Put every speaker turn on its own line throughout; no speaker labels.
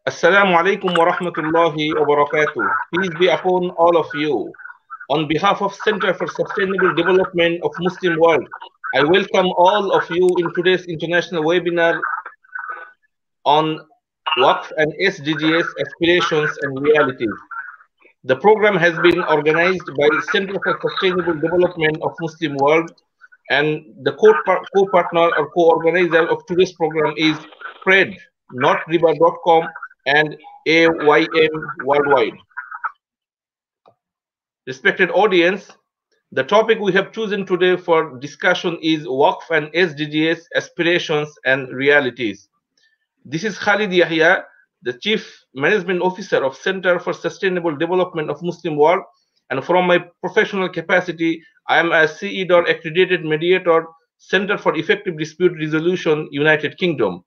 Assalamu alaikum wa rahmatullahi wa barakatuh. Peace be upon all of you. On behalf of Center for Sustainable Development of Muslim World, I welcome all of you in today's international webinar on Waqf and SDGs Aspirations and Realities. The program has been organized by Center for Sustainable Development of Muslim World, and the co-partner or co-organizer of today's program is Fred, notriba.com, and AYM Worldwide. Respected audience, the topic we have chosen today for discussion is Waqf and SDGs Aspirations and Realities. This is Khalid Yahya, the Chief Management Officer of Center for Sustainable Development of Muslim World, and from my professional capacity, I am a CEDOR accredited mediator, Center for Effective Dispute Resolution, United Kingdom.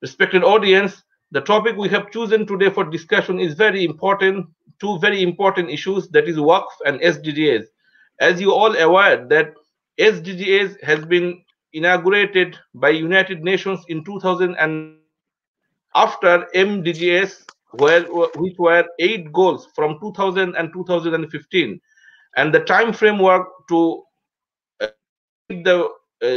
Respected audience, the topic we have chosen today for discussion is very important, two very important issues, that is Waqf and SDGs. As you all aware that SDGs has been inaugurated by United Nations in 2009 after MDGs, which were 8 goals from 2000 and 2015, and the time framework to the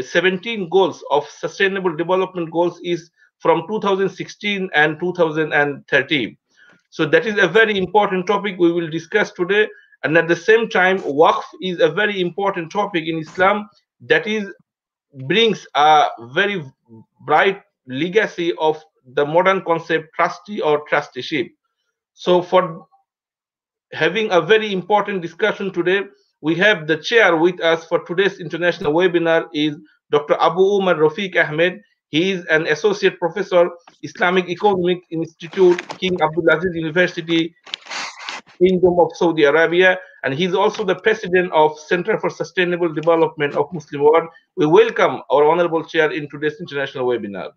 17 goals of sustainable development goals is from 2016 and 2030. So that is a very important topic we will discuss today. And at the same time, Waqf is a very important topic in Islam that is brings a very bright legacy of the modern concept trustee or trusteeship. So for having a very important discussion today, we have the chair with us for today's international webinar is Dr. Abu Umar Rafiq Ahmed. He is an associate professor, Islamic Economics Institute, King Abdulaziz University, Kingdom of Saudi Arabia, and he's also the president of Center for Sustainable Development of Muslim World. We welcome our honorable chair in today's international webinar.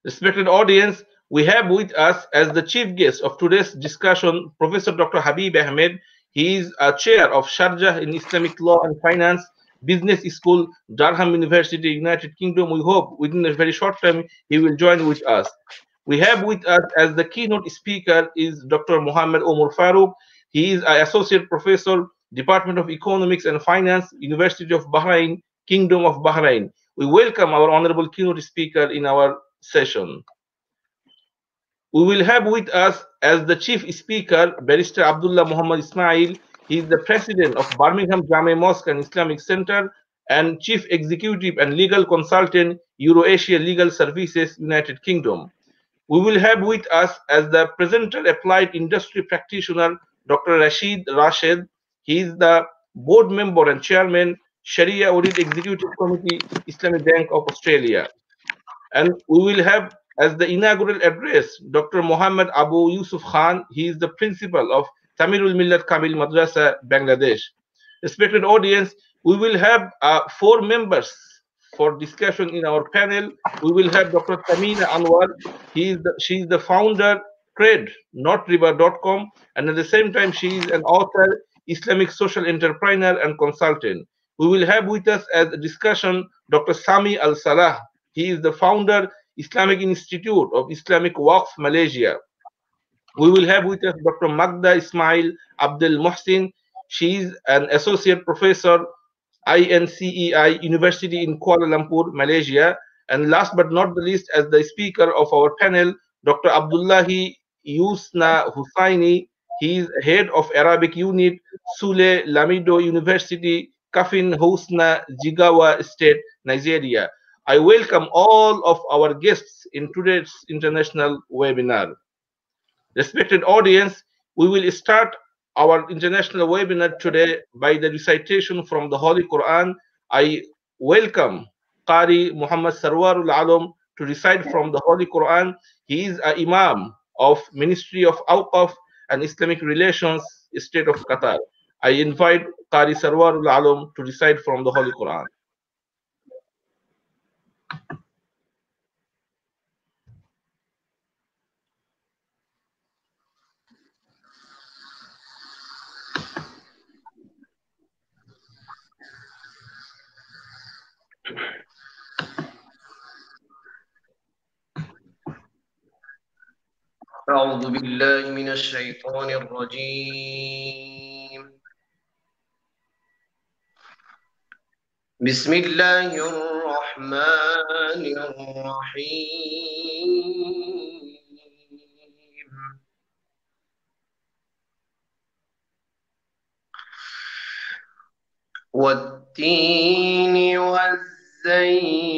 Respected audience, we have with us as the chief guest of today's discussion, Professor Dr. Habib Ahmed. He is a chair of Sharjah in Islamic Law and Finance Business School, Durham University, United Kingdom. We hope within a very short time he will join with us. We have with us as the keynote speaker is Dr. Mohammad Omar Faruq. He is an associate professor, Department of Economics and Finance, University of Bahrain, Kingdom of Bahrain. We welcome our honorable keynote speaker in our session. We will have with us as the chief speaker, Barrister Abdullah Muhammad Ismail. He is the president of Birmingham Jami Mosque and Islamic Center and chief executive and legal consultant, Eurasia Legal Services, United Kingdom. We will have with us as the presenter applied industry practitioner, Dr. Rashed Rashid. He is the board member and chairman, Sharia Audit Executive Committee, Islamic Bank of Australia. And we will have as the inaugural address, Dr. Muhammad Abu Yusuf Khan. He is the principal of Tamirul Millat Kamil Madrasa, Bangladesh. Respected audience, we will have 4 members for discussion in our panel. We will have Dr. Tamina Anwar. She is the founder, Cred, notriba.com, and at the same time, she is an author, Islamic social entrepreneur, and consultant. We will have with us as a discussion Dr. Sami Al Salah. He is the founder, Islamic Institute of Islamic Waqf, Malaysia. We will have with us Dr. Magda Ismail Abdul Mohsin. She is an associate professor, INCEI University in Kuala Lumpur, Malaysia. And last but not the least, as the speaker of our panel, Dr. Abdullahi Yusna Hussaini. He is head of Arabic unit, Sule Lamido University, Kafin Husna, Jigawa State, Nigeria. I welcome all of our guests in today's international webinar. Respected audience, we will start our international webinar today by the recitation from the Holy Quran. I welcome Qari Muhammad Sarwarul Alam to recite from the Holy Quran. He is an Imam of Ministry of Awqaf and Islamic Relations, State of Qatar. I invite Qari Sarwarul Alam to recite from the Holy Quran.
أعوذ بالله من الشيطان الرجيم. بسم الله الرحمن الرحيم. والتين والزيتون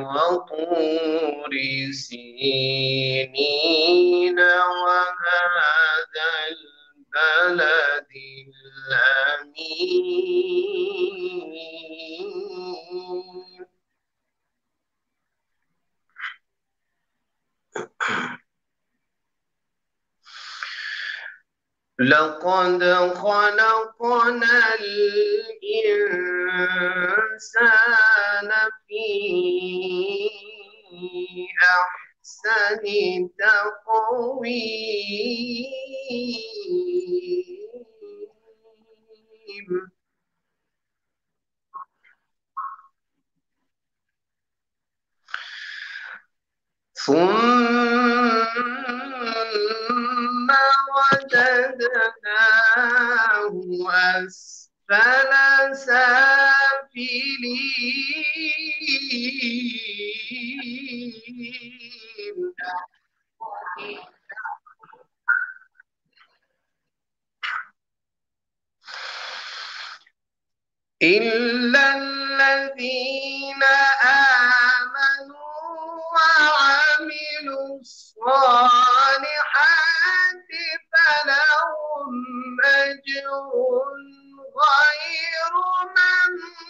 وطور سينين وهذا البلد الأمين. لقد خلقنا الإنسان في أحسن تقويم. ثم رددناه أسفل سافلين. إلا الذين آمنوا وعملوا الصالحات فلهم أجر غير ممنون.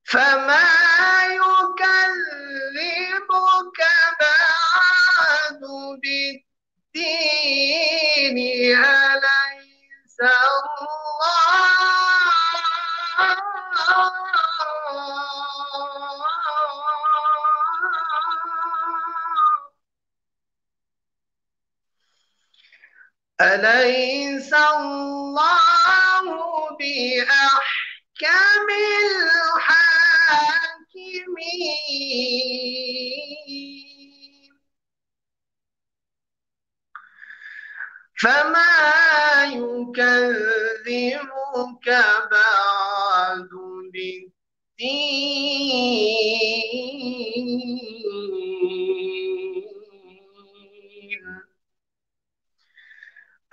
فما يكذبك بعد بالدين أليس الله بأحكم الحاكمين. فما يكذبك بعد بالدين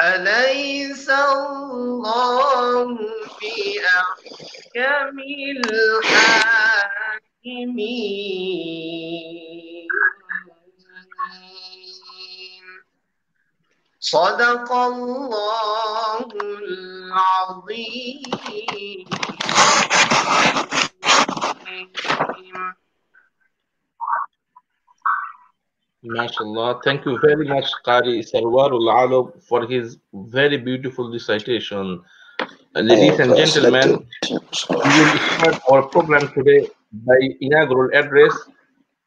أليس الله بأحكم الحاكمين. صدق الله العظيم.
MashaAllah. Thank you very much, Qari Sarwarul Alam, for his very beautiful recitation. Ladies and gentlemen, we will start our program today by inaugural address.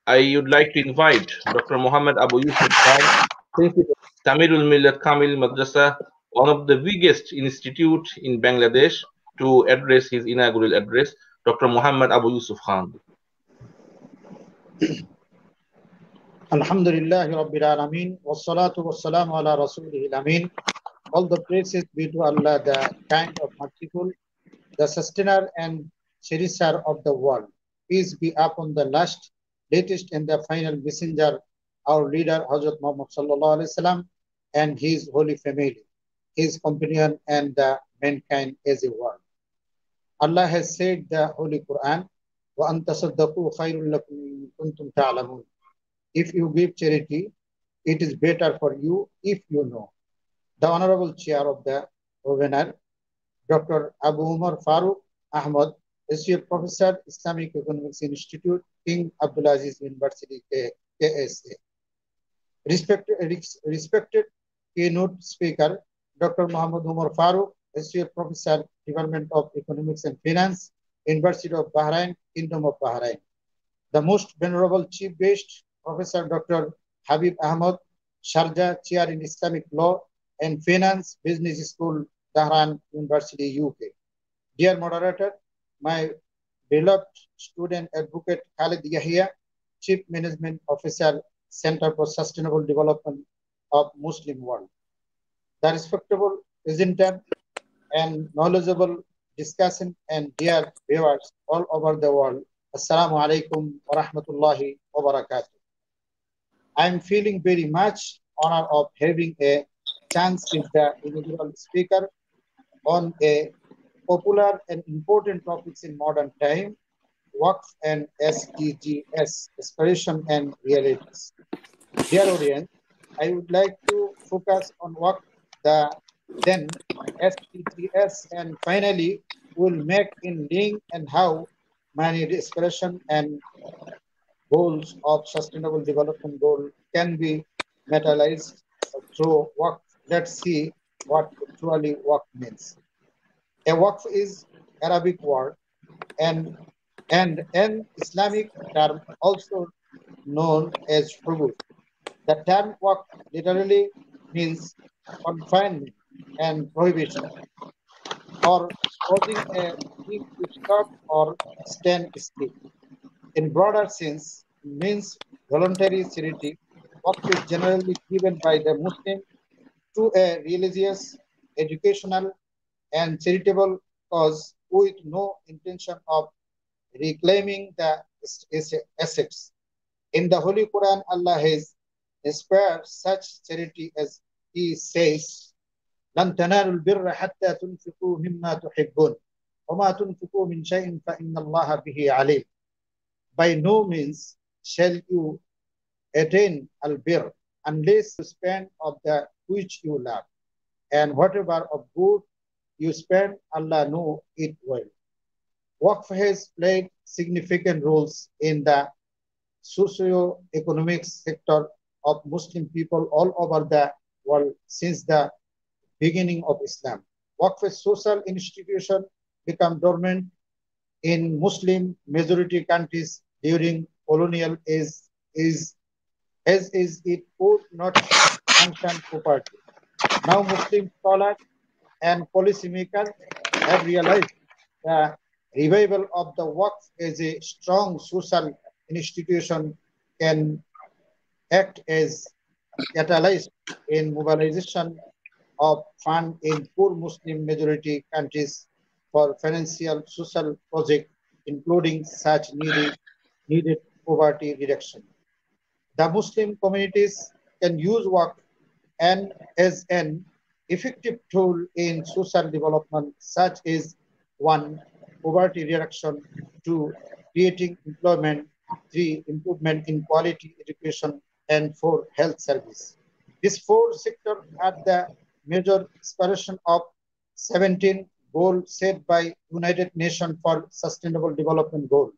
I would like to invite Dr. Mohammad Abu Yusuf Khan, Principal of Tamirul Millat Kamil Madrasa, one of the biggest institute in Bangladesh, to address his inaugural address. Dr. Mohammad Abu Yusuf Khan.
Alhamdulillah Rabbil Alameen, wassalatu wassalamu ala Rasulihil Ameen. All the praises be to Allah, the kind of merciful, the sustainer and cherisher of the world. Peace be upon the last, latest and the final messenger, our leader, Hazrat Muhammad sallallahu alaihi wasallam, and his holy family, his companion and the mankind as a world. Allah has said the Holy Quran, وَأَن تَصَدَّقُوا خَيْرٌ لَكُمْ إِن كُنتُمْ تَعْلَمُونَ. If you give charity, it is better for you if you know. The Honorable Chair of the Governor, Dr. Abu Umar Faruq Ahmad, Associate Professor, Islamic Economics Institute, King Abdulaziz University, KSA. Respected Keynote Speaker, Dr. Muhammad Umar Faruq, Associate Professor, Department of Economics and Finance, University of Bahrain, Kingdom of Bahrain. The most venerable Chief Guest, Professor Dr. Habib Ahmed, Sharjah, Chair in Islamic Law and Finance, Business School, Durham University, UK. Dear moderator, my beloved student advocate Khalid Yahya, Chief Management Officer, Center for Sustainable Development of Muslim World. The respectable presenter and knowledgeable discussion and dear viewers all over the world, Assalamu alaikum wa rahmatullahi wa barakatuh. I am feeling very much honor of having a chance with the inaugural speaker on a popular and important topics in modern time, Waqf and SDGs, Aspiration and Realities. Dear audience, I would like to focus on what then SDGs and finally will make in link and how many aspiration and goals of sustainable development goal can be materialized through Waqf. Let's see what actually Waqf means. A Waqf is Arabic word and an Islamic term also known as hudud. The term Waqf literally means confinement and prohibition, or causing a thing to stop or stand still. In broader sense, means voluntary charity. Waqf is generally given by the Muslim to a religious, educational, and charitable cause with no intention of reclaiming the assets. In the Holy Quran, Allah has inspired such charity as He says, لن تنالوا البر حتى تنفقوا مما تحبون وما تنفقوا من شيء فإن الله به عليم. By no means shall you attain al-bir unless you spend of the which you love, and whatever of good you spend, Allah know it well. Waqf has played significant roles in the socio-economic sector of Muslim people all over the world since the beginning of Islam. Waqf as social institution become dormant in Muslim majority countries during colonial as is it could not function properly. Now Muslim scholars and policymakers have realized the revival of the Waqf as a strong social institution can act as catalyst in mobilization of fund in poor Muslim majority countries for financial social projects, including such needed poverty reduction. The Muslim communities can use Waqf and as an effective tool in social development, such as one, poverty reduction, two, creating employment, three, improvement in quality education, and four, health service. These four sectors are the major aspiration of 17 goals set by United Nations for Sustainable Development Goal.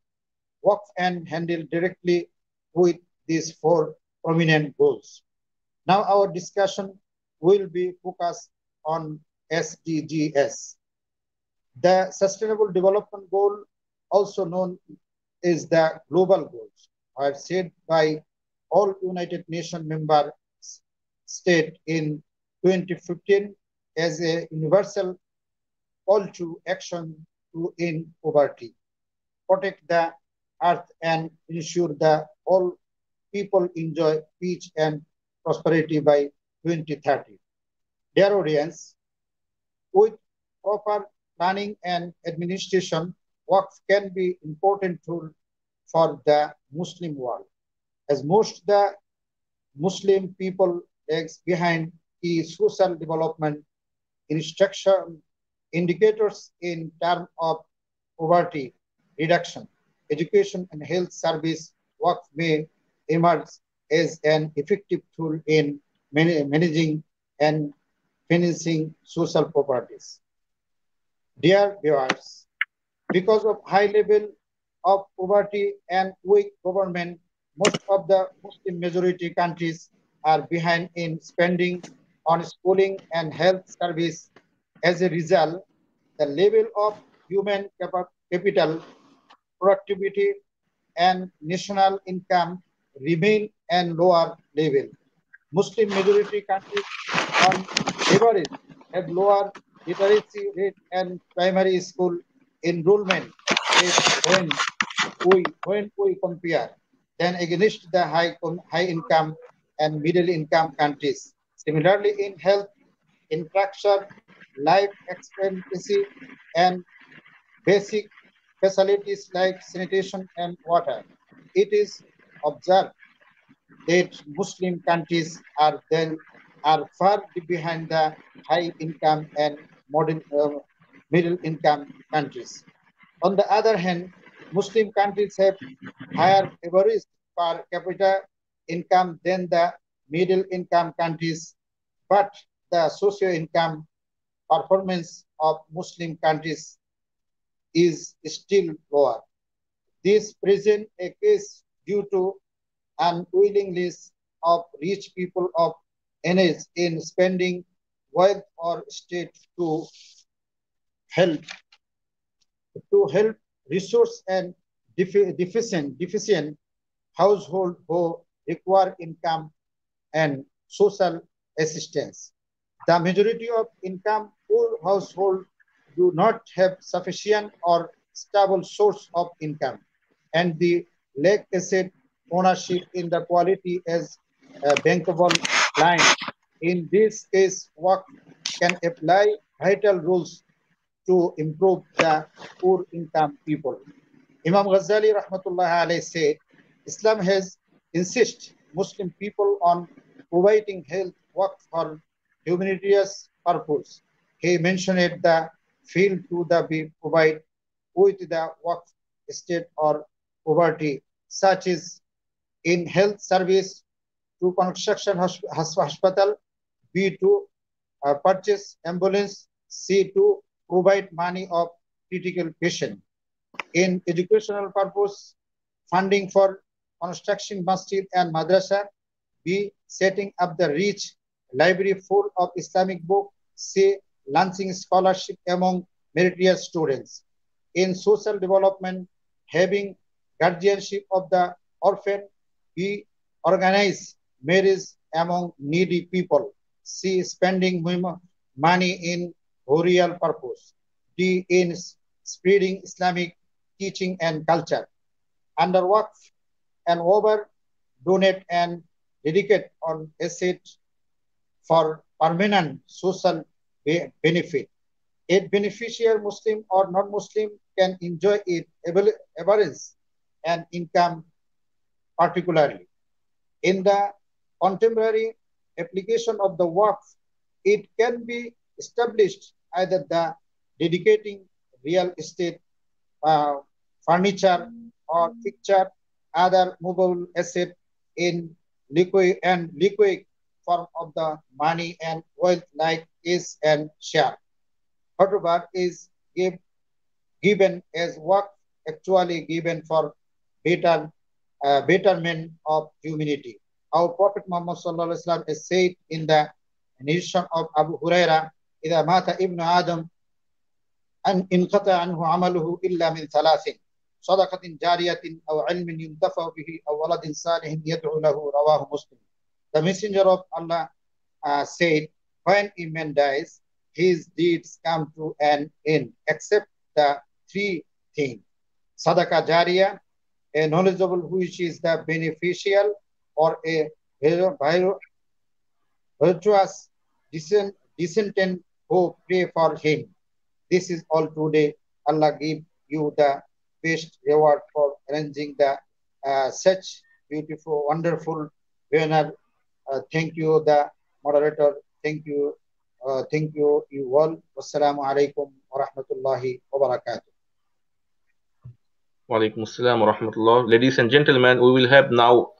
Waqf and handle directly with these four prominent goals. Now our discussion will be focused on SDGs. The Sustainable Development Goal, also known as the Global Goals, are set by all United Nations member states in 2015 as a universal call to action to end poverty, protect the earth, and ensure that all people enjoy peace and prosperity by 2030. Dear audience, with proper planning and administration, Waqf can be important tool for the Muslim world, as most the Muslim people lags behind the social development instruction indicators in terms of poverty reduction, education, and health service. Waqf may emerge as an effective tool in managing and financing social properties. Dear viewers, because of high level of poverty and weak government, most of the Muslim majority countries are behind in spending on schooling and health service. As a result, the level of human capital, productivity, and national income remain at lower level. Muslim majority countries on average have lower literacy rate and primary school enrollment rate when we compare than against the high income and middle income countries. Similarly, in health, infrastructure, life expectancy, and basic facilities like sanitation and water, it is observed that Muslim countries are far behind the high income and middle income countries. On the other hand, Muslim countries have higher average per capita income than the middle income countries, but the socio-income performance of Muslim countries is still lower. This presents a case due to unwillingness of rich people of age in spending wealth or state help help resource and deficient household who require income and social assistance. The majority of income poor households do not have sufficient or stable source of income, and the lack asset ownership in the quality as a bankable line. In this case, work can apply vital rules to improve the poor income people. Imam Ghazali rahmatullah alayhi said, Islam has insisted Muslim people on providing health work for humanitarian purpose. He mentioned the field to the be provide with the work state or poverty, such as in health service to construction hospital, B to purchase ambulance, C to provide money of critical patient. In educational purpose, funding for construction masjid and madrasa, B setting up the rich library full of Islamic book, C launching scholarship among meritorious students. In social development, having guardianship of the orphan, B organize marriage among needy people, C spending money in burial purpose, D in spreading Islamic teaching and culture. Under Waqf and over donate and dedicate on asset for permanent social benefit. A beneficiary Muslim or non-Muslim can enjoy it average and income particularly. In the contemporary application of the Waqf, it can be established either the dedicating real estate, furniture or fixture, other movable asset in liquid form of the money and wealth like is and share. However, is given as work actually given for betterment of humanity. Our Prophet Muhammad sallallahu alaihi wasallam is said in the narration of Abu Huraira, إذا مات ابن آدم أن انقطع عنه عمله إلا من ثلاث صدقة جارية أو علم ينتفع به أو ولد صالح يدعو له رواه مسلم. The messenger of Allah said, when a man dies, his deeds come to an end, except the three things. Sadaqah Jariyah, a knowledgeable which is the beneficial, or a virtuous descendant who pray for him. This is all today. Allah give you the best reward for arranging the such beautiful, wonderful banner. Thank you, the moderator. Thank you, you all. Wassalamu alaikum wa rahmatullahi wa barakatuh.
Wa alaikum assalam wa rahmatullah. Ladies and gentlemen, we will have now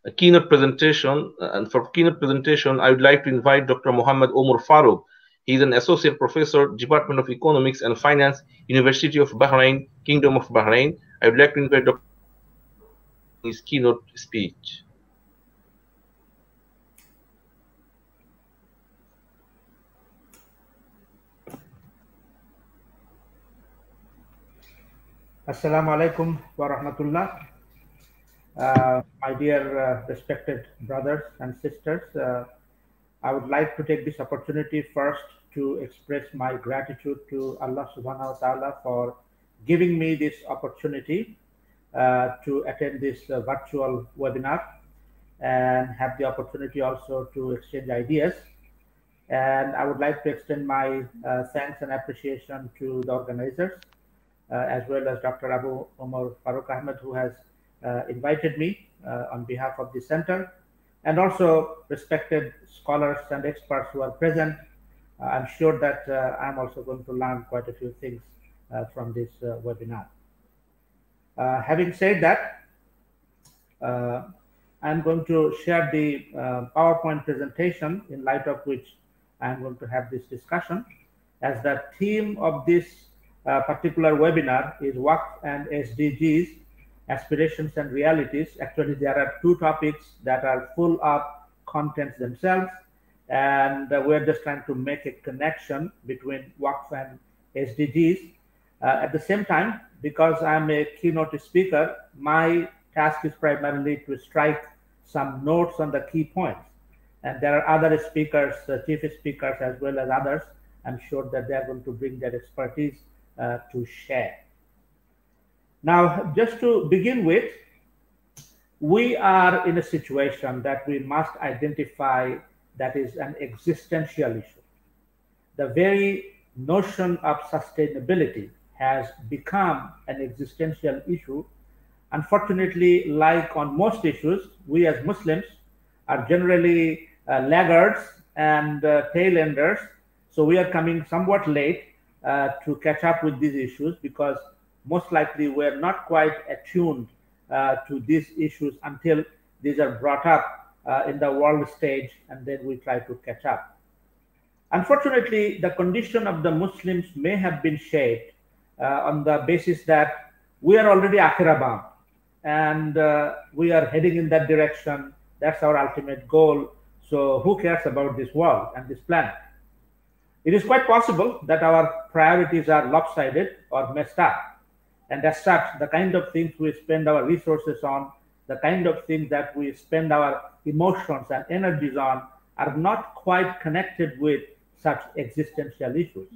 a keynote presentation. And for keynote presentation, I would like to invite Dr. Mohammad Omar Faruq. He is an associate professor, Department of Economics and Finance, University of Bahrain, Kingdom of Bahrain. I would like to invite Dr. his keynote speech.
Assalamu alaikum wa rahmatullah. My dear respected brothers and sisters, I would like to take this opportunity first to express my gratitude to Allah subhanahu wa ta'ala for giving me this opportunity to attend this virtual webinar and have the opportunity also to exchange ideas. And I would like to extend my thanks and appreciation to the organizers, as well as Dr. Abu Umar Faruq Ahmed, who has invited me on behalf of the center, and also respected scholars and experts who are present. I'm sure that I'm also going to learn quite a few things from this webinar. Having said that, I'm going to share the PowerPoint presentation in light of which I'm going to have this discussion, as the theme of this particular webinar is Waqf and SDGs, Aspirations and Realities. Actually, there are two topics that are full of contents themselves, and we're just trying to make a connection between Waqf and SDGs. At the same time, because I'm a keynote speaker, my task is primarily to strike some notes on the key points. And there are other speakers, chief speakers, as well as others. I'm sure that they're going to bring their expertise to share. Now, just to begin with, we are in a situation that we must identify that is an existential issue. The very notion of sustainability has become an existential issue. Unfortunately, like on most issues, we as Muslims are generally laggards and tail-enders. So we are coming somewhat late to catch up with these issues, because most likely we're not quite attuned to these issues until these are brought up in the world stage, and then we try to catch up. Unfortunately, the condition of the Muslims may have been shaped on the basis that we are already akhirah bound, and we are heading in that direction. That's our ultimate goal. So who cares about this world and this planet? It is quite possible that our priorities are lopsided or messed up. And as such, the kind of things we spend our resources on, the kind of things that we spend our emotions and energies on, are not quite connected with such existential issues.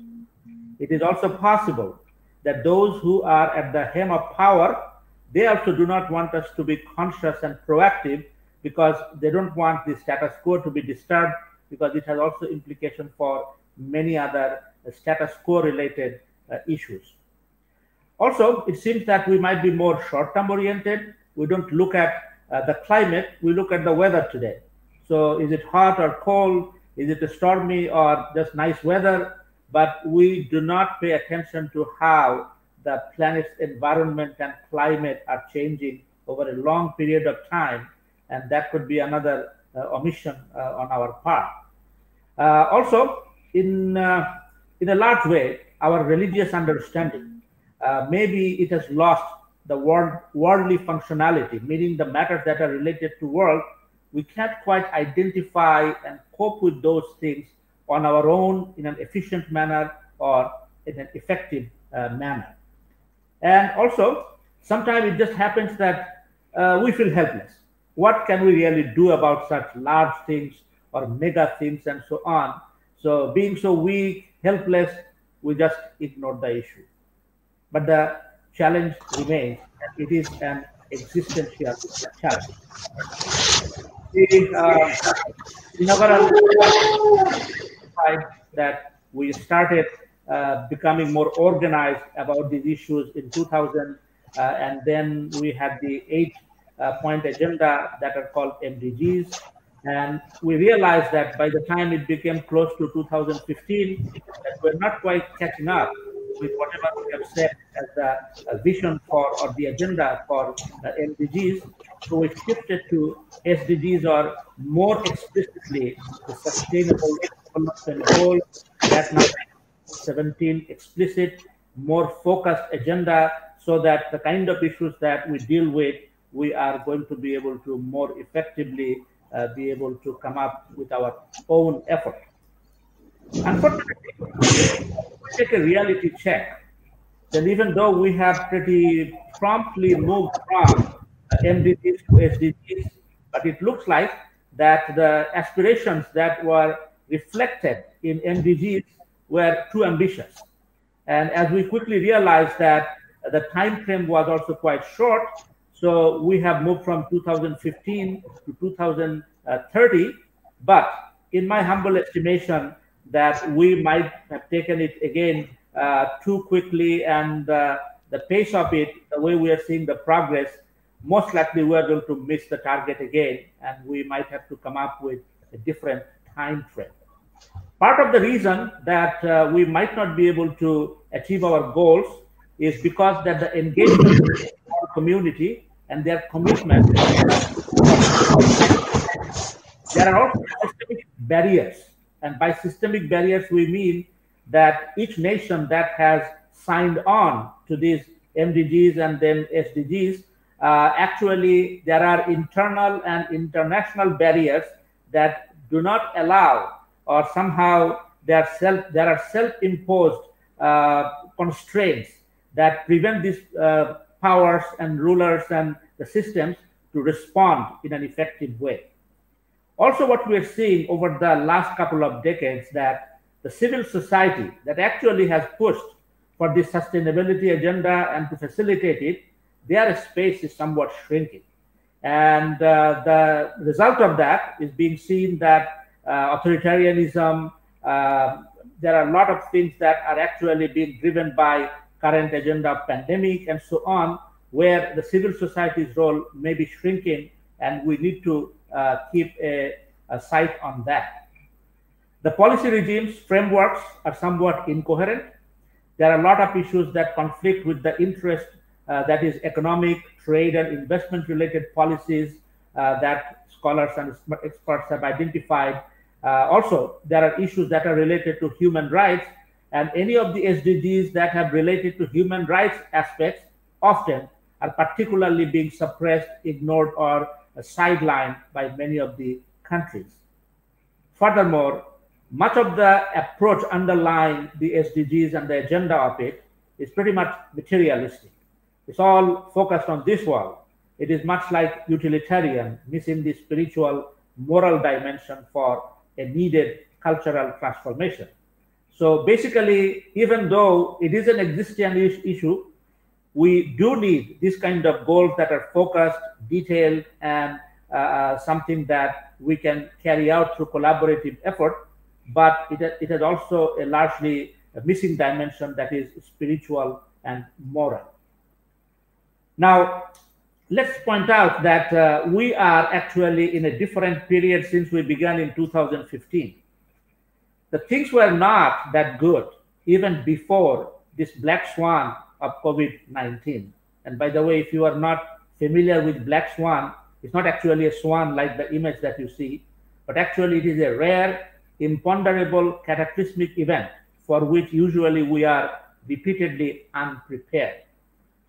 It is also possible that those who are at the helm of power, they also do not want us to be conscious and proactive, because they don't want the status quo to be disturbed, because it has also implications for many other status quo related issues. Also, it seems that we might be more short-term oriented. We don't look at the climate, we look at the weather today. So is it hot or cold? Is it stormy or just nice weather? But we do not pay attention to how the planet's environment and climate are changing over a long period of time. And that could be another omission on our part. Also, in a large way, our religious understanding, maybe it has lost the worldly functionality, meaning the matters that are related to world, we can't quite identify and cope with those things on our own in an efficient manner or in an effective manner. And also, sometimes it just happens that we feel helpless. What can we really do about such large things or mega things and so on? So being so weak, helpless, we just ignore the issue. But the challenge remains, and it is an existential challenge. That we started becoming more organized about these issues in 2000, and then we had the 8-point agenda that are called MDGs, and we realized that by the time it became close to 2015, that we're not quite catching up with whatever we have set as the vision for or the agenda for MDGs. So we shifted to SDGs, or more explicitly the Sustainable Development Goal, that now 17 explicit, more focused agenda, so that the kind of issues that we deal with, we are going to be able to more effectively be able to come up with our own effort. Unfortunately, if we take a reality check, then even though we have pretty promptly moved from MDGs to SDGs, but it looks like that the aspirations that were reflected in MDGs were too ambitious. And as we quickly realized that the time frame was also quite short, so we have moved from 2015 to 2030. But in my humble estimation, that we might have taken it again too quickly, and the pace of it, the way we are seeing the progress, most likely we are going to miss the target again, and we might have to come up with a different time frame. Part of the reason that we might not be able to achieve our goals is because that the engagement of our community and their commitment, there are also systemic barriers. And by systemic barriers, we mean that each nation that has signed on to these MDGs and then SDGs, actually there are internal and international barriers that do not allow, or somehow there are self-imposed constraints that prevent these powers and rulers and the systems to respond in an effective way. Also, what we are seeing over the last couple of decades, that the civil society that actually has pushed for this sustainability agenda and to facilitate it, their space is somewhat shrinking. And the result of that is being seen that authoritarianism, there are a lot of things that are actually being driven by current agenda of pandemic and so on, where the civil society's role may be shrinking, and we need to keep a sight on that. The policy regimes, frameworks are somewhat incoherent. There are a lot of issues that conflict with the interest that is economic, trade, and investment related policies that scholars and experts have identified. Also, there are issues that are related to human rights, and any of the SDGs that have related to human rights aspects often are particularly being suppressed, ignored, or sidelined by many of the countries. Furthermore, much of the approach underlying the SDGs and the agenda of it is pretty much materialistic. It's all focused on this world. It is much like utilitarian, missing the spiritual, moral dimension for a needed cultural transformation. So basically, even though it is an existing issue, we do need this kind of goals that are focused, detailed, and something that we can carry out through collaborative effort. But it has also a largely missing dimension that is spiritual and moral. Now, let's point out that we are actually in a different period since we began in 2015. The things were not that good even before this black swan of COVID-19. And by the way, if you are not familiar with black swan, it's not actually a swan like the image that you see, but actually it is a rare, imponderable, cataclysmic event for which usually we are repeatedly unprepared.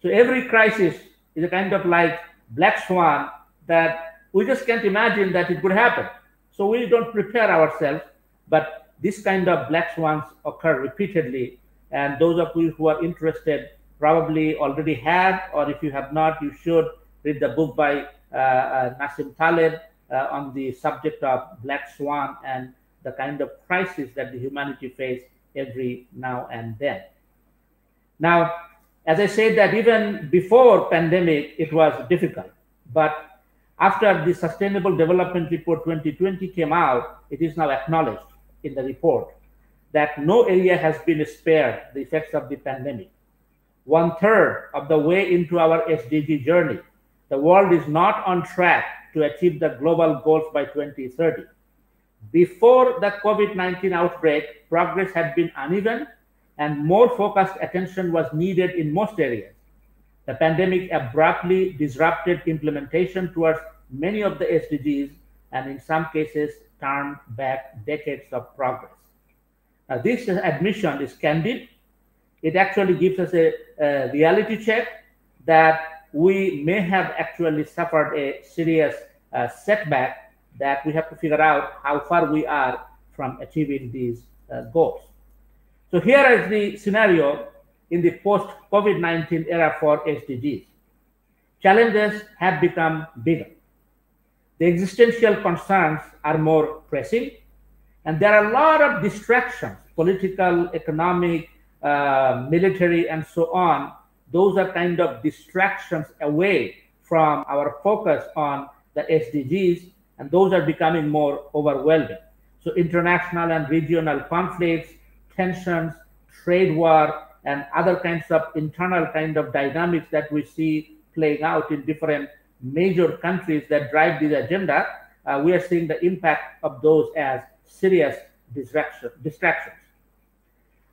So every crisis is a kind of like black swan that we just can't imagine that it could happen. So we don't prepare ourselves, but this kind of black swans occur repeatedly. And those of you who are interested probably already have, or if you have not, you should read the book by Nassim Taleb on the subject of black swan and the kind of crisis that the humanity face every now and then. Now, as I said, that even before pandemic, it was difficult. But after the Sustainable Development Report 2020 came out, it is now acknowledged in the report that no area has been spared the effects of the pandemic. 1/3 of the way into our SDG journey, the world is not on track to achieve the global goals by 2030. Before the COVID-19 outbreak, progress had been uneven and more focused attention was needed in most areas. The pandemic abruptly disrupted implementation towards many of the SDGs and in some cases turned back decades of progress. Now, this admission is candid. It actually gives us a reality check that we may have actually suffered a serious setback, that we have to figure out how far we are from achieving these goals. So here is the scenario in the post-COVID-19 era for SDGs. challenges have become bigger. The existential concerns are more pressing, and there are a lot of distractions, political, economic, military, and so on. Those are kind of distractions away from our focus on the SDGs, and those are becoming more overwhelming. So international and regional conflicts, tensions, trade war, and other kinds of internal kind of dynamics that we see playing out in different major countries that drive this agenda, we are seeing the impact of those as serious distractions.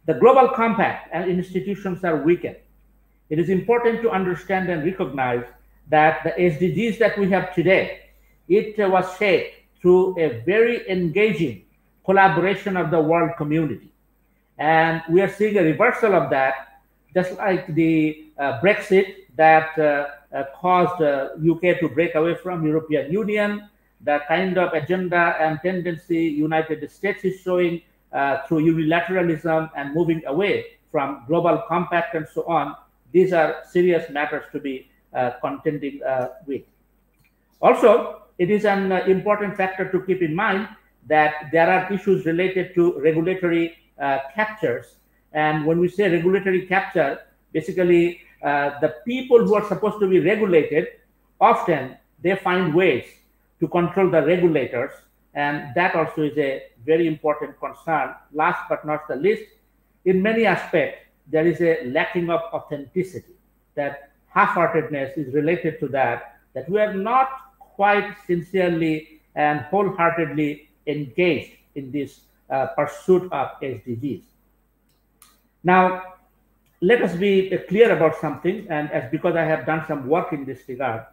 The global compact and institutions are weakened. It is important to understand and recognize that the SDGs that we have today, it was shaped through a very engaging collaboration of the world community. And we are seeing a reversal of that, just like the Brexit that caused UK to break away from European Union, the kind of agenda and tendency United States is showing through unilateralism and moving away from global compact and so on. These are serious matters to be contending with. Also, it is an important factor to keep in mind that there are issues related to regulatory captures. And when we say regulatory capture, basically the people who are supposed to be regulated, often they find ways to control the regulators. And that also is a very important concern. Last but not the least, in many aspects, there is a lacking of authenticity, that half-heartedness is related to that we are not quite sincerely and wholeheartedly engaged in this pursuit of SDGs. Now, let us be clear about something, and because I have done some work in this regard.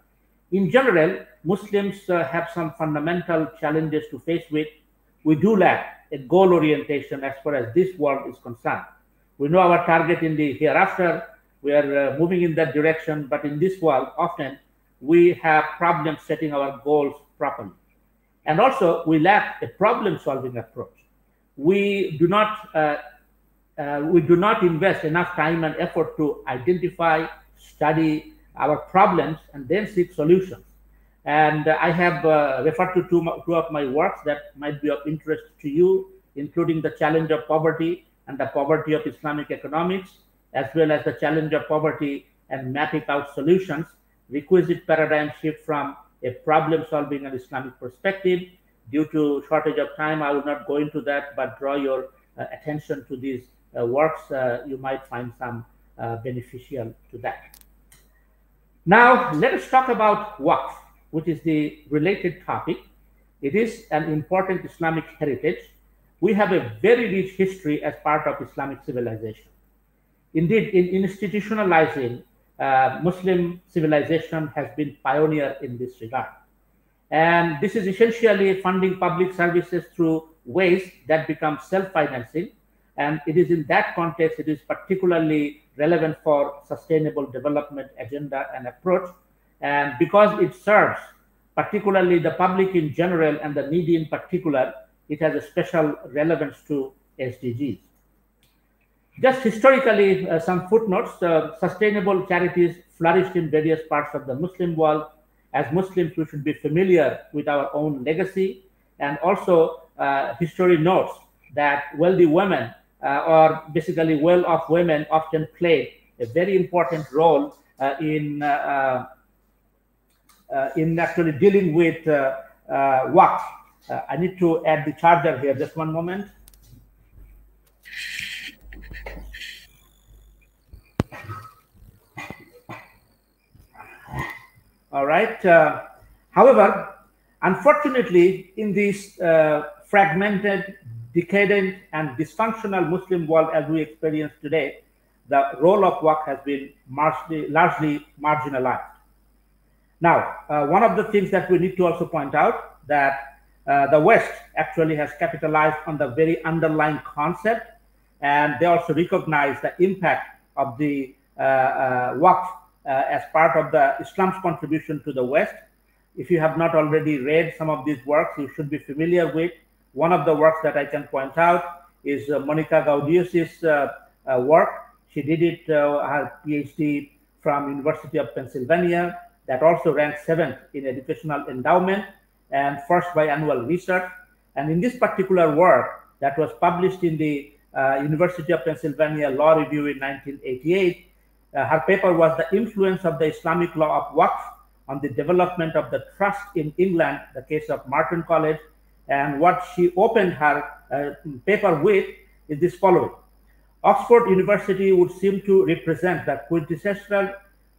In general, Muslims have some fundamental challenges to face with. We do lack a goal orientation as far as this world is concerned. We know our target in the hereafter. We are moving in that direction, but in this world, often we have problems setting our goals properly. And also, we lack a problem-solving approach. We do not invest enough time and effort to identify, study our problems, and then seek solutions. And I have referred to two of my works that might be of interest to you, including the challenge of poverty and the poverty of Islamic economics, as well as the challenge of poverty and mapping out solutions, requisite paradigm shift from a problem-solving and Islamic perspective. Due to shortage of time, I will not go into that, but draw your attention to these works. You might find some beneficial to that. Now, let us talk about Waqf, which is the related topic. It is an important Islamic heritage. We have a very rich history as part of Islamic civilization. Indeed, in institutionalizing Muslim civilization has been pioneer in this regard. And this is essentially funding public services through ways that become self-financing. And it is in that context, it is particularly relevant for sustainable development agenda and approach. And because it serves particularly the public in general and the needy in particular, it has a special relevance to SDGs. Just historically, some footnotes. Sustainable charities flourished in various parts of the Muslim world. As Muslims, we should be familiar with our own legacy. And also, history notes that wealthy women, or basically well-off women, often played a very important role in actually dealing with Waqf. I need to add the charger here, just one moment. All right. However, unfortunately, in this fragmented, decadent, and dysfunctional Muslim world as we experience today, the role of Waqf has been largely marginalized. Now, one of the things that we need to also point out that the West actually has capitalized on the very underlying concept, and they also recognize the impact of the Waqf as part of the Islam's contribution to the West. If you have not already read some of these works, you should be familiar with. One of the works that I can point out is Monica Gaudius's work. She did it, her PhD from University of Pennsylvania. that also ranked 7th in educational endowment and first by annual research. And in this particular work that was published in the University of Pennsylvania Law Review in 1988, her paper was The Influence of the Islamic Law of Waqf on the Development of the Trust in England, the case of Martin College. And what she opened her paper with is this following. Oxford University would seem to represent the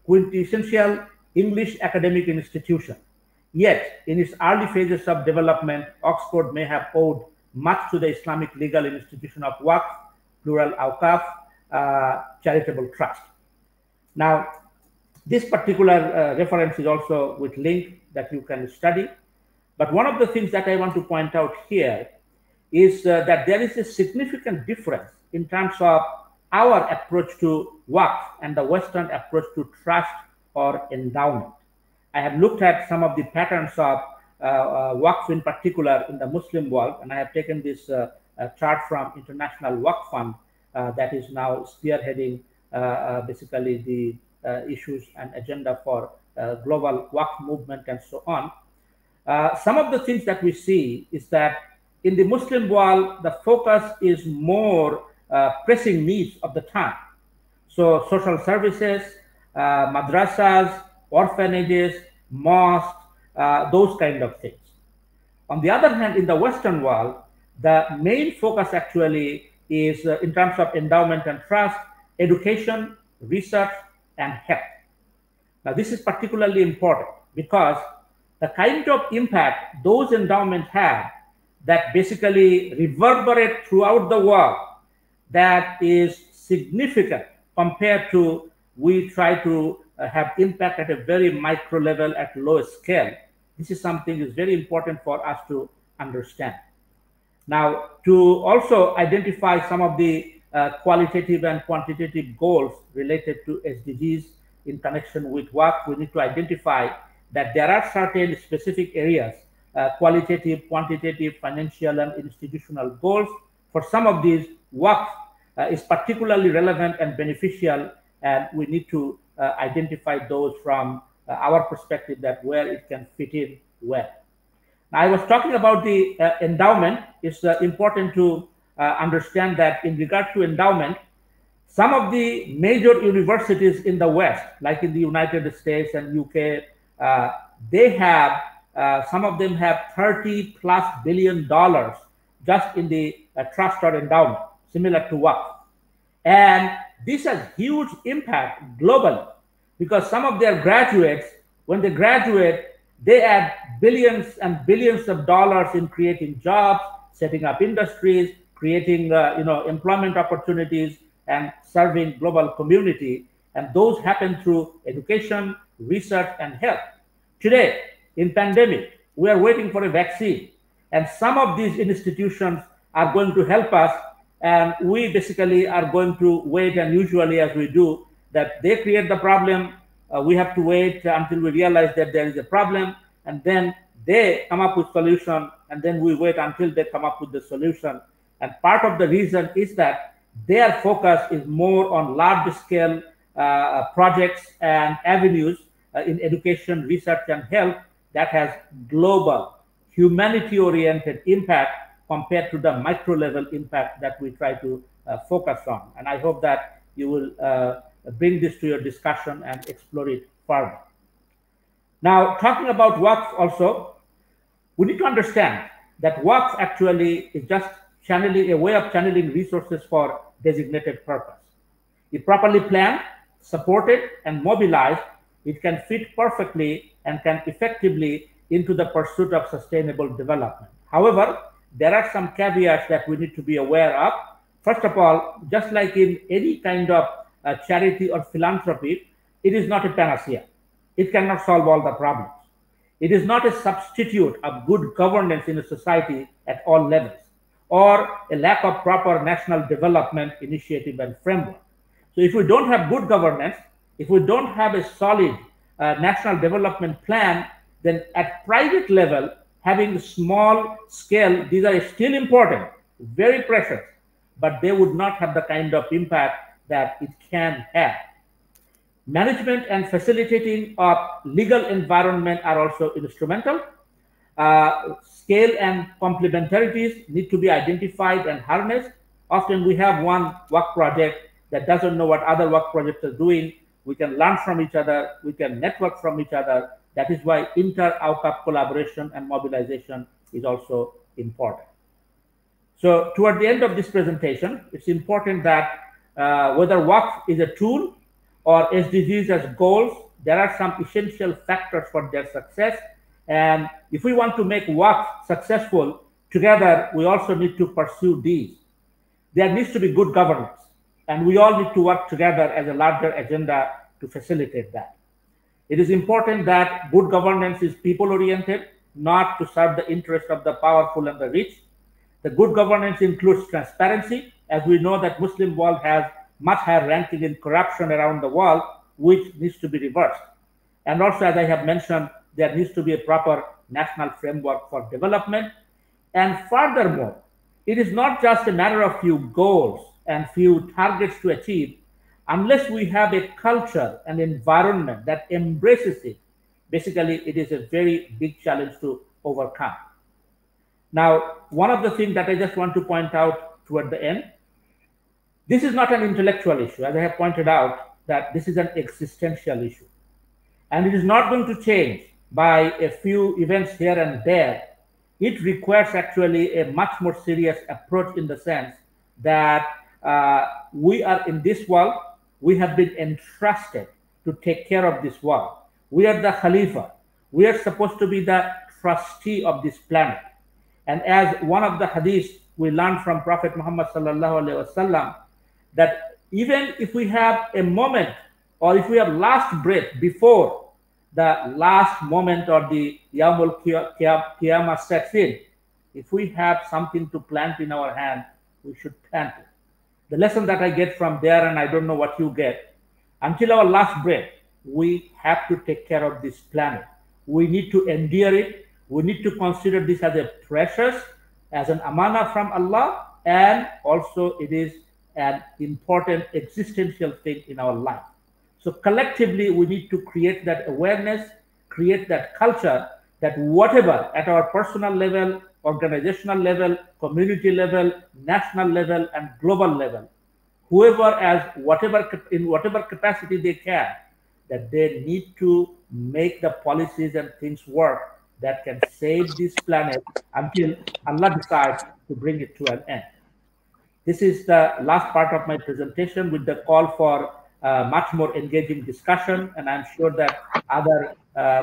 quintessential English academic institution. Yet, in its early phases of development, Oxford may have owed much to the Islamic legal institution of Waqf, plural Awqaf, charitable trust. Now, this particular reference is also with link that you can study. But one of the things that I want to point out here is that there is a significant difference in terms of our approach to Waqf and the Western approach to trust or endowment. I have looked at some of the patterns of Waqf in particular in the Muslim world, and I have taken this chart from International Waqf Fund that is now spearheading basically the issues and agenda for global Waqf movement and so on. Some of the things that we see is that in the Muslim world, the focus is more pressing needs of the time. So social services, madrasas, orphanages, mosques, those kind of things. On the other hand, in the Western world, the main focus actually is in terms of endowment and trust, education, research, and health. Now, this is particularly important because the kind of impact those endowments have that basically reverberate throughout the world, that is significant compared to we try to have impact at a very micro level at low scale. This is something that is very important for us to understand. Now, to also identify some of the qualitative and quantitative goals related to SDGs in connection with Waqf, we need to identify that there are certain specific areas, qualitative, quantitative, financial, and institutional goals. For some of these, Waqf is particularly relevant and beneficial, and we need to identify those from our perspective that where it can fit in well. Now, I was talking about the endowment. It's important to understand that in regard to endowment, some of the major universities in the West, like in the United States and UK, they have, some of them have $30+ billion just in the trust or endowment, similar to Waqf. And this has huge impact globally because some of their graduates, when they graduate, they add billions and billions of dollars in creating jobs, setting up industries, creating employment opportunities, and serving global community. And those happen through education, research, and health. Today, in pandemic, we are waiting for a vaccine. And some of these institutions are going to help us. And we basically are going to wait, and usually as we do, that they create the problem, we have to wait until we realize that there is a problem, and then they come up with solution, and then we wait until they come up with the solution. And part of the reason is that their focus is more on large-scale projects and avenues in education, research, and health that has global, humanity-oriented impact compared to the micro-level impact that we try to focus on. And I hope that you will bring this to your discussion and explore it further. Now, talking about Waqf also, we need to understand that Waqf actually is just channeling, a way of channeling resources for designated purpose. If properly planned, supported, and mobilized, it can fit perfectly and can effectively into the pursuit of sustainable development. However, there are some caveats that we need to be aware of. First of all, just like in any kind of charity or philanthropy, it is not a panacea. It cannot solve all the problems. It is not a substitute of good governance in a society at all levels, or a lack of proper national development initiative and framework. So if we don't have good governance, if we don't have a solid national development plan, then at private level, having small scale, these are still important, very precious, but they would not have the kind of impact that it can have. Management and facilitating of legal environment are also instrumental. Scale and complementarities need to be identified and harnessed. Often we have one work project that doesn't know what other work projects are doing. We can learn from each other. We can network from each other. That is why inter-AUCAP collaboration and mobilization is also important. So toward the end of this presentation, it's important that whether Waqf is a tool or SDGs as goals, there are some essential factors for their success. And if we want to make Waqf successful together, we also need to pursue these. There needs to be good governance, and we all need to work together as a larger agenda to facilitate that. It is important that good governance is people-oriented, not to serve the interest of the powerful and the rich. The good governance includes transparency, as we know that Muslim world has much higher ranking in corruption around the world, which needs to be reversed. And also, as I have mentioned, there needs to be a proper national framework for development. And furthermore, it is not just a matter of few goals and few targets to achieve. Unless we have a culture and environment that embraces it, basically it is a very big challenge to overcome. Now, one of the things that I just want to point out toward the end, this is not an intellectual issue. As I have pointed out, that this is an existential issue. And it is not going to change by a few events here and there. It requires actually a much more serious approach, in the sense that we are in this world, we have been entrusted to take care of this world. We are the Khalifa. We are supposed to be the trustee of this planet. And as one of the hadiths we learned from Prophet Muhammad sallallahu alaihi wasallam, that even if we have a moment, or if we have last breath before the last moment or the Yawmul Qiyamah sets in, if we have something to plant in our hand, we should plant it. The lesson that I get from there, and I don't know what you get, until our last breath, we have to take care of this planet. We need to endure it. We need to consider this as a precious, as an amana from Allah, and also it is an important existential thing in our life. So collectively, we need to create that awareness, create that culture, that whatever at our personal level, organizational level, community level, national level, and global level, whoever in whatever capacity they can, that they need to make the policies and things work that can save this planet until Allah decides to bring it to an end. This is the last part of my presentation, with the call for much more engaging discussion, and I'm sure that other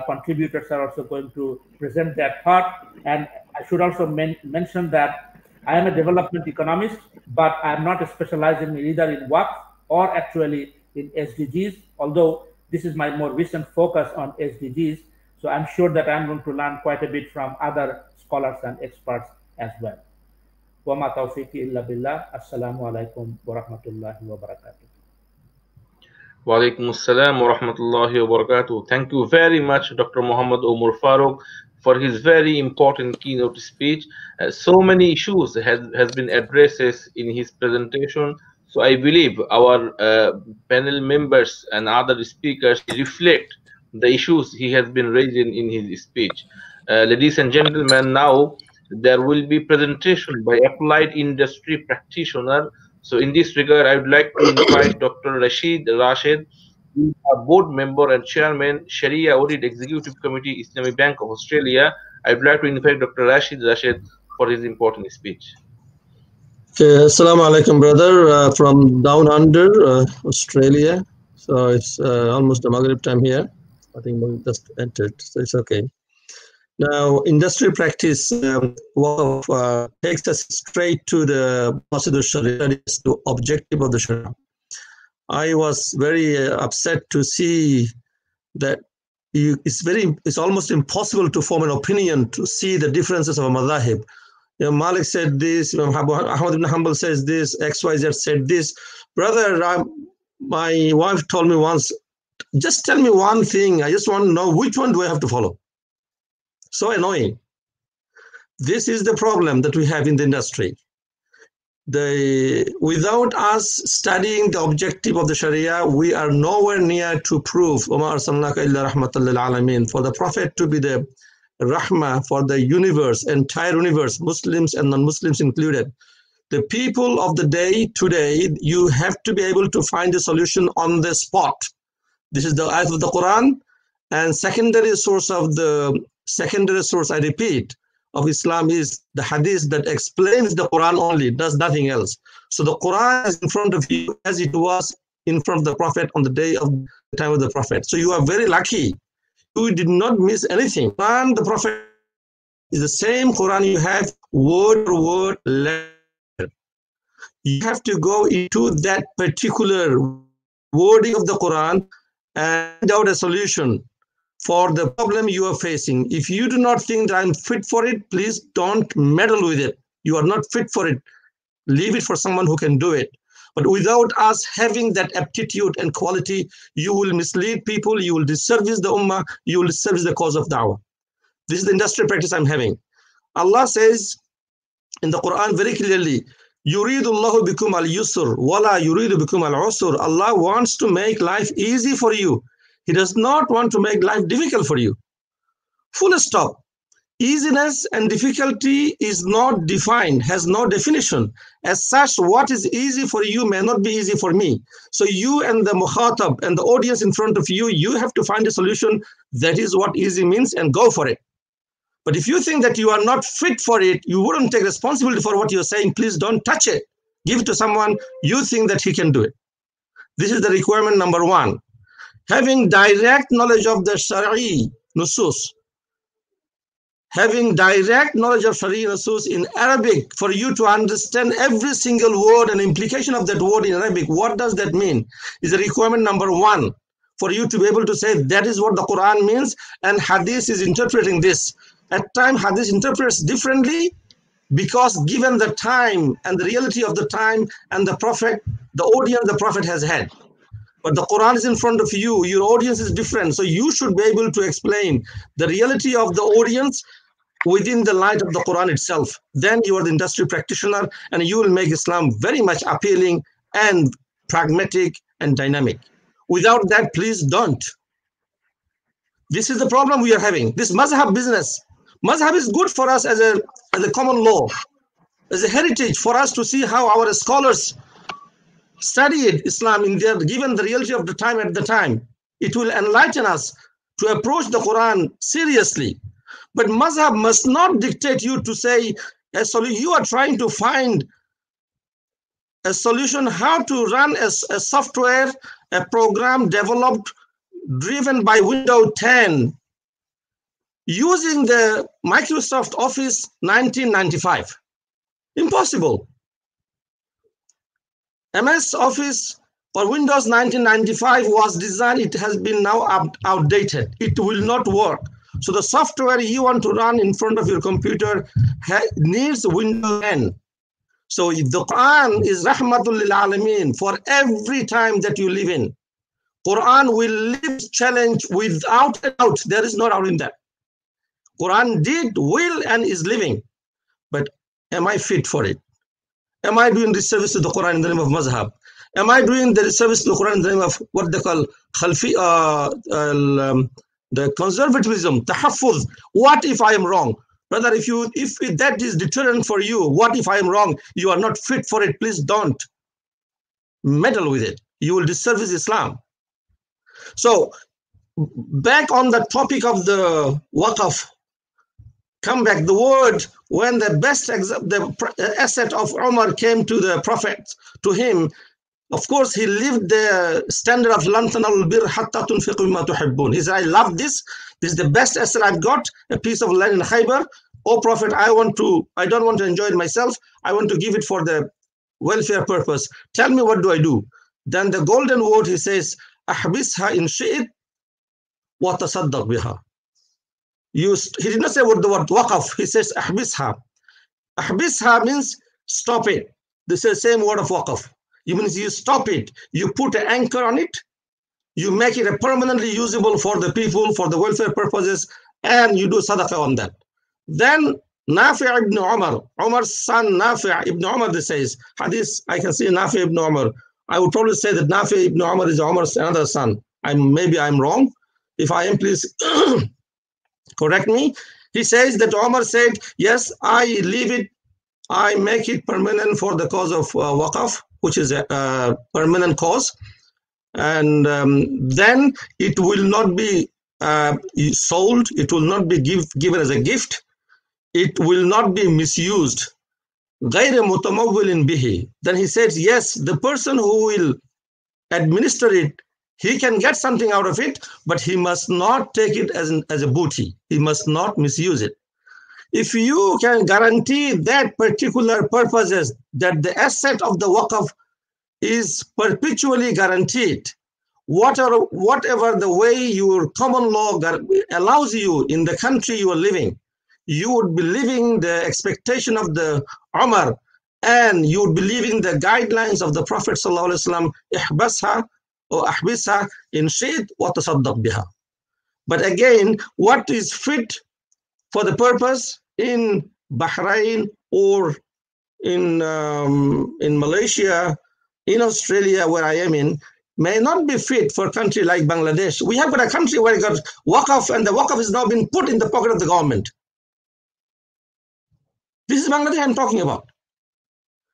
contributors are also going to present their thought. And I should also mention that I am a development economist, but I'm not specializing either in Waqf or actually in SDGs, although this is my more recent focus on SDGs. So I'm sure that I'm going to learn quite a bit from other scholars and experts as well. Wa ma tawfiqi illa billah. Assalamu alaikum wa rahmatullahi wa barakatuh.
Wa alaikum assalam wa rahmatullahi wa barakatuh. Thank you very much, Dr. Muhammad Umar Faruq, for his very important keynote speech. So many issues has been addressed in his presentation. So I believe our panel members and other speakers reflect the issues he has been raising in his speech. Ladies and gentlemen, now there will be presentation by applied industry practitioner. So in this regard, I would like to invite Dr. Rashed Rashid, a board member and chairman, Sharia Audit Executive Committee, Islamic Bank of Australia. I would like to invite Dr. Rashed Rashid for his important speech.
Okay, Assalamu alaikum, brother, from down under Australia. So it's almost the Maghrib time here. I think we just entered, so it's okay. Now, industry practice takes us straight to the Maqasid Sharia, that is the objective of the Sharia. I was very upset to see that it's almost impossible to form an opinion to see the differences of a madhahib. You know, Malik said this, Ahmad ibn Hanbal says this, XYZ said this. Brother, my wife told me once, just tell me one thing. I just want to know which one do I have to follow. So annoying. This is the problem that we have in the industry. without us studying the objective of the Sharia, we are nowhere near to prove Omar illa rahmatan lil alamin, for the Prophet to be the rahmah for the universe, entire universe, Muslims and non-Muslims included. The people of the day today, you have to be able to find a solution on the spot. This is the ayat of the Quran, and secondary source, I repeat, of Islam is the hadith that explains the Quran only, does nothing else. So the Quran is in front of you as it was in front of the Prophet on the day of the time of the Prophet. So you are very lucky. You did not miss anything. Quran, the Prophet is the same Quran you have, word for word, letter. You have to go into that particular wording of the Quran and find out a solution for the problem you are facing. If you do not think that I'm fit for it, please don't meddle with it. You are not fit for it. Leave it for someone who can do it. But without us having that aptitude and quality, you will mislead people, you will disservice the ummah, you will disservice the cause of da'wah. This is the industry practice I'm having. Allah says in the Quran very clearly, يُرِيدُ اللَّهُ بِكُمْ الْيُسْرَ وَلَا يُرِيدُ بِكُمْ الْعُسْرَ. Allah wants to make life easy for you. He does not want to make life difficult for you. Full stop. Easiness and difficulty is not defined, has no definition. As such, what is easy for you may not be easy for me. So you and the mukhatab and the audience in front of you, you have to find a solution. That is what easy means, and go for it. But if you think that you are not fit for it, you wouldn't take responsibility for what you're saying, please don't touch it. Give it to someone you think that he can do it. This is the requirement number one. Having direct knowledge of the Shari'i nusus. Having direct knowledge of Shari'i nusus in Arabic, for you to understand every single word and implication of that word in Arabic, what does that mean? Is the requirement number one. For you to be able to say that is what the Quran means and Hadith is interpreting this. At times, Hadith interprets differently because given the time and the reality of the time and the Prophet, the audience the Prophet has had. But the Quran is in front of you, your audience is different. So you should be able to explain the reality of the audience within the light of the Quran itself. Then you are the industry practitioner and you will make Islam very much appealing and pragmatic and dynamic. Without that, please don't. This is the problem we are having. This mazhab business. Mazhab is good for us as a common law, as a heritage for us to see how our scholars studied Islam in their, given the reality of the time at the time. It will enlighten us to approach the Quran seriously. But mazhab must not dictate you to say, you are trying to find a solution how to run a software, a program developed, driven by Windows 10, using the Microsoft Office 1995. Impossible. MS Office or Windows 1995 was designed, it has been now outdated. It will not work. So the software you want to run in front of your computer needs Windows 10. So the Quran is rahmatul lil alameen for every time that you live in. Quran will live challenge without a doubt. There is no doubt in that. Quran did, will, and is living. But am I fit for it? Am I doing the service to the Quran in the name of mazhab? Am I doing the service to the Quran in the name of what they call khalfi, the conservatism, tahaffuz? What if I am wrong? Brother, if that is deterrent for you, what if I am wrong? You are not fit for it. Please don't meddle with it. You will disservice Islam. So back on the topic of the waqf, come back. The word, when the best the asset of Umar came to the Prophet, to him, of course, he lived the standard of lan tanalul birra hatta tunfiqu mimma tuhibbun. He said, I love this. This is the best asset I've got, a piece of land in Khaybar. Oh, Prophet, I don't want to enjoy it myself. I want to give it for the welfare purpose. Tell me, what do I do? Then the golden word, he says, ahbisha in shi'it wa tasaddaq biha. He did not say what the word waqf. He says ahbisha. Ahbisha means stop it. This is the same word of waqf. It means you stop it. You put an anchor on it. You make it permanently usable for the people, for the welfare purposes, and you do sadaqah on that. Then Nafi' ibn Umar, Umar's son Nafi' ibn Umar, this says, hadith, I can see Nafi' ibn Umar. I would probably say that Nafi' ibn Umar is Umar's another son. Maybe I'm wrong. If I am, please correct me. He says that Umar said, yes, I leave it, I make it permanent for the cause of Waqf, which is a permanent cause. And then it will not be sold, it will not be given as a gift, it will not be misused. غير متمول به. Then he says, yes, the person who will administer it, he can get something out of it, but he must not take it as a booty. He must not misuse it. If you can guarantee that particular purposes, that the asset of the Waqf is perpetually guaranteed, whatever the way your common law allows you in the country you are living, you would be living the expectation of the Umar, and you would be living the guidelines of the Prophet ﷺ, ihbasha or ahbisha in shayt wa tasaddaq biha. But again, what is fit for the purpose in Bahrain or in Malaysia, in Australia, where I am in, may not be fit for a country like Bangladesh. We have got a country where it got Waqf, and the Waqf has now been put in the pocket of the government. This is Bangladesh I'm talking about.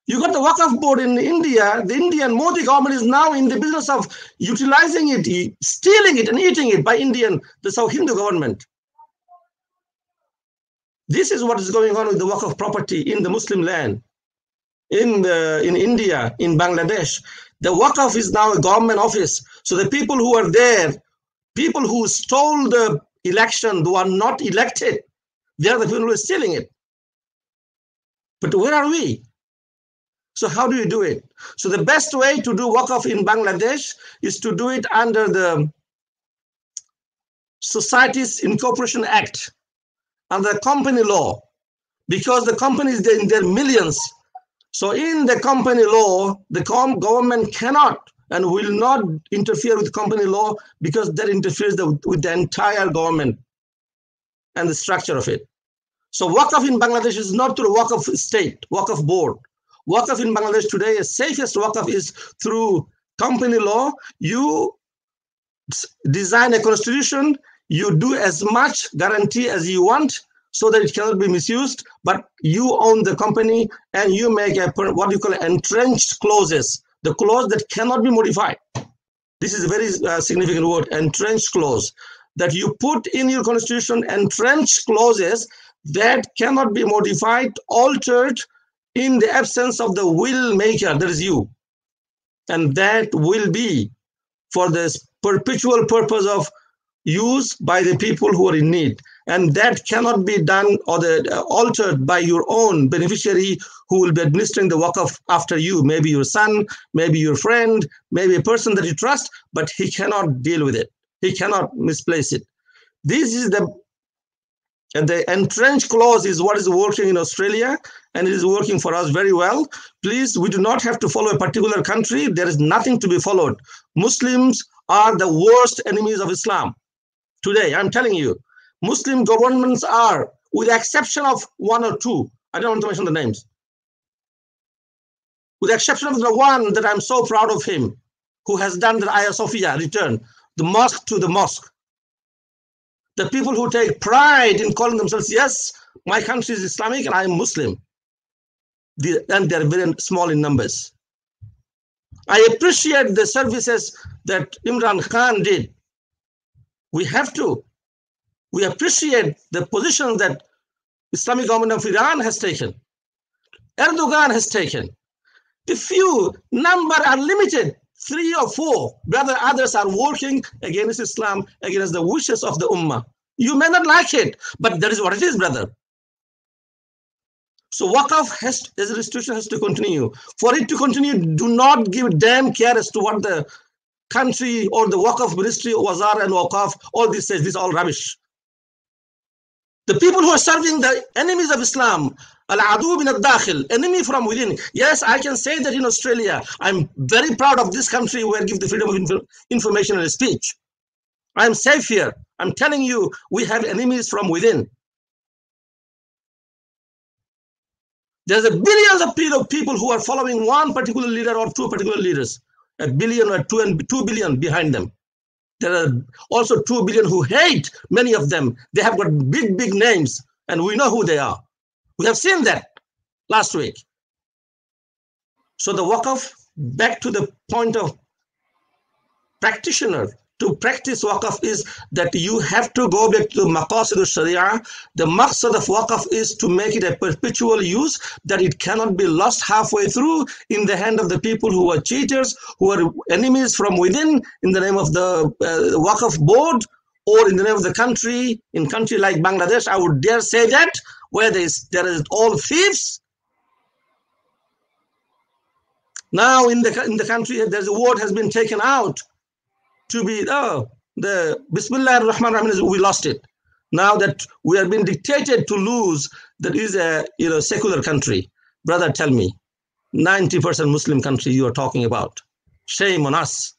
You got the Waqf board in India. The Indian Modi government is now in the business of utilizing it, stealing it and eating it by the South Hindu government. This is what is going on with the Waqf property in the Muslim land, in India, in Bangladesh. The Waqf is now a government office. So the people who are there, people who stole the election, who are not elected, they are the people who are stealing it. But where are we? So how do you do it? So the best way to do Waqf in Bangladesh is to do it under the Societies Incorporation Act, under the company law, because the companies, in their millions. So in the company law, the government cannot and will not interfere with company law, because that interferes with the entire government and the structure of it. So Waqf in Bangladesh is not through Waqf state, Waqf board. Waqf in Bangladesh today, the safest Waqf is through company law. You design a constitution, you do as much guarantee as you want so that it cannot be misused, but you own the company and you make what you call entrenched clauses, the clause that cannot be modified. This is a very significant word, entrenched clause, that you put in your constitution, entrenched clauses that cannot be modified, altered in the absence of the will maker, that is you. And that will be for this perpetual purpose of use by the people who are in need. And that cannot be done or altered by your own beneficiary who will be administering the Waqf after you, maybe your son, maybe your friend, maybe a person that you trust, but he cannot deal with it. He cannot misplace it. This is the entrenched clause is what is working in Australia, and it is working for us very well. Please, we do not have to follow a particular country. There is nothing to be followed. Muslims are the worst enemies of Islam. Today, I'm telling you, Muslim governments are, with the exception of one or two, I don't want to mention the names, with the exception of the one that I'm so proud of him, who has done the Hagia Sophia return, the mosque to the mosque. The people who take pride in calling themselves, yes, my country is Islamic and I am Muslim. And they're very small in numbers. I appreciate the services that Imran Khan did. We have to. We appreciate the position that Islamic government of Iran has taken. Erdogan has taken. The few number are limited, 3 or 4. Rather, others are working against Islam, against the wishes of the Ummah. You may not like it, but that is what it is, brother. So Waqf as a institution has to continue. For it to continue, do not give damn care as to what the country or the Waqf ministry, Wazar and Waqaf, all this says. This is all rubbish. The people who are serving the enemies of Islam, al-adu min al-dakhil, enemy from within. Yes, I can say that in Australia, I'm very proud of this country where give the freedom of information and speech. I'm safe here. I'm telling you, we have enemies from within. There's a billions of people who are following one particular leader or two particular leaders. A billion or 2 billion behind them. There are also 2 billion who hate many of them. They have got big names, and we know who they are. We have seen that last week. So the Waqf, back to the point of practitioner, to practice Waqf is that you have to go back to Maqasid al-Sharia. The maqsad of Waqf is to make it a perpetual use, that it cannot be lost halfway through in the hand of the people who are cheaters, who are enemies from within, in the name of the Waqf board, or in the name of the country. In country like Bangladesh, I would dare say that, where there is all thieves. Now in the country, there's a word has been taken out to be, the Bismillah ar-Rahman ar-Rahim, we lost it. Now that we are being dictated to lose, that is a secular country. Brother, tell me, 90% Muslim country you are talking about. Shame on us.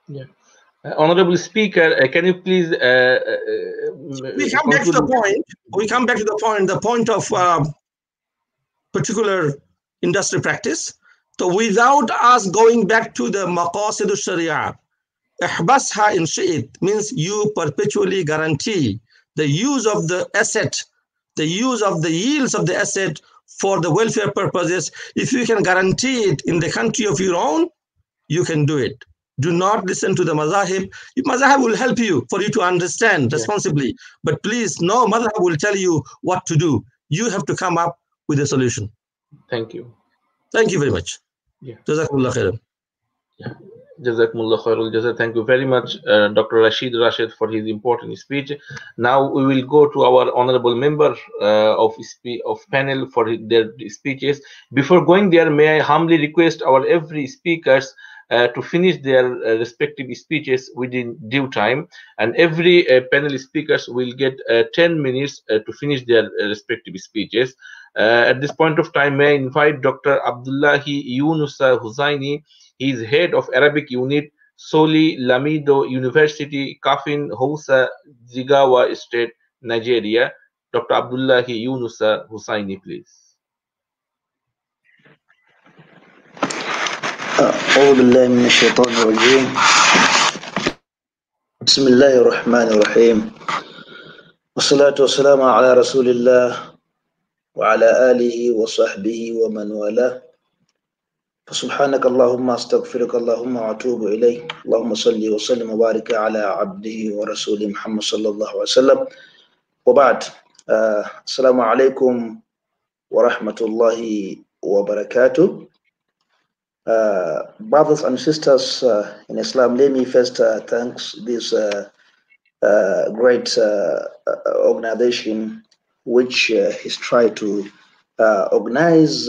Yeah. Honorable Speaker, can you please
we come back to the point. We come back to the point. The point of particular industry practice. So without us going back to the Maqasid al-Sharia, ihbasha in shi'it means you perpetually guarantee the use of the asset, the use of the yields of the asset for the welfare purposes. If you can guarantee it in the country of your own, you can do it. Do not listen to the mazahib. Mazahib will help you for you to understand responsibly. But please, no mazahib will tell you what to do. You have to come up with a solution.
Thank you.
Thank you very much. Jazakumullah khairan.
Jazakumullah khairul jaza. Thank you very much, Dr. Rashed Rashid, for his important speech. Now we will go to our honorable member of panel for their speeches. Before going there, may I humbly request our every speakers to finish their respective speeches within due time, and every panel speakers will get 10 minutes to finish their respective speeches. At this point of time, may I invite Dr. Abdullahi Yunusa Husaini. He is head of Arabic unit, Soli Lamido University, Kafin, Hausa, Jigawa State, Nigeria. Dr. Abdullahi Yunusa Husaini, please.
أعوذ بالله من الشيطان الرجيم. بسم الله الرحمن الرحيم. والصلاة والسلام على رسول الله وعلى آله وصحبه ومن والاه. فسبحانك اللهم استغفرك اللهم واتوب إليك. اللهم صل وسلم وبارك على عبده ورسوله محمد صلى الله عليه وسلم. وبعد. السلام عليكم ورحمة الله وبركاته. Brothers and sisters in Islam, let me first thank this great organization which has tried to organize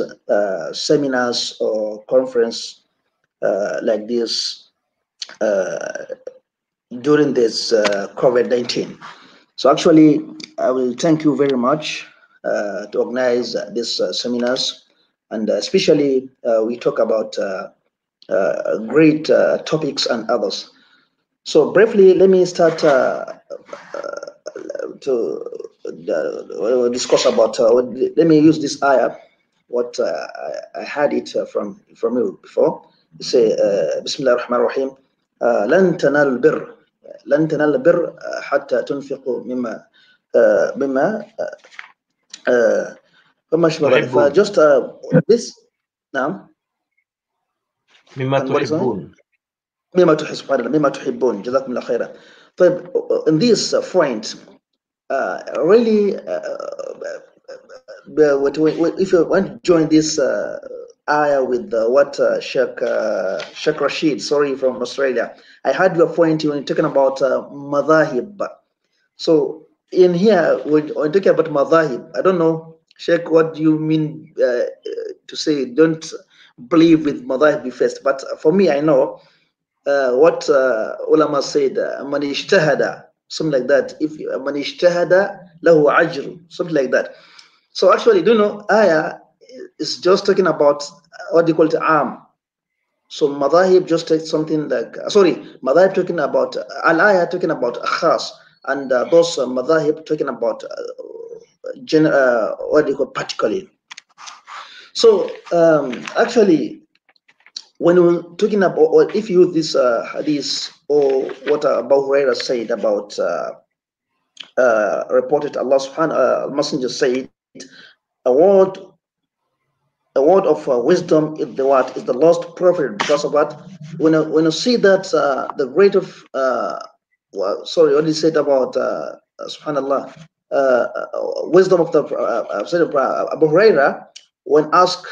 seminars or conference like this during this COVID-19. So actually, I will thank you very much to organize these seminars. And especially, we talk about great topics and others. So briefly, let me start to discuss about. Let me use this ayah. What I had it from you before. You say, Bismillah ar-Rahman ar-Rahim. لن تنالوا البر لن تنالوا البر حتى تنفقوا مما فجust this now
مما تحبون
مما تحبون جزاكم الله خيرا. طيب, in this point, really, if you want to join this ayah with what Sheikh Rashid, sorry, from Australia, I had your point when you're talking about madhahib. So in here, when we're talking about madhahib, I don't know, Sheikh, what do you mean to say don't believe with madhahib first? But for me, I know what ulama said, man ijtahada, something like that. If man ijtahada lahu ajr, something like that. So actually, do you know, ayah is just talking about what they call the arm. So madhahib just takes something like, sorry, madhahib talking about al-ayah talking about khas, and those madhahib talking about what they call particularly. So actually, when we're talking about, or if you use this hadith or what Abu Hurairah said about reported Allah subhanahu messenger said, a word of wisdom is the what is the lost prophet, because of what, when you see that the rate of well, sorry, what he said about subhanallah, wisdom of the Abu Hurairah, when asked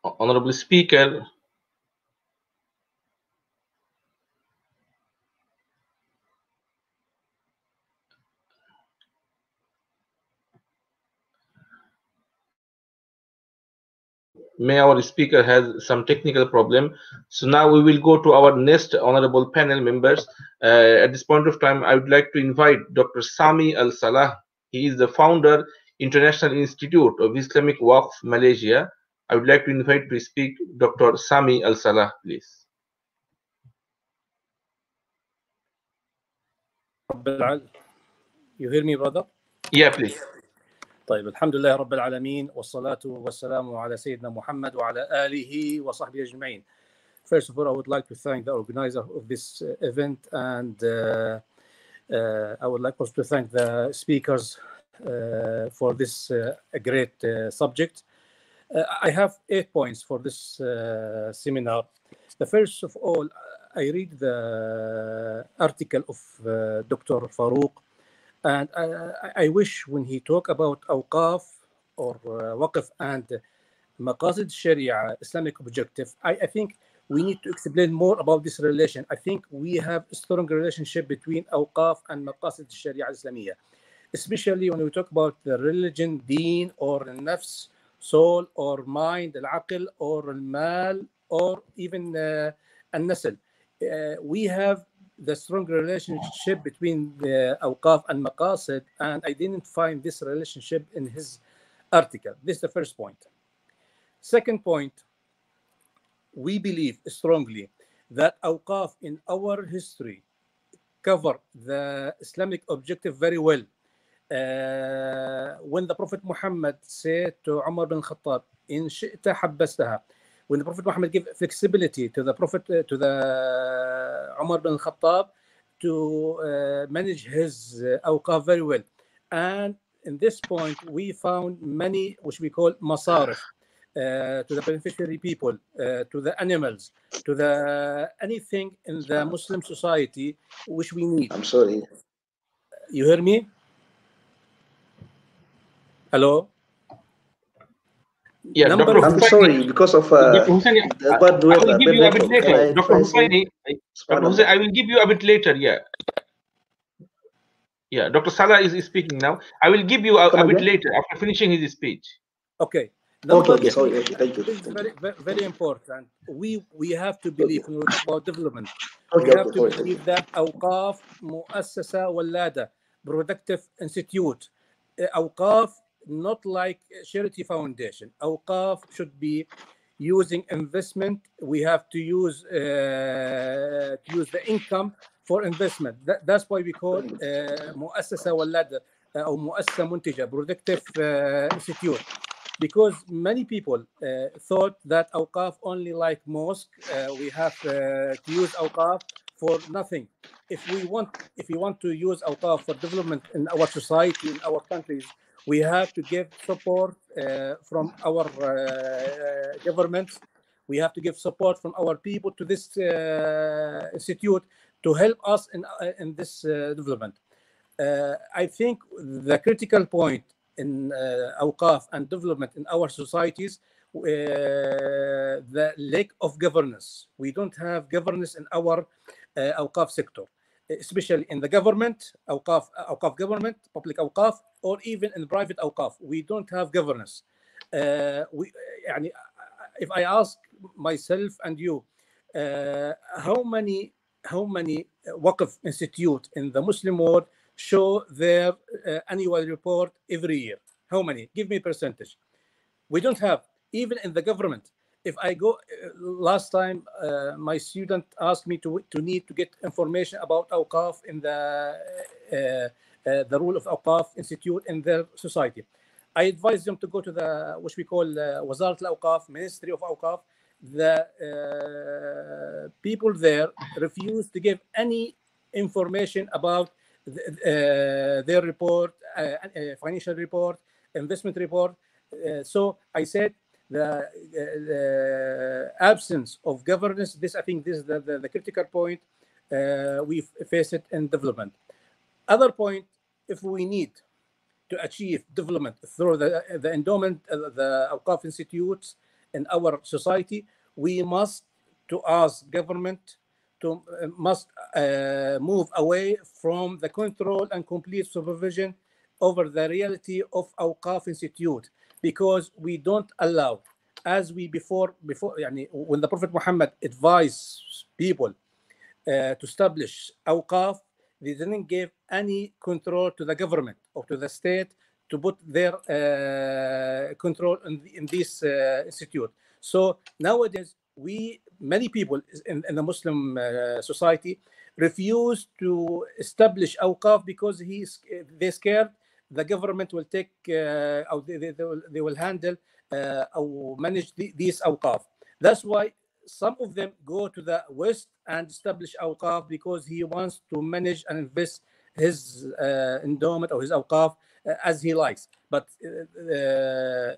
Honorable Speaker, may our speaker has some technical problem. So now we will go to our next honorable panel members. At this point of time, I would like to invite Dr. Sami Al Salah. He is the founder, International Institute of Islamic Waqf, Malaysia. I would like to invite to speak Dr. Sami Al Salah, please.
You hear me, brother?
Yeah, please.
طيب الحمد لله رب العالمين والصلاة والسلام على سيدنا محمد وعلى آله وصحبه أجمعين. First of all, I would like to thank the organizer of this event, and I would like also to thank the speakers for this great subject. I have 8 points for this seminar. The first of all, I read the article of Dr. Faruq, and I wish when he talk about awqaf or waqf and maqasid sharia, Islamic objective, I think we need to explain more about this relation. I think we have a strong relationship between awqaf and maqasid sharia Islamiyah, especially when we talk about the religion, deen, or nafs, soul, or mind, al-aql, or al-mal, or even al-nasl. We have the strong relationship between the awqaf and maqasid, and I didn't find this relationship in his article. This is the first point. Second point, we believe strongly that awqaf in our history cover the Islamic objective very well. When the Prophet Muhammad said to Umar bin Khattab, in shi'ta habbastaha, when the Prophet Muhammad gave flexibility to the Prophet, to the Umar bin Khattab, to manage his awqaf very well. And in this point, we found many, which we call masarif, to the beneficiary people, to the animals, to the anything in the Muslim society which we need.
I'm sorry.
You hear me? Hello?
Yeah, Dr.
I'm sorry, because of
Dr. Hussaini,
the bad weather.
I will give you a bit later. Dr. Hussaini, Dr. Hussaini, I will give you a bit later. Yeah. Yeah, Dr. Salah is speaking now. I will give you a bit later after finishing his speech.
Okay.
Okay, sorry. Okay, thank you.
This is very, very important. We have to believe when we talk about development.
Okay,
we have to believe that awqaf mu'assasa walada, productive institute. Awqaf, not like charity foundation. Awqaf should be using investment. We have to use the income for investment. That's why we call mu'assasa walada or mu'assasa muntija, productive institute. Because many people thought that awqaf only like mosque, we have to use awqaf for nothing. If we want to use awqaf for development in our society, in our countries, we have to give support from our governments. We have to give support from our people to this institute to help us in this development. I think the critical point in awqaf and development in our societies, the lack of governance. We don't have governance in our awqaf sector. especially in the government, awqaf government, public awqaf, or even in private awqaf. We don't have governance. If I ask myself and you, how many Waqf institute in the Muslim world show their annual report every year? How many? Give me percentage. We don't have. Even in the government. If I go, last time my student asked me to need to get information about awqaf in the rule of awqaf institute in their society. I advise them to go to the which we call Wazarat al-Awqaf, Ministry of Awqaf. The people there refuse to give any information about their report, financial report, investment report. So I said the absence of governance. I think this is the critical point we face it in development. Other point, if we need to achieve development through the endowment, the Awqaf institutes in our society, we must to ask government to must move away from the control and complete supervision over the reality of Awqaf institute, because we don't allow, as we before when the Prophet Muhammad advised people to establish Awqaf, they didn't give any control to the government or to the state to put their control in this institute. So nowadays, many people in the Muslim society refuse to establish Awqaf because they're scared the government will take or they will handle or manage these Awqaf. That's why some of them go to the West and establish Awqaf because he wants to manage and invest his endowment or his Awqaf as he likes. But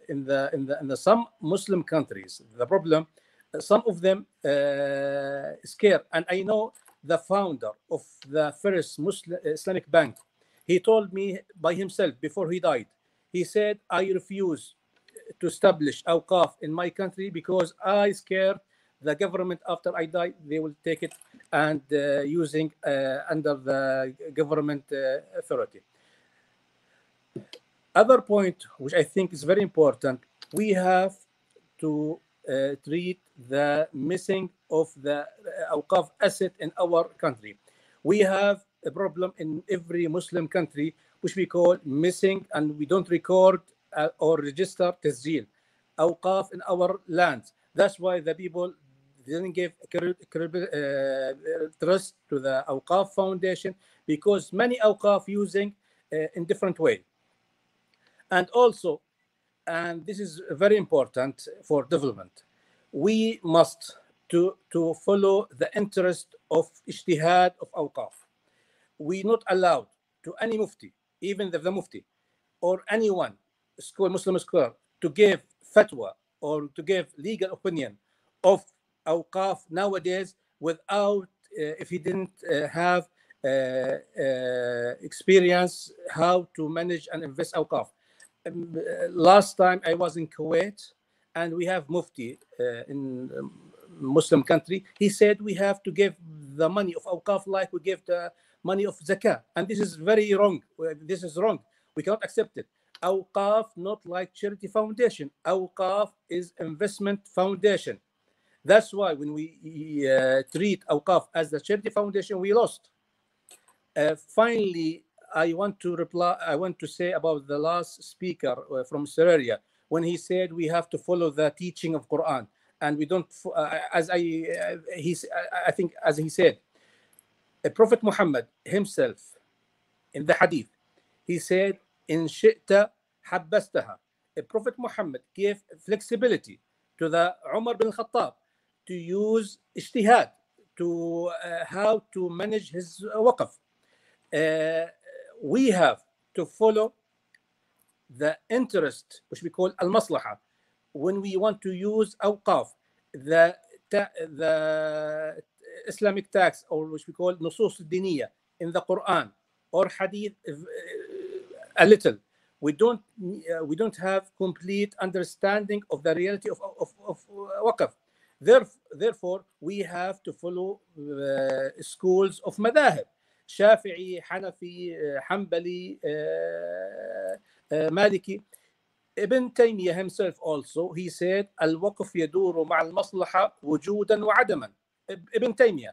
in the some Muslim countries, the problem, some of them scared. And I know the founder of the first Muslim Islamic bank. He told me by himself before he died. He said, "I refuse to establish Awqaf in my country because I scared the government after I die, they will take it and using under the government authority." Other point, which I think is very important, we have to treat the missing of the Awqaf asset in our country. We have a problem in every Muslim country, which we call missing, and we don't record or register tasjil, Awqaf in our lands. That's why the people didn't give trust to the Awqaf Foundation, because many Awqaf using in different way. And also, and this is very important for development, we must to follow the interest of ijtihad of Awqaf. We not allowed to any mufti, even the mufti, or anyone, Muslim scholar, to give fatwa or to give legal opinion of Awqaf nowadays without, if he didn't have experience how to manage and invest Awqaf. Last time I was in Kuwait, and we have mufti in Muslim country. He said we have to give the money of Awqaf like we give the money of zakah, and this is very wrong. This is wrong. We cannot accept it. Awqaf not like charity foundation. Awqaf is investment foundation. That's why when we treat Awqaf as the charity foundation, we lost. Finally, I want to say about the last speaker from Australia, when he said we have to follow the teaching of Quran, and we don't, I think as he said, Prophet Muhammad himself in the hadith, he said, "In shi'ta habbastaha." Prophet Muhammad gave flexibility to the Umar bin Khattab to use ijtihad to how to manage his waqf. We have to follow the interest, which we call al-maslaha, when we want to use awqaf, the Islamic tax, or which we call nusus diniya in the Quran or hadith, a little. We don't have complete understanding of the reality of waqf. Therefore, we have to follow schools of madahib. Shafi'i, Hanafi, Hanbali, Maliki. Ibn Taymiyyah himself also, he said, Al-Waqf yaduru ma'al maslaha wujudan wa adaman. Ibn Taymiyyah,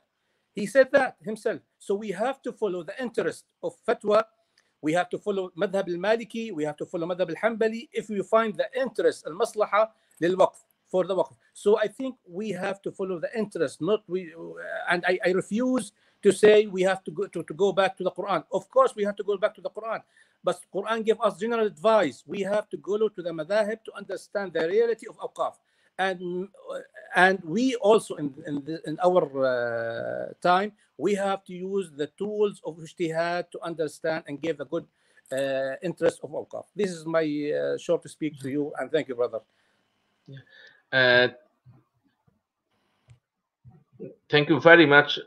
he said that himself. So we have to follow the interest of fatwa. We have to follow madhab al-Maliki. We have to follow madhab al-Hanbali if we find the interest, al-maslaha lil-waqf, for the waqf. So I think we have to follow the interest, not we. And I refuse to say we have to go back to the Quran. Of course, we have to go back to the Quran. But Quran gives us general advice. We have to go to the madhahib to understand the reality of awqaf. And we also, in our time, we have to use the tools of ijtihad to understand and give a good interest of awqaf. This is my short speak to you, and thank you, brother.
Thank you very much,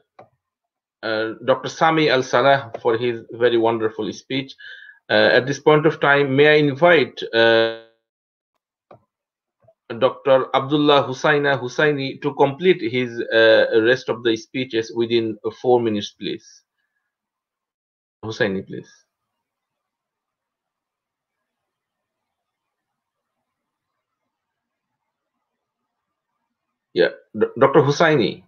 Dr. Sami Al-Salah, for his very wonderful speech. At this point of time, may I invite Dr. Abdullah Hussaini to complete his rest of the speeches within 4 minutes, please. Hussaini, please. Yeah, Dr. Hussaini.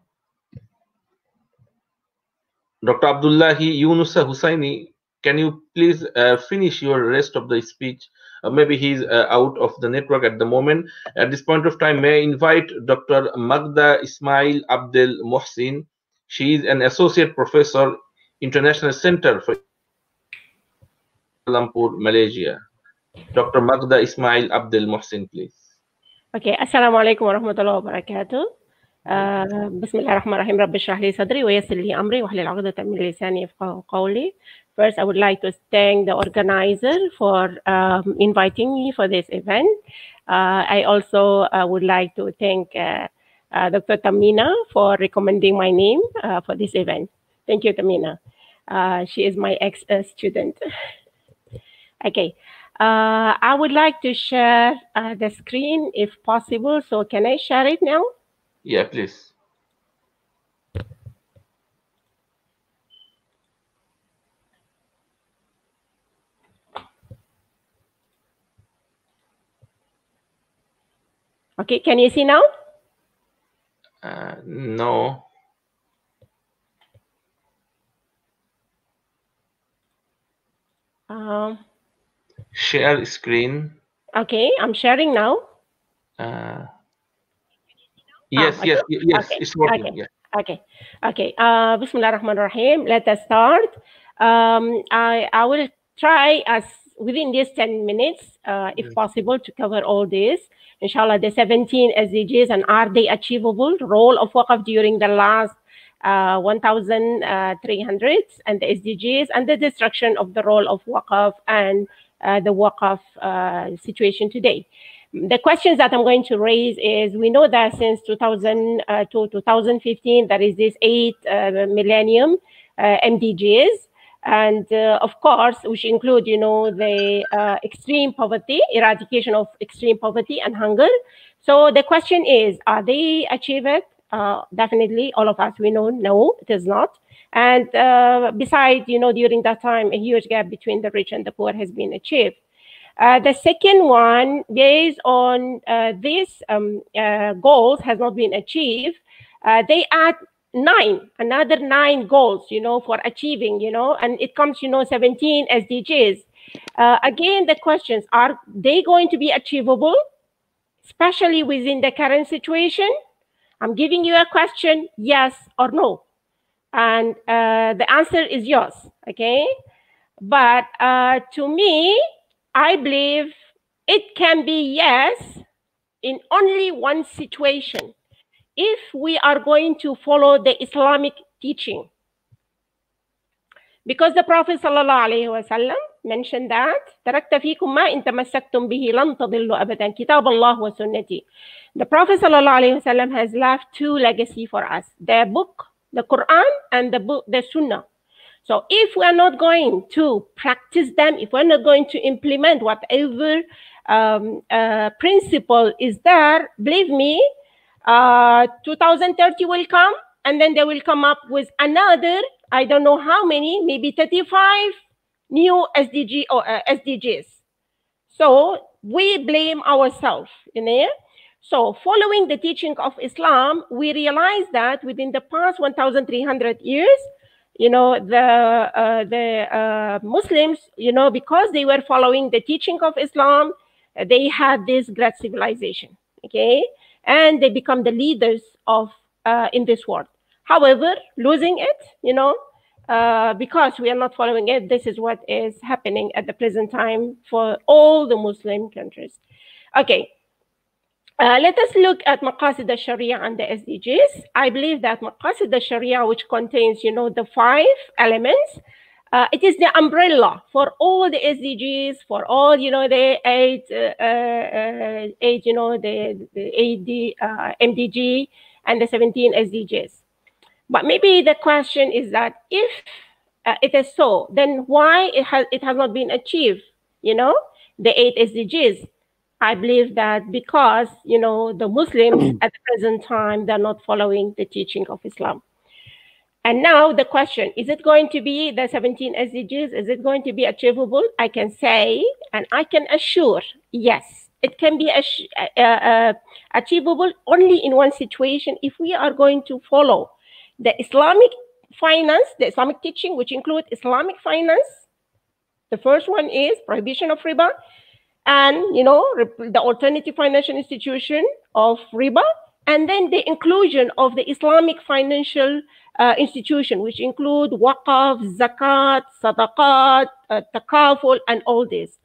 Dr. Abdullahi Yunusa Hussaini, can you please finish your rest of the speech? Maybe he's out of the network at the moment. At this point of time, may I invite Dr. Magda Ismail Abdel Mohsin. She is an associate professor, International Center for Kuala Lumpur, Malaysia. Dr. Magda Ismail Abdel Mohsin, please.
Okay, Assalamu alaikum warahmatullahi wabarakatuh. بسم الله الرحمن الرحيم رب اشرح لي صدري ويسر لي أمري واحلل عقدة من لساني يفقهوا قولي. First, I would like to thank the organizer for inviting me for this event. I also would like to thank Dr. Tamina for recommending my name for this event. Thank you, Tamina. She is my ex-student. Okay. I would like to share the screen if possible. So can I share it now?
Yeah, please.
Okay, can you see now?
No. Share screen.
Okay, I'm sharing now.
Yes,
okay.
yes,
okay.
it's working.
Okay.
Yeah.
Okay. Bismillah ar-Rahman ar-Rahim. Let us start. I will try as within these 10 minutes, if possible, to cover all this. Inshallah, the 17 SDGs and are they achievable? Role of Waqf during the last 1,300 and the SDGs and the destruction of the role of Waqf and the Waqf situation today. The questions that I'm going to raise is, we know that since 2000 to 2015, there is this 8 millennium MDGs. And of course, which include, the extreme poverty, eradication of extreme poverty and hunger. So the question is, are they achieved? Definitely, all of us, we know, no, it is not. And besides, during that time, a huge gap between the rich and the poor has been achieved. The second one, based on these goals has not been achieved, they add another 9 goals, for achieving, and it comes, 17 SDGs. Again, the questions, are they going to be achievable, especially within the current situation? I'm giving you a question, yes or no. And the answer is yes, okay? But to me, I believe it can be yes in only one situation. If we are going to follow the Islamic teaching. Because the Prophet ﷺ mentioned that, تَرَكْتَ فِيكُمْ مَا إِن تَمَسَّكْتُمْ بِهِ لَن تَضِلُّوا أَبَدًا كِتَابَ اللَّهِ وَسُنَّتِي. The Prophet ﷺ has left 2 legacy for us, the book, the Quran, and the Sunnah. So if we are not going to practice them, if we're not going to implement whatever principle is there, believe me, 2030 will come, and then they will come up with another I don't know how many, maybe 35 new SDGs. So we blame ourselves, you know. So following the teaching of Islam, we realize that within the past 1,300 years, you know, the Muslims, you know, because they were following the teaching of Islam, they had this great civilization, okay? And they become the leaders of in this world. However, losing it, you know, because we are not following it, this is what is happening at the present time for all the Muslim countries. Okay, let us look at Maqasid al-Sharia and the SDGs. I believe that Maqasid al-Sharia, which contains, you know, the 5 elements, it is the umbrella for all the SDGs, for all, you know, the 8, you know, the 8 MDG and the 17 SDGs. But maybe the question is that if it is so, then why it has not been achieved, you know, the 8 SDGs? I believe that because, you know, the Muslims at the present time, they're not following the teaching of Islam. And now the question, is it going to be the 17 SDGs? Is it going to be achievable? I can say, and I can assure, yes, it can be achievable only in one situation, if we are going to follow the Islamic finance, the Islamic teaching, which include Islamic finance. The first one is prohibition of riba, and, you know, the alternative financial institution of riba, and then the inclusion of the Islamic financial institution, which include waqf, zakat, sadaqat, takaful, and all this.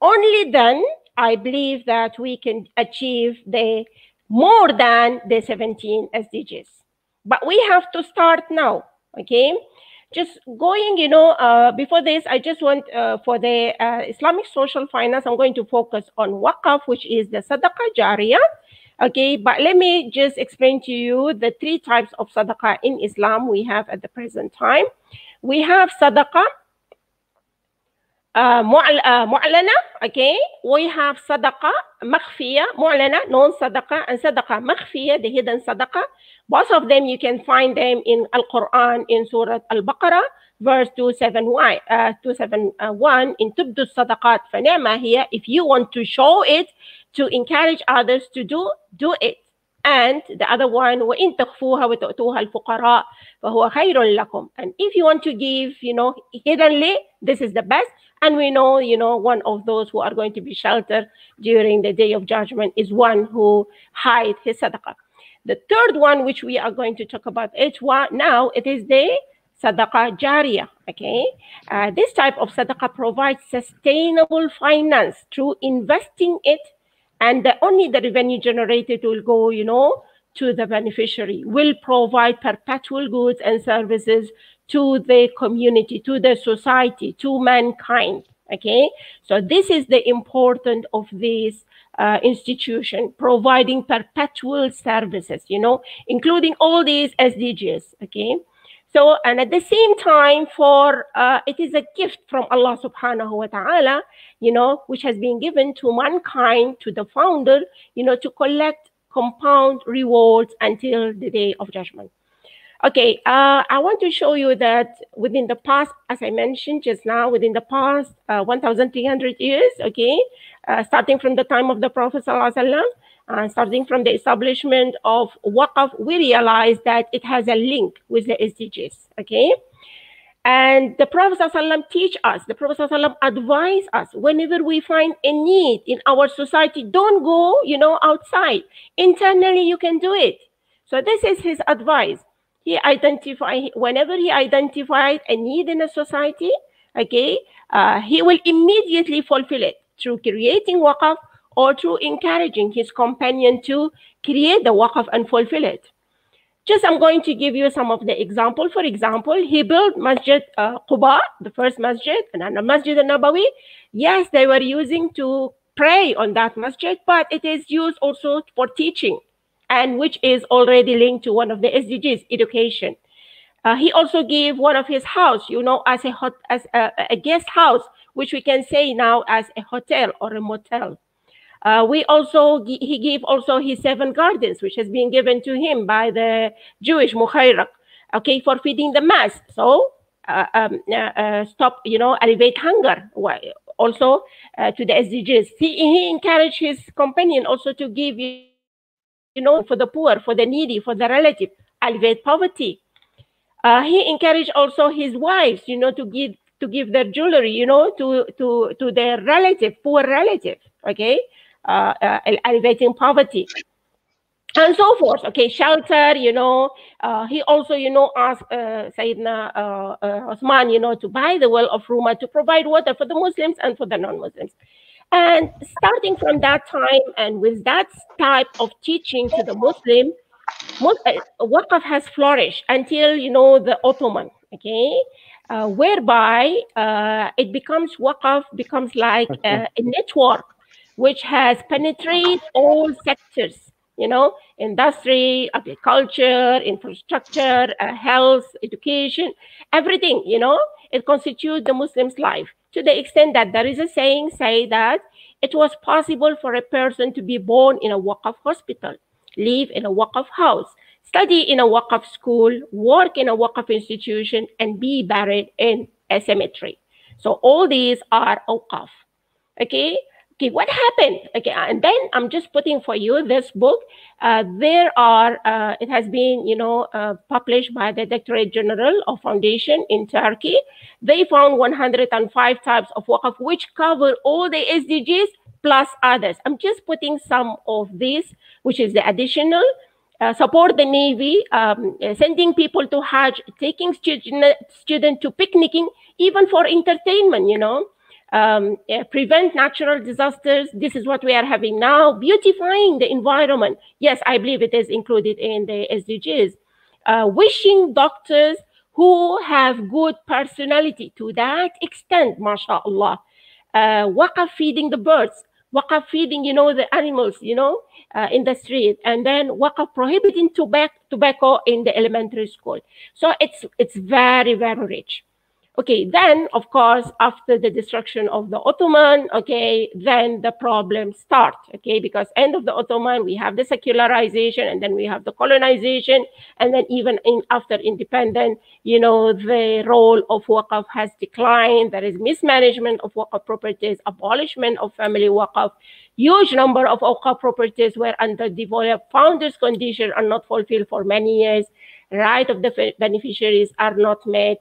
Only then, I believe that we can achieve the more than the 17 SDGs. But we have to start now, okay? Just going, you know, before this, I just want, for the Islamic social finance, I'm going to focus on waqf, which is the sadaqah jariyah, okay? But let me just explain to you the 3 types of sadaqah in Islam we have at the present time. We have sadaqah mu'lana, okay? We have sadaqah makhfiya, mu'lana, non-sadaqah, and sadaqah makhfiya, the hidden sadaqah. Both of them, you can find them in Al-Quran, in Surah Al-Baqarah, verse 271, in tubdu sadaqat fa ni'ma hiya. If you want to show it, to encourage others to do it. And the other one, وَإِن تَخْفُوهَا وَتُؤْتُوهَا الْفُقَرَاءَ فَهُوَ خَيْرٌ لَكُمْ. And if you want to give, you know, hiddenly, this is the best. And we know, you know, one of those who are going to be sheltered during the day of judgment is one who hide his sadaqah. The third one, which we are going to talk about now, it is the sadaqah jariyah, okay? This type of sadaqah provides sustainable finance through investing it, and only the revenue generated will go, you know, to the beneficiary, will provide perpetual goods and services to the community, to the society, to mankind, okay? So this is the importance of this institution, providing perpetual services, you know, including all these SDGs, okay? So, and at the same time, it is a gift from Allah subhanahu wa ta'ala, you know, which has been given to mankind, to the founder, you know, to collect compound rewards until the day of judgment. Okay, I want to show you that within the past, as I mentioned just now, within the past 1,300 years, okay, starting from the time of the Prophet ﷺ, starting from the establishment of Waqf, we realized that it has a link with the SDGs, okay? And the Prophet ﷺ teach us, the Prophet ﷺ advise us, whenever we find a need in our society, don't go, you know, outside. Internally, you can do it. So this is his advice. Whenever he identified a need in a society, okay, he will immediately fulfill it through creating waqf or through encouraging his companion to create the waqf and fulfill it. Just I'm going to give you some of the example. For example, he built Masjid Quba, the first masjid, and the Masjid al-Nabawi. Yes, they were using to pray on that masjid, but it is used also for teaching, and which is already linked to one of the SDGs, education. He also gave one of his house, you know, as a guest house, which we can say now as a hotel or a motel. He gave also his 7 gardens, which has been given to him by the Jewish Mukhayraq. okay, for feeding the mass. So stop, alleviate hunger. Also to the SDGs. He encouraged his companion also to give, for the poor, for the needy, for the relative, alleviate poverty. He encouraged also his wives, to give their jewelry, to their relative, poor relative, okay, alleviating poverty. And so forth. Okay, shelter, he also, asked Sayyidina Osman, to buy the well of Ruma to provide water for the Muslims and for the non-Muslims. And starting from that time and with that type of teaching to the Muslim, Waqf has flourished until, the Ottoman, okay, whereby it becomes, Waqf becomes like a network which has penetrated all sectors, industry, agriculture, infrastructure, health, education, everything, it constitutes the Muslim's life, to the extent that there is a saying say that it was possible for a person to be born in a Waqf hospital, live in a Waqf house, study in a Waqf school, work in a Waqf institution, and be buried in a cemetery. So all these are Awqaf. Okay, what happened? Okay, and then I'm just putting for you this book. It has been, published by the Directorate General of Foundation in Turkey. They found 105 types of Waqf, which cover all the SDGs plus others. I'm just putting some of these, which is the additional. Support the Navy, sending people to Hajj, taking students to picnicking, even for entertainment, prevent natural disasters. This is what we are having now. Beautifying the environment. Yes, I believe it is included in the SDGs. Wishing doctors who have good personality to that extent, mashallah. Waqf feeding the birds. Waqf feeding, the animals, in the street, and then Waqf prohibiting tobacco in the elementary school. So it's very, very rich. Okay, then of course, after the destruction of the Ottoman, okay, then the problems start, okay, because end of the Ottoman, we have the secularization, and then we have the colonization, and then even after independence, the role of Waqf has declined. There is mismanagement of Waqf properties, abolishment of family Waqf. Huge number of Waqf properties were underdeveloped. Founders' conditions are not fulfilled for many years. Right of the beneficiaries are not met.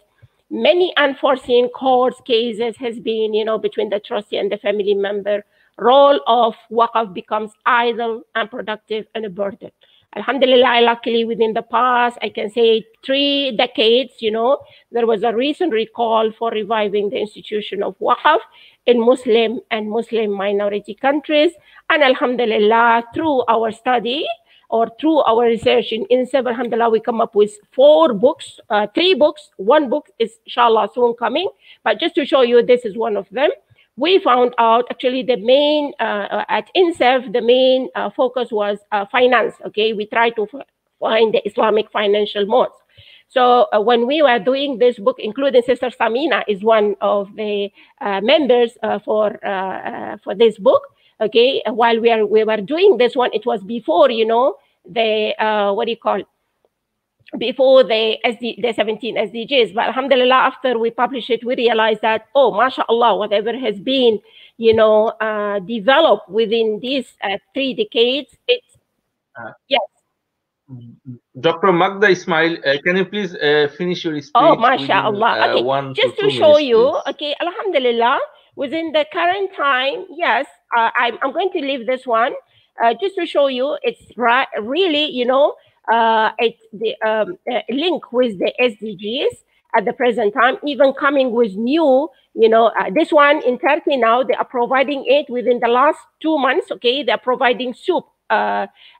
Many unforeseen court cases has been, between the trustee and the family member. Role of Waqf becomes idle, unproductive, and a burden. Alhamdulillah, luckily within the past, I can say 3 decades, there was a recent recall for reviving the institution of Waqf in Muslim and Muslim minority countries. And Alhamdulillah, through our study, or through our research in INSEB, alhamdulillah, we come up with 4 books, 3 books. 1 book is inshallah soon coming, but just to show you, this is one of them. We found out actually the main, at INSEB, the main focus was finance, okay? We tried to find the Islamic financial modes. So when we were doing this book, including Sister Samina is one of the members for this book. Okay, while we were doing this one, it was before, the before the 17 SDGs. But alhamdulillah, after we published it, we realized that, oh, mashallah, whatever has been, developed within these 3 decades, it's, yes.
Dr. Magda Ismail, can you please finish your speech?
Oh, mashallah. Okay, just to show you, okay, alhamdulillah, within the current time, yes, I'm going to leave this one just to show you it's really, it's the link with the SDGs at the present time, even coming with new, this one in Turkey now, they are providing it within the last 2 months, okay, they're providing soup.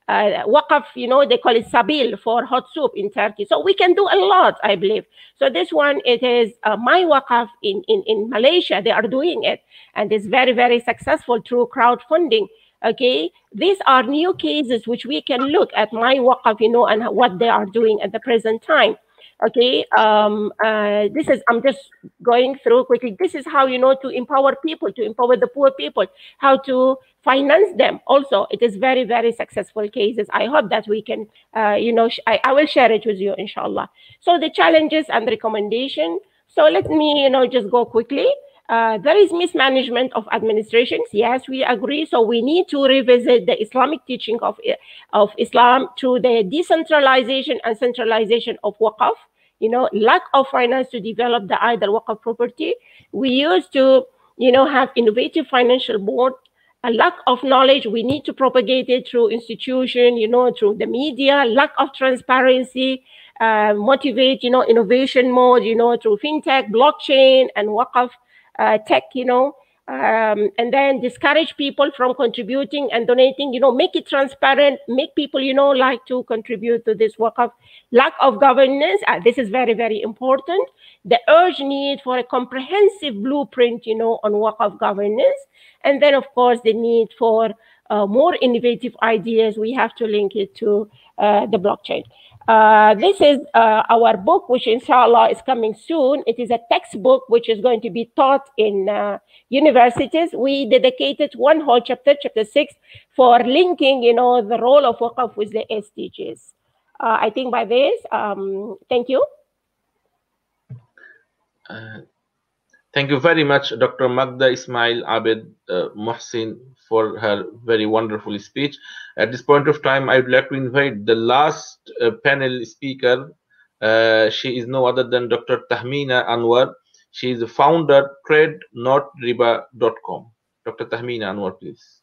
Waqf, they call it sabil for hot soup in Turkey. So we can do a lot, I believe. So this one, it is my Waqf in Malaysia, they are doing it. And it's very, very successful through crowdfunding. Okay, these are new cases which we can look at my Waqf, and what they are doing at the present time. Okay, this is, I'm just going through quickly. This is how, to empower people, to empower the poor people, how to finance them. Also, it is very, very successful cases. I hope that we can, I will share it with you, inshallah. So the challenges and recommendation. So let me, just go quickly. There is mismanagement of administrations. Yes, we agree. So we need to revisit the Islamic teaching of Islam through the decentralization and centralization of Waqf. Lack of finance to develop the idle Waqf property. We used to, have innovative financial board. A lack of knowledge, we need to propagate it through institution, through the media. Lack of transparency, motivate, innovation mode, through fintech, blockchain, and Waqf tech, and then discourage people from contributing and donating, make it transparent, make people, like to contribute to this Waqf. Lack of governance, this is very, very important. The urgent need for a comprehensive blueprint, on Waqf governance. And then, of course, the need for more innovative ideas. We have to link it to the blockchain. This is our book, which inshallah is coming soon. It is a textbook which is going to be taught in universities. We dedicated one whole chapter, chapter 6, for linking, the role of Waqf with the SDGs. I think by this, thank you.
Thank you very much, Dr. Magda, Ismail, Abed, Mohsin, for her very wonderful speech. At this point of time, I would like to invite the last panel speaker. She is no other than Dr. Tahmina Anwar. She is the founder, TradeNotRiba.com. Dr. Tahmina Anwar, please.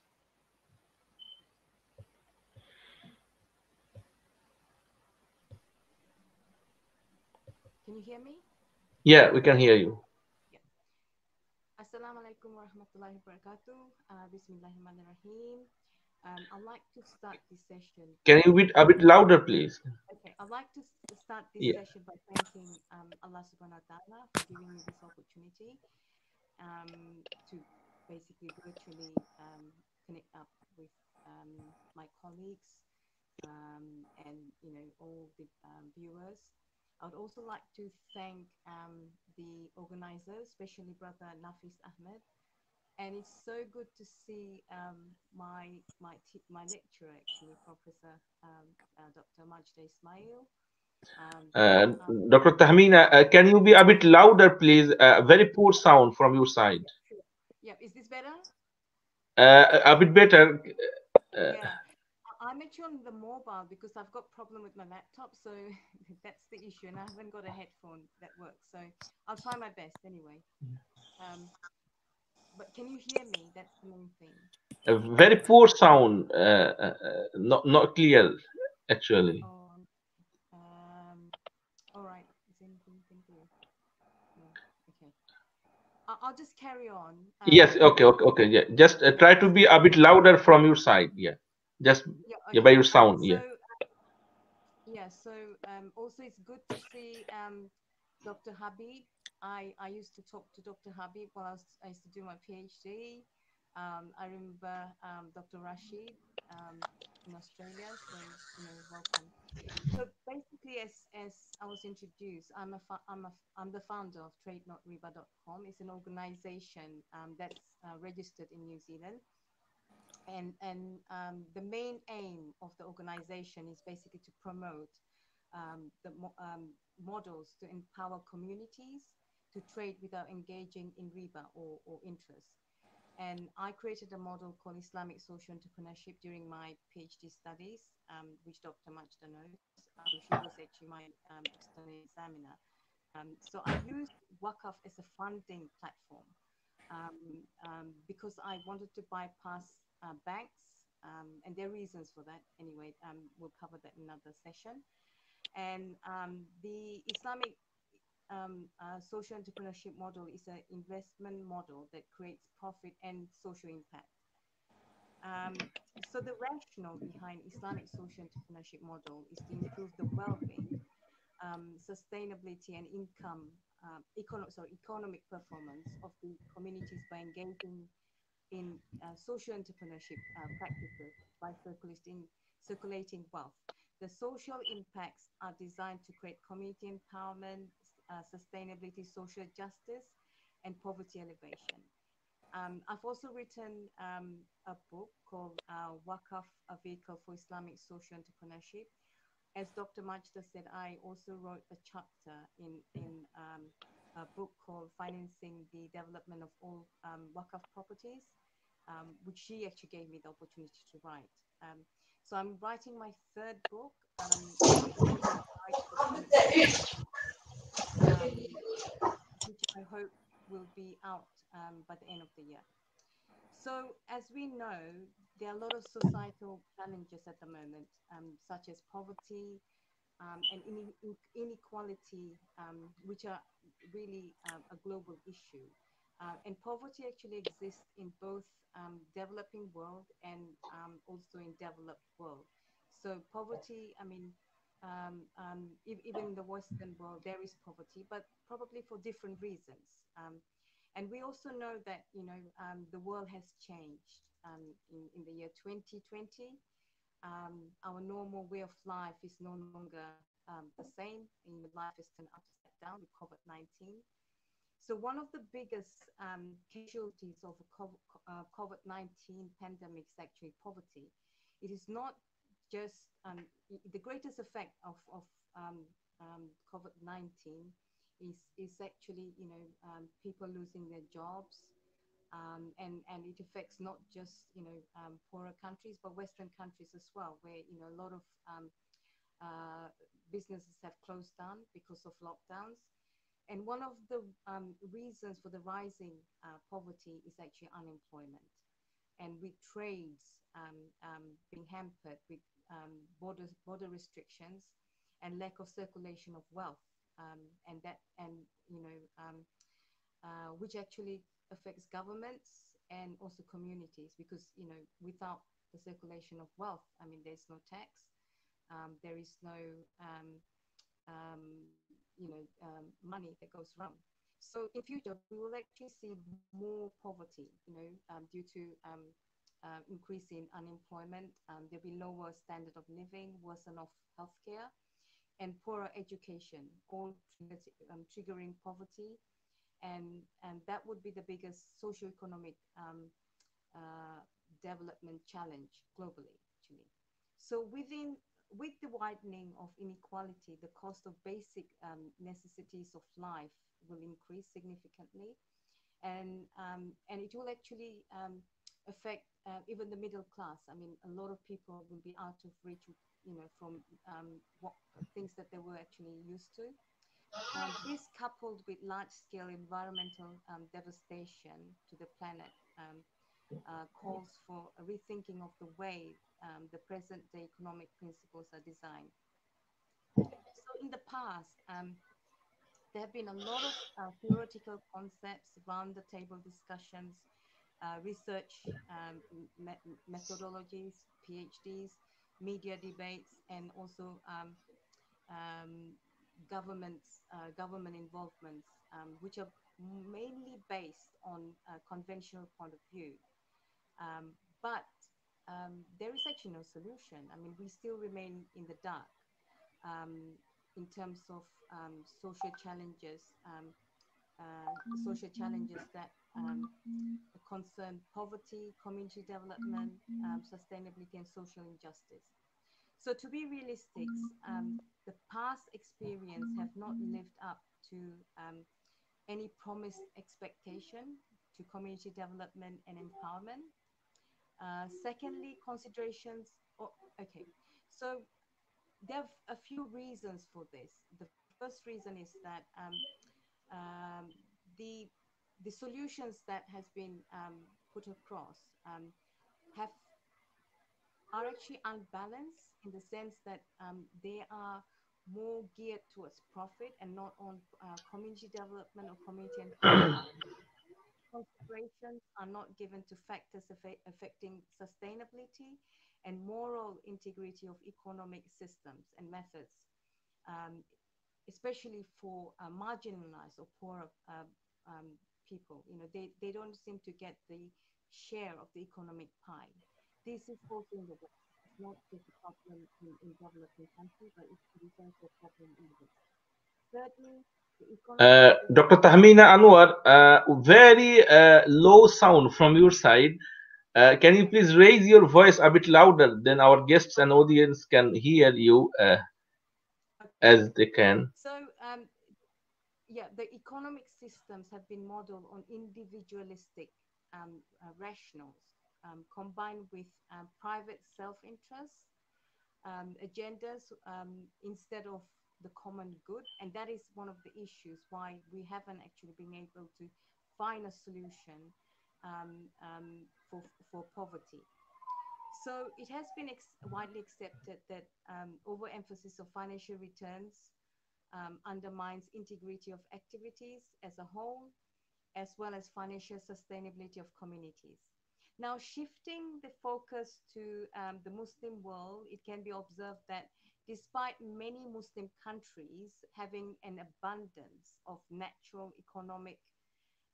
Can you hear me?
Yeah, we can hear you.
Assalamu alaikum wa rahmatullahi wa barakatuh. Bismillahirrahmanirrahim. I'd like to start this session.
Can you be a bit louder, please?
Okay, I'd like to start this session by thanking Allah subhanahu wa ta'ala for giving me this opportunity to basically virtually connect up with my colleagues and all the viewers. I would also like to thank the organizers, especially Brother Nafis Ahmed. And it's so good to see my lecturer, actually, Professor Dr. Majd Ismail.
Dr. Tahmina, can you be a bit louder, please? Very poor sound from your side.
Yeah, is this better?
A bit better.
Yeah. I'm actually on the mobile because I've got problem with my laptop, so that's the issue, and I haven't got a headphone that works. So I'll try my best anyway. But can you hear me? That's the main thing.
A very poor sound, not clear, actually.
Oh, all right. Is anything clear? No. Okay. I'll just carry on.
Yes. Okay. Yeah. Just try to be a bit louder from your side. Yeah. Just by your sound.
So,
yeah.
So also it's good to see Dr. Habib. I used to talk to Dr. Habib while I used to do my PhD. I remember Dr. Rashid in Australia. So welcome. So basically, as I was introduced, I'm the founder of TradeNotRiba.com. It's an organization that's registered in New Zealand. And the main aim of the organization is basically to promote the models to empower communities to trade without engaging in riba or interest. And I created a model called Islamic social entrepreneurship during my PhD studies, which Dr. Majda knows. She was actually my external examiner. So I used Waqf as a funding platform because I wanted to bypass banks, and there are reasons for that. Anyway, we'll cover that in another session. And the Islamic social entrepreneurship model is an investment model that creates profit and social impact. So the rationale behind Islamic social entrepreneurship model is to improve the well-being, sustainability, and economic performance of the communities by engaging in social entrepreneurship practices by circulating wealth. The social impacts are designed to create community empowerment, sustainability, social justice, and poverty elevation. I've also written a book called Waqf, a Vehicle for Islamic Social Entrepreneurship. As Dr. Majda said, I also wrote a chapter in a book called Financing the Development of All Waqf Properties, which she actually gave me the opportunity to write. So I'm writing my third book, which I hope will be out by the end of the year. So as we know, there are a lot of societal challenges at the moment, such as poverty and inequality, which are really a global issue. And poverty actually exists in both developing world and also in developed world. So poverty, I mean, even in the Western world, there is poverty, but probably for different reasons. And we also know that, you know, the world has changed in the year 2020. Our normal way of life is no longer the same. In life is turned upside down with COVID-19. So one of the biggest casualties of COVID-19 pandemic is actually poverty. It is not just the greatest effect of COVID-19 is actually, you know, people losing their jobs, and it affects not just, you know, poorer countries, but Western countries as well, where, you know, a lot of businesses have closed down because of lockdowns. And one of the reasons for the rising poverty is actually unemployment. And with trades being hampered with border restrictions and lack of circulation of wealth, which actually affects governments and also communities, because, you know, without the circulation of wealth, I mean, there's no tax, there is no money that goes around. So in future, we will actually see more poverty, you know, due to increase in unemployment. There'll be lower standard of living, worsen of healthcare, and poorer education, all triggering poverty. And that would be the biggest socio-economic development challenge globally, actually. So with the widening of inequality, the cost of basic necessities of life will increase significantly, and it will actually affect even the middle class. I mean, a lot of people will be out of reach, you know, from what things that they were actually used to. This, coupled with large-scale environmental devastation to the planet, calls for a rethinking of the way the present-day economic principles are designed. So in the past, there have been a lot of theoretical concepts, round-the-table discussions, research methodologies, PhDs, media debates, and also government involvements, which are mainly based on a conventional point of view. But there is actually no solution. I mean, we still remain in the dark in terms of social challenges that concern poverty, community development, sustainability, and social injustice. So to be realistic, the past experience have not lived up to any promised expectation to community development and empowerment. Secondly, considerations. Okay, so there are a few reasons for this. The first reason is that the solutions that has been put across are actually unbalanced, in the sense that they are more geared towards profit and not on community development or community empowerment. Considerations are not given to factors affecting sustainability and moral integrity of economic systems and methods, especially for marginalized or poorer people. You know, they don't seem to get the share of the economic pie. This is also in the West. not just a problem in developing countries, but it is also a problem in the West. Thirdly, the economic
Dr. Tahmina Anwar, very low sound from your side. Can you please raise your voice a bit louder, then our guests and audience can hear you as they can.
So, yeah, the economic systems have been modeled on individualistic rationals combined with private self-interest agendas instead of the common good. And that is one of the issues why we haven't actually been able to find a solution for poverty. So it has been widely accepted that overemphasis of financial returns undermines integrity of activities as a whole, as well as financial sustainability of communities. Now, shifting the focus to the Muslim world, it can be observed that despite many Muslim countries having an abundance of natural, economic,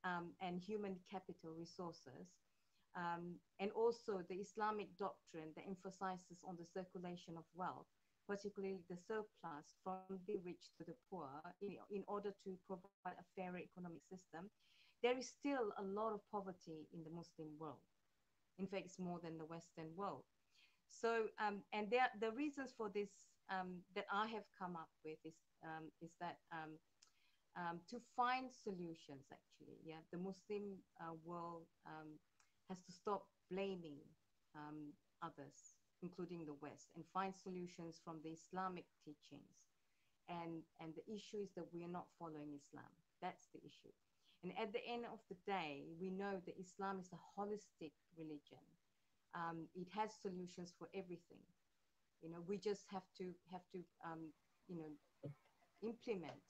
and human capital resources, and also the Islamic doctrine that emphasizes on the circulation of wealth, particularly the surplus from the rich to the poor, in order to provide a fairer economic system, there is still a lot of poverty in the Muslim world. In fact, it's more than the Western world. So, and the reasons for this that I have come up with is that to find solutions, actually, yeah, the Muslim world has to stop blaming others, including the West, and find solutions from the Islamic teachings. And the issue is that we are not following Islam. That's the issue. And at the end of the day, we know that Islam is a holistic religion. It has solutions for everything. You know, we just have to you know, implement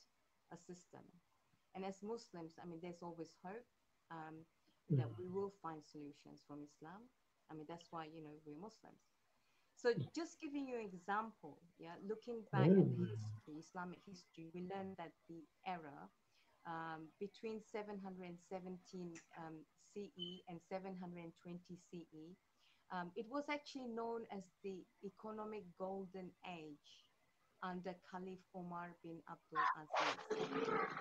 a system. And as Muslims, I mean, there's always hope that we will find solutions from Islam. I mean, that's why, you know, we're Muslims. So just giving you an example, yeah, looking back at the history, Islamic history, we learned that the era between 717 CE and 720 CE, it was actually known as the economic golden age under Caliph Omar bin Abdulaziz.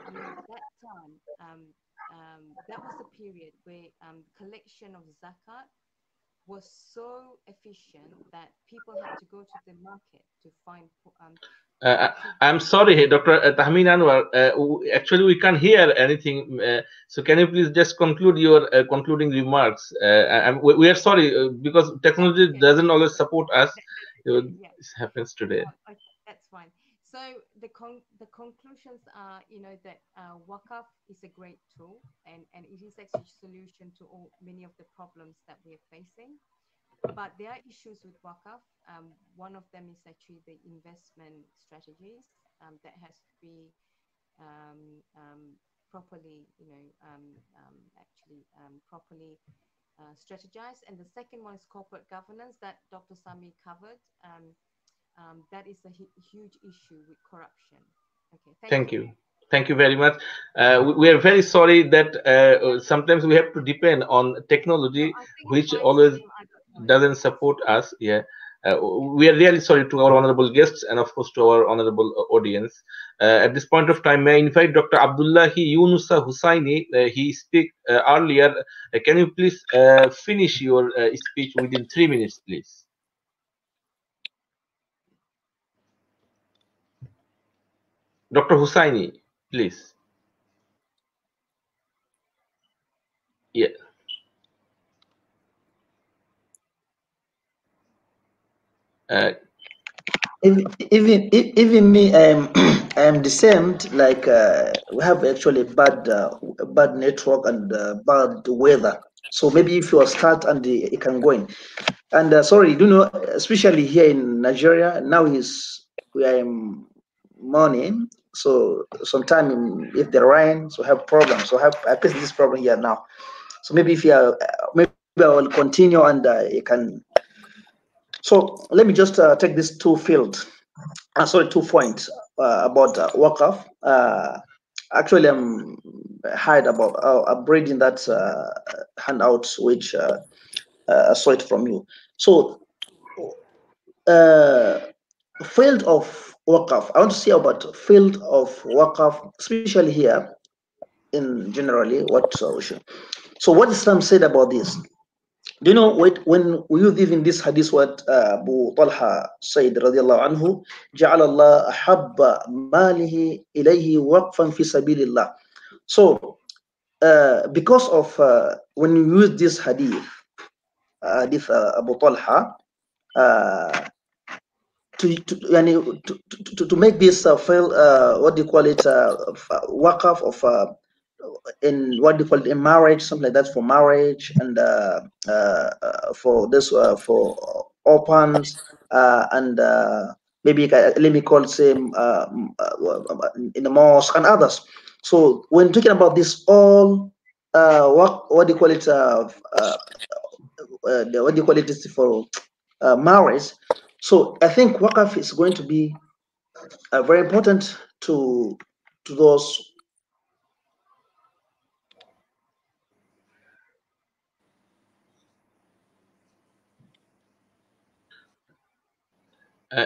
I mean, at that time, that was the period where collection of zakat was so efficient that people had to go to the market to find.
I'm sorry, Dr. Tahmeen Anwar. Actually, we can't hear anything. So, can you please just conclude your concluding remarks? We are sorry because technology doesn't always support us. This happens today.
Okay, that's fine. So the conclusions are, you know, that Waqf is a great tool, and it is actually a solution to many of the problems that we are facing. But there are issues with Waqf. One of them is actually the investment strategies that has to be properly, you know, properly strategized. And the second one is corporate governance that Dr. Sami covered. That is a huge issue with corruption. Okay,
thank you. Thank you very much. We are very sorry that sometimes we have to depend on technology, which always doesn't support us. Yeah, we are really sorry to our honorable guests and of course to our honorable audience. At this point of time, may I invite Dr. Abdullah Yunusa Hussaini. He spoke earlier. Can you please finish your speech within 3 minutes, please? Dr. Hussaini, please. Yeah.
Even me, I'm the same. Like we have actually bad network and bad weather. So maybe if you start and it can go in. And sorry, you know, especially here in Nigeria, now we are in morning. So sometime if the rain, so have problems. So I face this problem here now. So maybe if you are, maybe I will continue and you can. So let me just take these two points about Waqf. Actually, I'm heard about upgrading that handout which I saw it from you. So field of Waqf. I want to see about field of Waqf, especially here in generally what solution. So what Islam said about this? Do you know when we live in this hadith what Abu Talha said radiallahu anhu, جعل الله أحب ماله إليه وقفا في سبيل الله. So because of when you use this hadith Abu Talha to make this what do you call it waqf of in what do you call it in marriage, something like that, for marriage and for this for orphans and maybe let me call same in the mosque and others. So when talking about this all what do you call it what do you call it is for marriage. So I think waqf is going to be very important to those.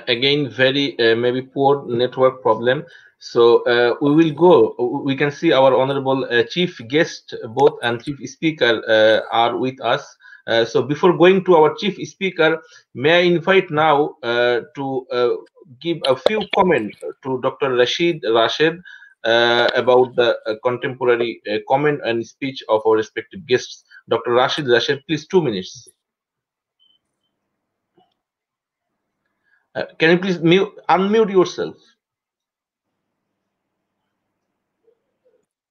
Again, very maybe poor network problem. So we can see our honorable chief guest both and chief speaker are with us. So before going to our chief speaker, may I invite now to give a few comments to Dr. Rashed Rashid about the contemporary comment and speech of our respective guests. Dr. Rashed Rashid, please, 2 minutes. Can you please unmute yourself?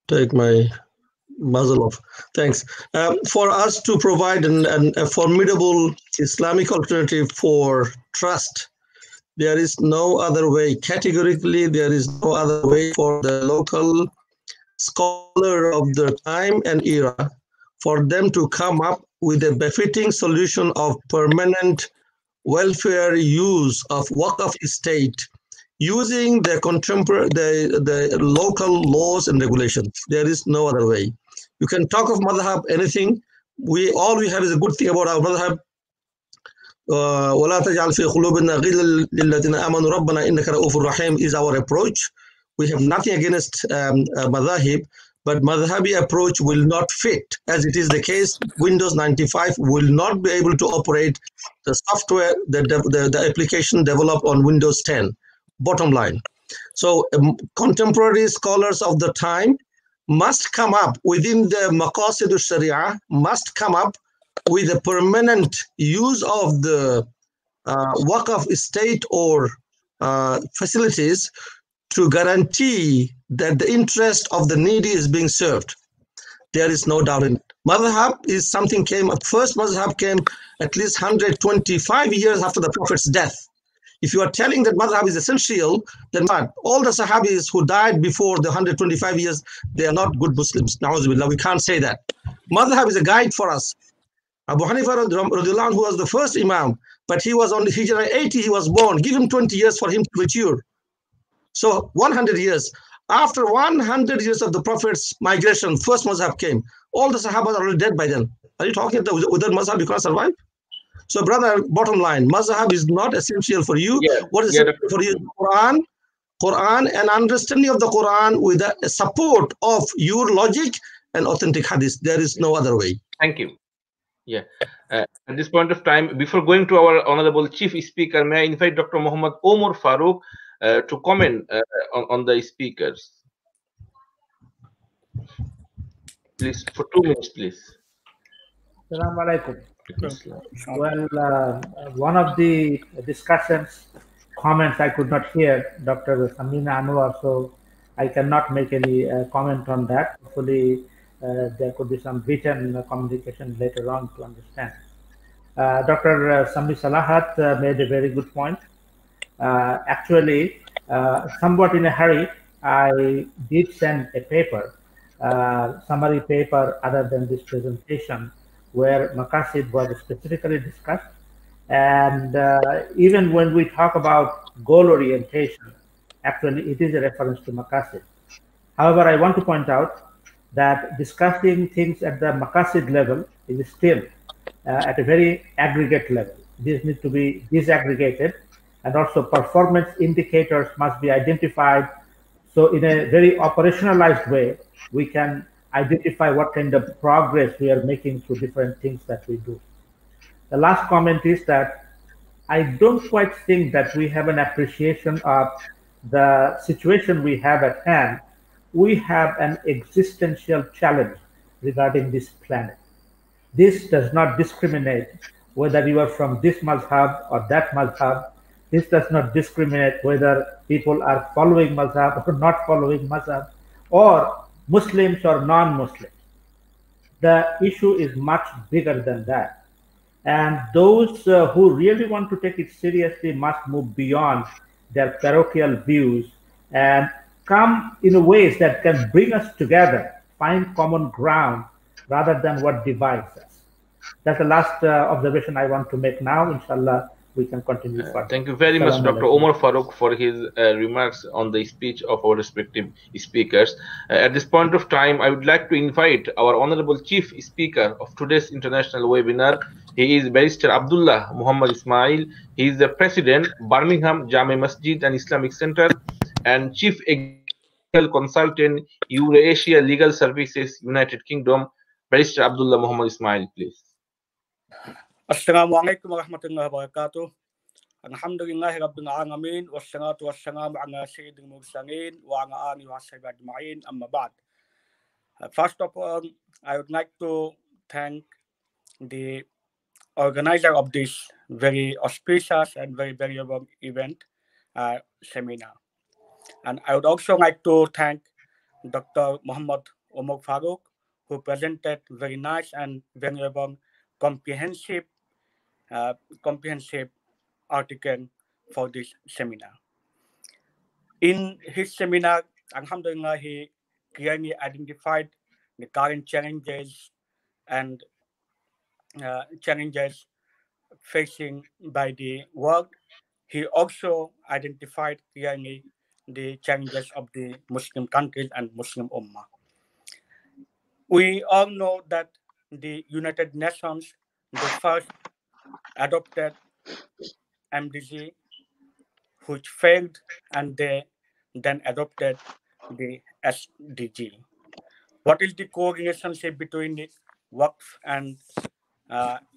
Take my muzzle off. Thanks. For us to provide a formidable Islamic alternative for trust, there is no other way. Categorically, there is no other way for the local scholar of the time and era for them to come up with a befitting solution of permanent welfare use of Waqf estate using the contemporary, the local laws and regulations. There is no other way. You can talk of madhab, anything. All we have is a good thing about our madhab. وَلَا تَجْعَلْ فِي قُلُوبِنَا غِلًّا لِلَّذِينَ آمَنُوا رَبَّنَا إِنَّكَ رَءُوفٌ رَحِيمٌ is our approach. We have nothing against madhahib, but madhabi approach will not fit. As it is the case, Windows 95 will not be able to operate the software, the application developed on Windows 10. Bottom line. So contemporary scholars of the time must come up within the maqasid al-sharia, must come up with a permanent use of the waqf estate or facilities to guarantee that the interest of the needy is being served. There is no doubt in it. Madhab is something came up. First madhab came at least 125 years after the Prophet's death. If you are telling that madhab is essential, then all the Sahabis who died before the 125 years, they are not good Muslims. Na'uzubillah, we can't say that. Madhab is a guide for us. Abu Hanifa radiallahu anhu was the first Imam, but he was on the Hijrah 80, he was born. Give him 20 years for him to mature. So 100 years. After 100 years of the Prophet's migration, first Mazhab came. All the Sahabas are already dead by then. Are you talking that without Mazhab you can't survive? So brother, bottom line, Mazhab is not essential for you. What is essential for you is Quran and understanding of the Quran with the support of your logic and authentic hadith. There is no other way.
Thank you. Yeah. At this point of time, before going to our honorable chief speaker, may I invite Dr. Mohammad Omar Faruq to comment on the speakers. Please, for 2 minutes, please.
Assalamu alaikum. Well, one of the discussions, comments I could not hear, Dr. Samina Anwar, so I cannot make any comment on that. Hopefully, there could be some written communication later on to understand. Dr. Sami Salahat made a very good point. Actually, somewhat in a hurry, I did send a paper, summary paper other than this presentation, where Maqasid was specifically discussed. And even when we talk about goal orientation, actually it is a reference to Maqasid. However, I want to point out that discussing things at the Maqasid level is still at a very aggregate level. these need to be disaggregated, and also performance indicators must be identified. So in a very operationalized way, we can identify what kind of progress we are making through different things that we do. The last comment is that I don't quite think that we have an appreciation of the situation we have at hand. We have an existential challenge regarding this planet. This does not discriminate whether you are from this mazhab or that mazhab. This does not discriminate whether people are following mazhab or not following mazhab, or Muslims or non-Muslims. The issue is much bigger than that. And those who really want to take it seriously must move beyond their parochial views and come in ways that can bring us together, find common ground rather than what divides us. That's the last observation I want to make now. Inshallah, we can continue further.
Thank you very much, Dr. Omar Faruq, for his remarks on the speech of our respective speakers. At this point of time, I would like to invite our Honorable Chief Speaker of today's international webinar. He is Barrister Abdullah Muhammad Ismail. He is the President, Birmingham Jami Masjid and Islamic Center, and Chief Legal Consultant, Eurasia Legal Services, United Kingdom. Barrister Abdullah Muhammad Ismail, please.
Assalamualaikum warahmatullahi wabarakatuh. Alhamdulillahi rabbil alamin wassalatu wassalamu ala sayyidil mursalin wa ala alihi wa sahbihi ajma'in, amma ba'd. First of all, I would like to thank the organizer of this very auspicious and very valuable event seminar. And I would also like to thank Dr. Mohammad Omar Faruq, who presented very nice and valuable comprehensive article for this seminar. In his seminar, Alhamdulillah, he clearly identified the current challenges and challenges facing by the world. He also identified clearly the challenges of the Muslim countries and Muslim Ummah. We all know that the United Nations, the first adopted MDG, which failed, and they then adopted the SDG. What is the co-relationship between the Waqf and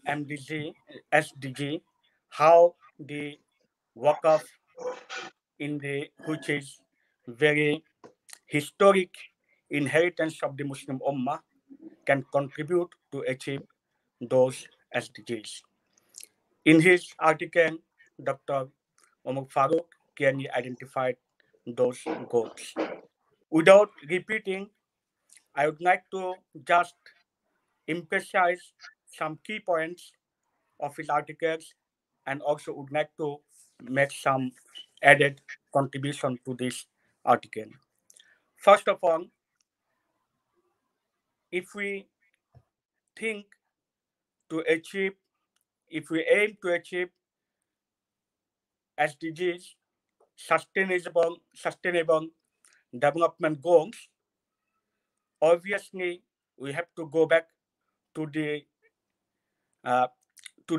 MDG, SDG? How the Waqf, which is very historic inheritance of the Muslim Ummah, can contribute to achieve those SDGs. In his article, Dr. Omar Faruq clearly identified those goals. Without repeating, I would like to just emphasize some key points of his articles, and also would like to make some added contribution to this article. First of all, if we aim to achieve SDGs, sustainable development goals, obviously we have to go back to the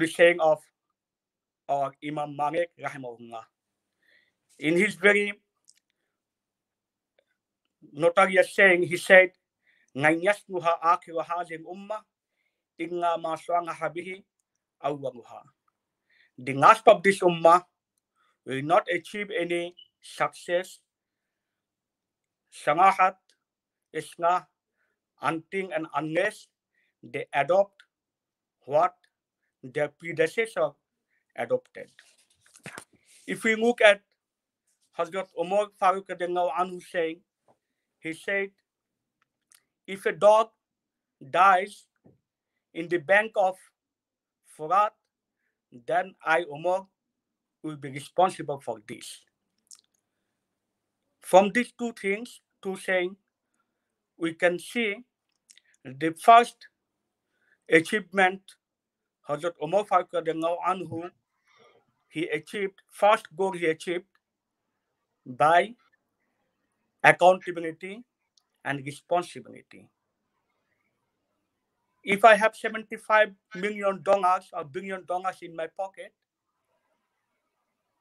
saying of our Imam Malik rahimahullah. In his very notorious saying, he said, "Lan yasluha akhiru hadhihi al-ummah illa ma salaha bihi awwaluha." The last of this ummah will not achieve any success, salahat, islah, until and unless they adopt what their predecessor adopted. If we look at Hazrat Umar Faruq anhu saying, he said, if a dog dies in the bank of Furat, then I, Umar, will be responsible for this. From these two saying, we can see the first achievement Hazrat Umar Faruq anhu, first goal he achieved by accountability and responsibility. If I have $75 million or billion dollars in my pocket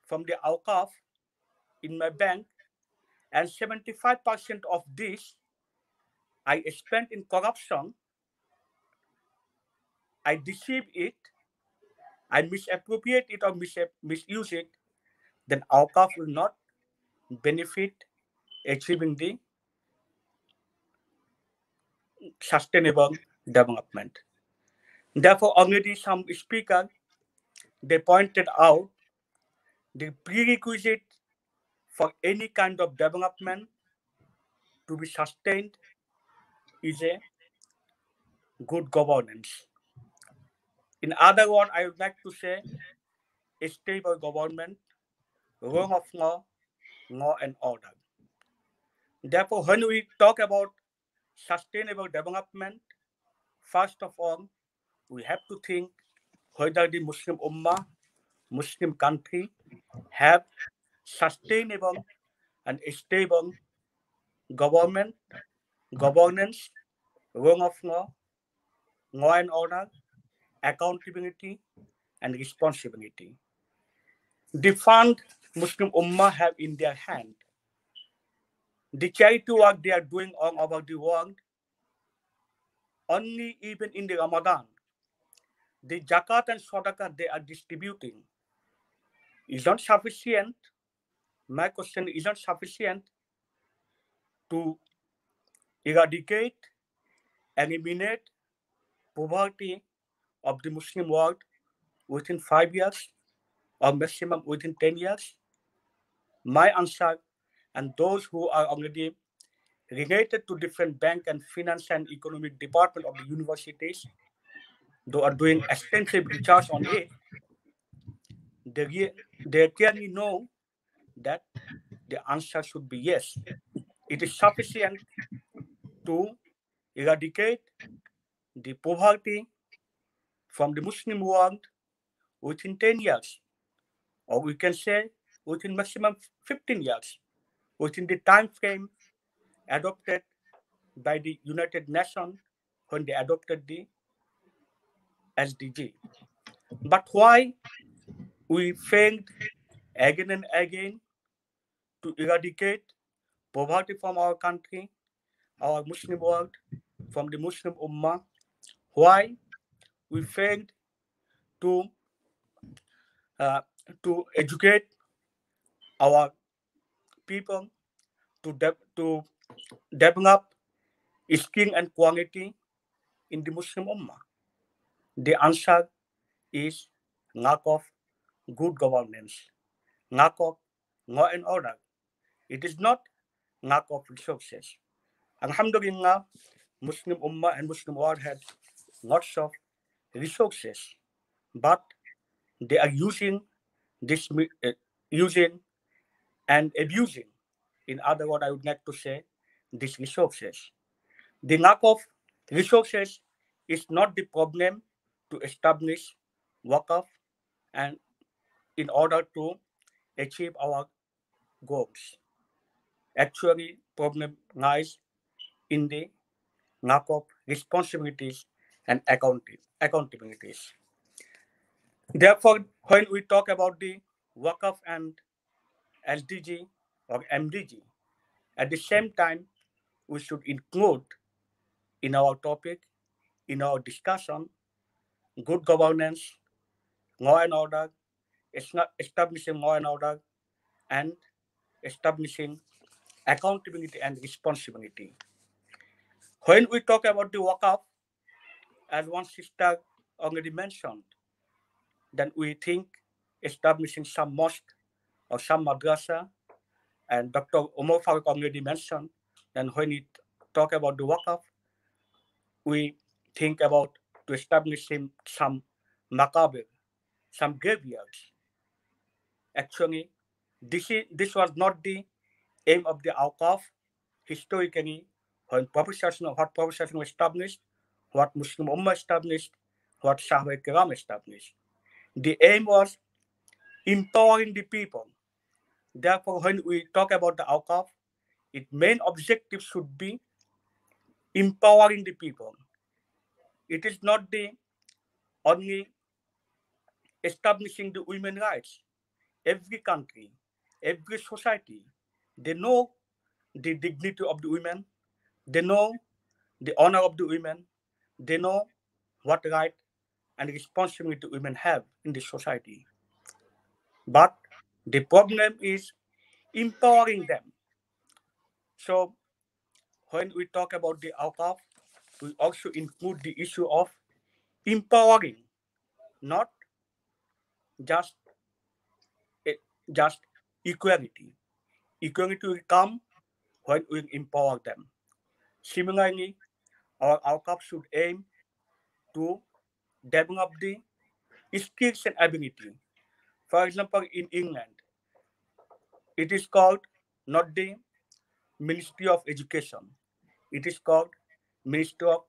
from the Awqaf in my bank, and 75% of this I spent in corruption, I deceive it, I misappropriate it or misuse it, then Awqaf will not benefit achieving the sustainable development. Therefore, already some speakers, they pointed out the prerequisite for any kind of development to be sustained is a good governance. In other words, I would like to say a stable government, rule of law and order. Therefore, when we talk about sustainable development, first of all, we have to think whether the Muslim Ummah, Muslim country have sustainable and stable government, governance, rule of law and order, accountability, and responsibility. The fund Muslim Ummah have in their hand, the charity work they are doing all over the world, only even in the Ramadan, the zakat and sadaqah they are distributing is not sufficient. My question is not sufficient to eradicate, eliminate poverty of the Muslim world within 5 years or maximum within 10 years. My answer, and those who are already related to different bank and finance and economic department of the universities, they are doing extensive research on it, they clearly know that the answer should be yes. It is sufficient to eradicate the poverty from the Muslim world within 10 years, or we can say within maximum 15 years, within the time frame adopted by the United Nations when they adopted the SDG. But why we failed again and again to eradicate poverty from our country, our Muslim world, from the Muslim Ummah? Why we failed to educate our people, to develop skill and quality in the Muslim Ummah? The answer is lack of good governance, lack of law and order. It is not lack of resources. Alhamdulillah, Muslim Ummah and Muslim world had lots of resources, but they are using and abusing. In other words, I would like to say these resources. The lack of resources is not the problem to establish Waqf and in order to achieve our goals. Actually, problem lies in the lack of responsibilities and accountabilities. Therefore, when we talk about the Waqf and SDG or MDG, at the same time, we should include in our topic, in our discussion, good governance, law and order, establishing law and order, and establishing accountability and responsibility. When we talk about the Waqf, as one sister already mentioned, then we think establishing some mosque or some madrasa, and Dr. Umar Faruq already mentioned, then when we talk about the Waqf, we think about to establishing some maqabir, some graveyards. Actually, this was not the aim of the Awqaf. Historically, when Prophet established, what Muslim Ummah established, what Sahaba Kiram established. The aim was empowering the people. Therefore, when we talk about the Awqaf, its main objective should be empowering the people, it is not the only establishing the women rights. Every country, every society, they know the dignity of the women, they know the honor of the women, they know what right and responsibility women have in the society. But the problem is empowering them. So when we talk about the Awqaf, we also include the issue of empowering, not just just equality. Equality will come when we empower them. Similarly, our Awqaf should aim to develop the skills and ability. For example, in England, it is called not the Ministry of Education. It is called Ministry of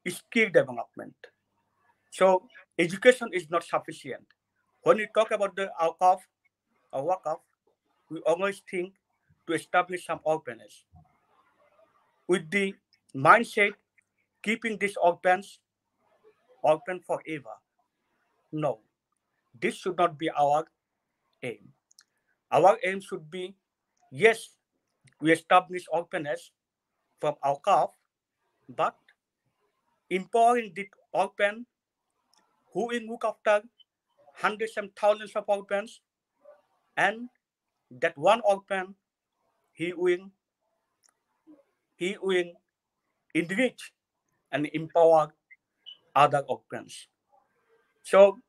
Skill Development. So education is not sufficient. When we talk about the Awqaf or Waqf, we always think to establish some openness. With the mindset, keeping this open forever. No, this should not be our aim. Our aim should be, yes, we establish openness from Awqaf, but empowering the orphan who will look after hundreds and thousands of orphans, and that one orphan he will enrich and empower other orphans. So,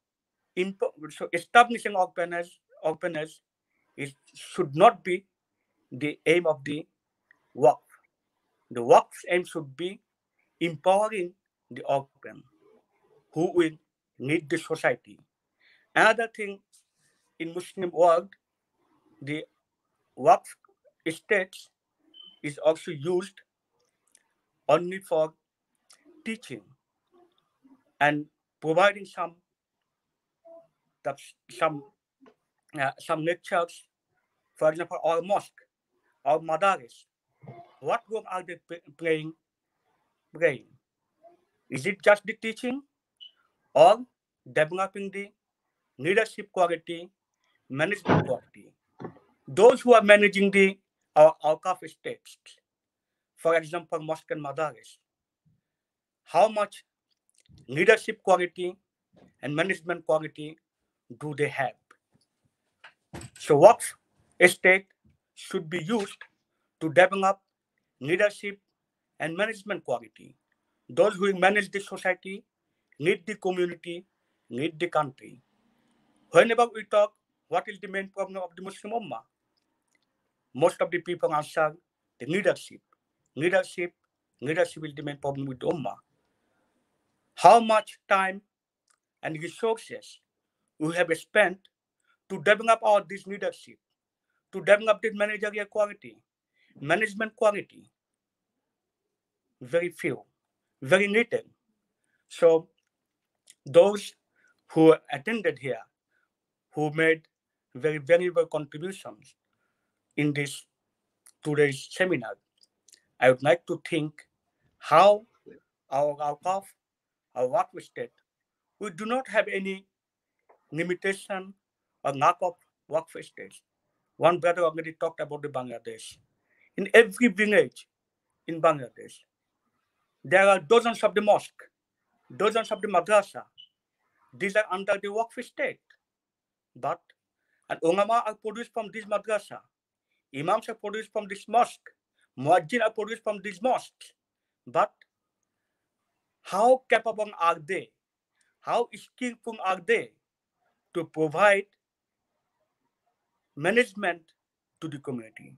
establishing openness should not be the aim of the Waqf. The Waqf's aim should be empowering the orphan who will need the society. Another thing, in Muslim world, the Waqf estates is also used only for teaching and providing some lectures. For example, our mosque, our madaris. What role are they playing? Is it just the teaching, or developing the leadership quality, management quality? Those who are managing our Awqaf estates, for example, mosque and madaris, how much leadership quality and management quality do they have? So Waqf estate should be used to develop leadership and management quality. Those who manage the society, lead the community, lead the country. Whenever we talk, what is the main problem of the Muslim Ummah? Most of the people answer the leadership. Leadership is the main problem with the Ummah. How much time and resources we have spent to develop this leadership, to develop the managerial quality, management quality? Very few, very little. So those who attended here, who made very valuable contributions in this today's seminar, I would like to think how our Awqaf, our Waqf estate, we do not have any limitation or lack of Waqf estates. One brother already talked about the Bangladesh. In every village in Bangladesh, there are dozens of the mosque, dozens of the madrasa. These are under the Waqf estate. But and ulama are produced from this madrasa. Imams are produced from this mosque. Muazzin are produced from these mosques. But how capable are they? How skillful are they to provide management to the community?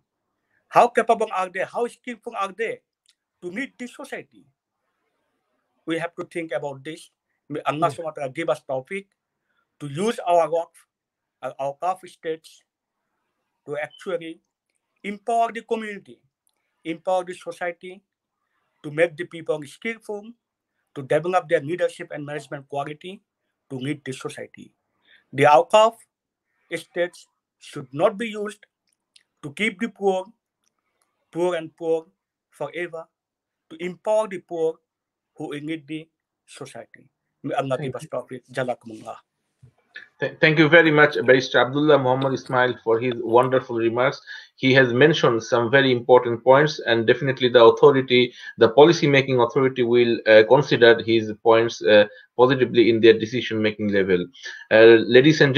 How capable are they? How skillful are they to lead this society? We have to think about this. May Allah subhanahu wa ta'ala give us tawfiq to use our Waqf, our Awqaf estates to actually empower the community, empower the society, to make the people skillful, to develop their leadership and management quality, to lead the society. The Awqaf estates should not be used to keep the poor and poor forever, to empower the poor who will need the society. May Allah give us tawfiq. Jazakumullah.
Thank you very much, Barrister Abdullah Mohammad Ismail, for his wonderful remarks. He has mentioned some very important points, and definitely the authority, the policy-making authority, will consider his points positively in their decision-making level. Ladies and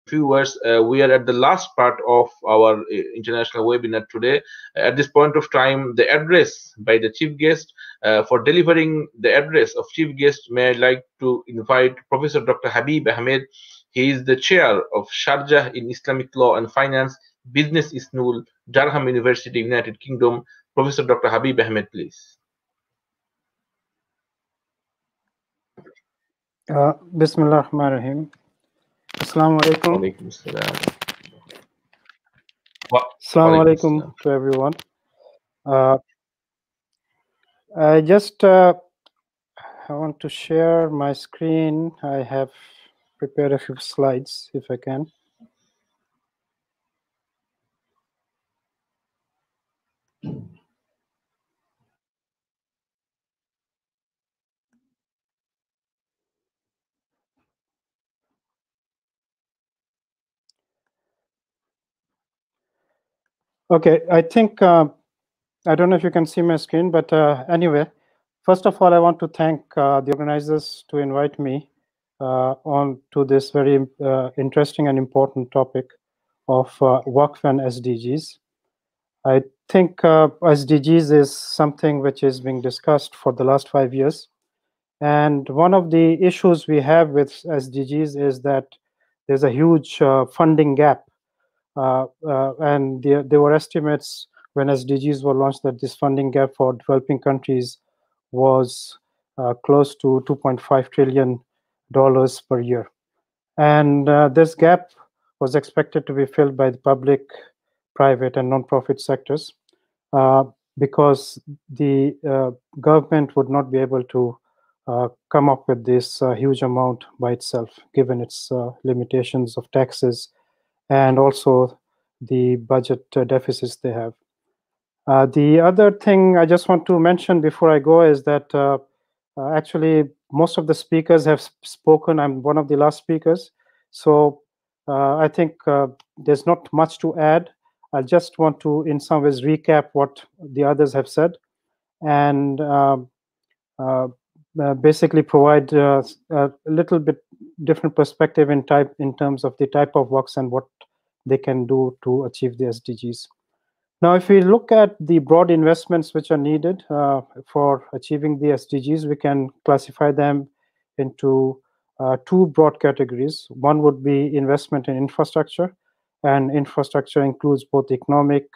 viewers, we are at the last part of our international webinar today. At this point of time, the address by the chief guest. For delivering the address of chief guest, may I like to invite Professor Dr. Habib Ahmed. He is the chair of Sharjah in Islamic Law and Finance, Business School, Durham University, United Kingdom. Professor Dr. Habib Ahmed, please.
Bismillah ar-Rahman ar-Rahim. Assalamu alaikum. Assalamu alaikum to everyone. I just I want to share my screen. I have prepared a few slides, if I can. Okay, I think, I don't know if you can see my screen, but anyway, first of all, I want to thank the organizers to invite me on to this very interesting and important topic of Waqf and SDGs. I think SDGs is something which is being discussed for the last 5 years. And one of the issues we have with SDGs is that there's a huge funding gap. And there were estimates when SDGs were launched that this funding gap for developing countries was close to $2.5 trillion per year. And this gap was expected to be filled by the public, private, and non-profit sectors because the government would not be able to come up with this huge amount by itself, given its limitations of taxes and also the budget deficits they have. The other thing I just want to mention before I go is that actually most of the speakers have spoken. I'm one of the last speakers. So I think there's not much to add. I just want to, in some ways, recap what the others have said and basically provide a little bit different perspective in terms of the type of works and what they can do to achieve the SDGs. Now, if we look at the broad investments which are needed for achieving the SDGs, we can classify them into two broad categories. One would be investment in infrastructure, and infrastructure includes both economic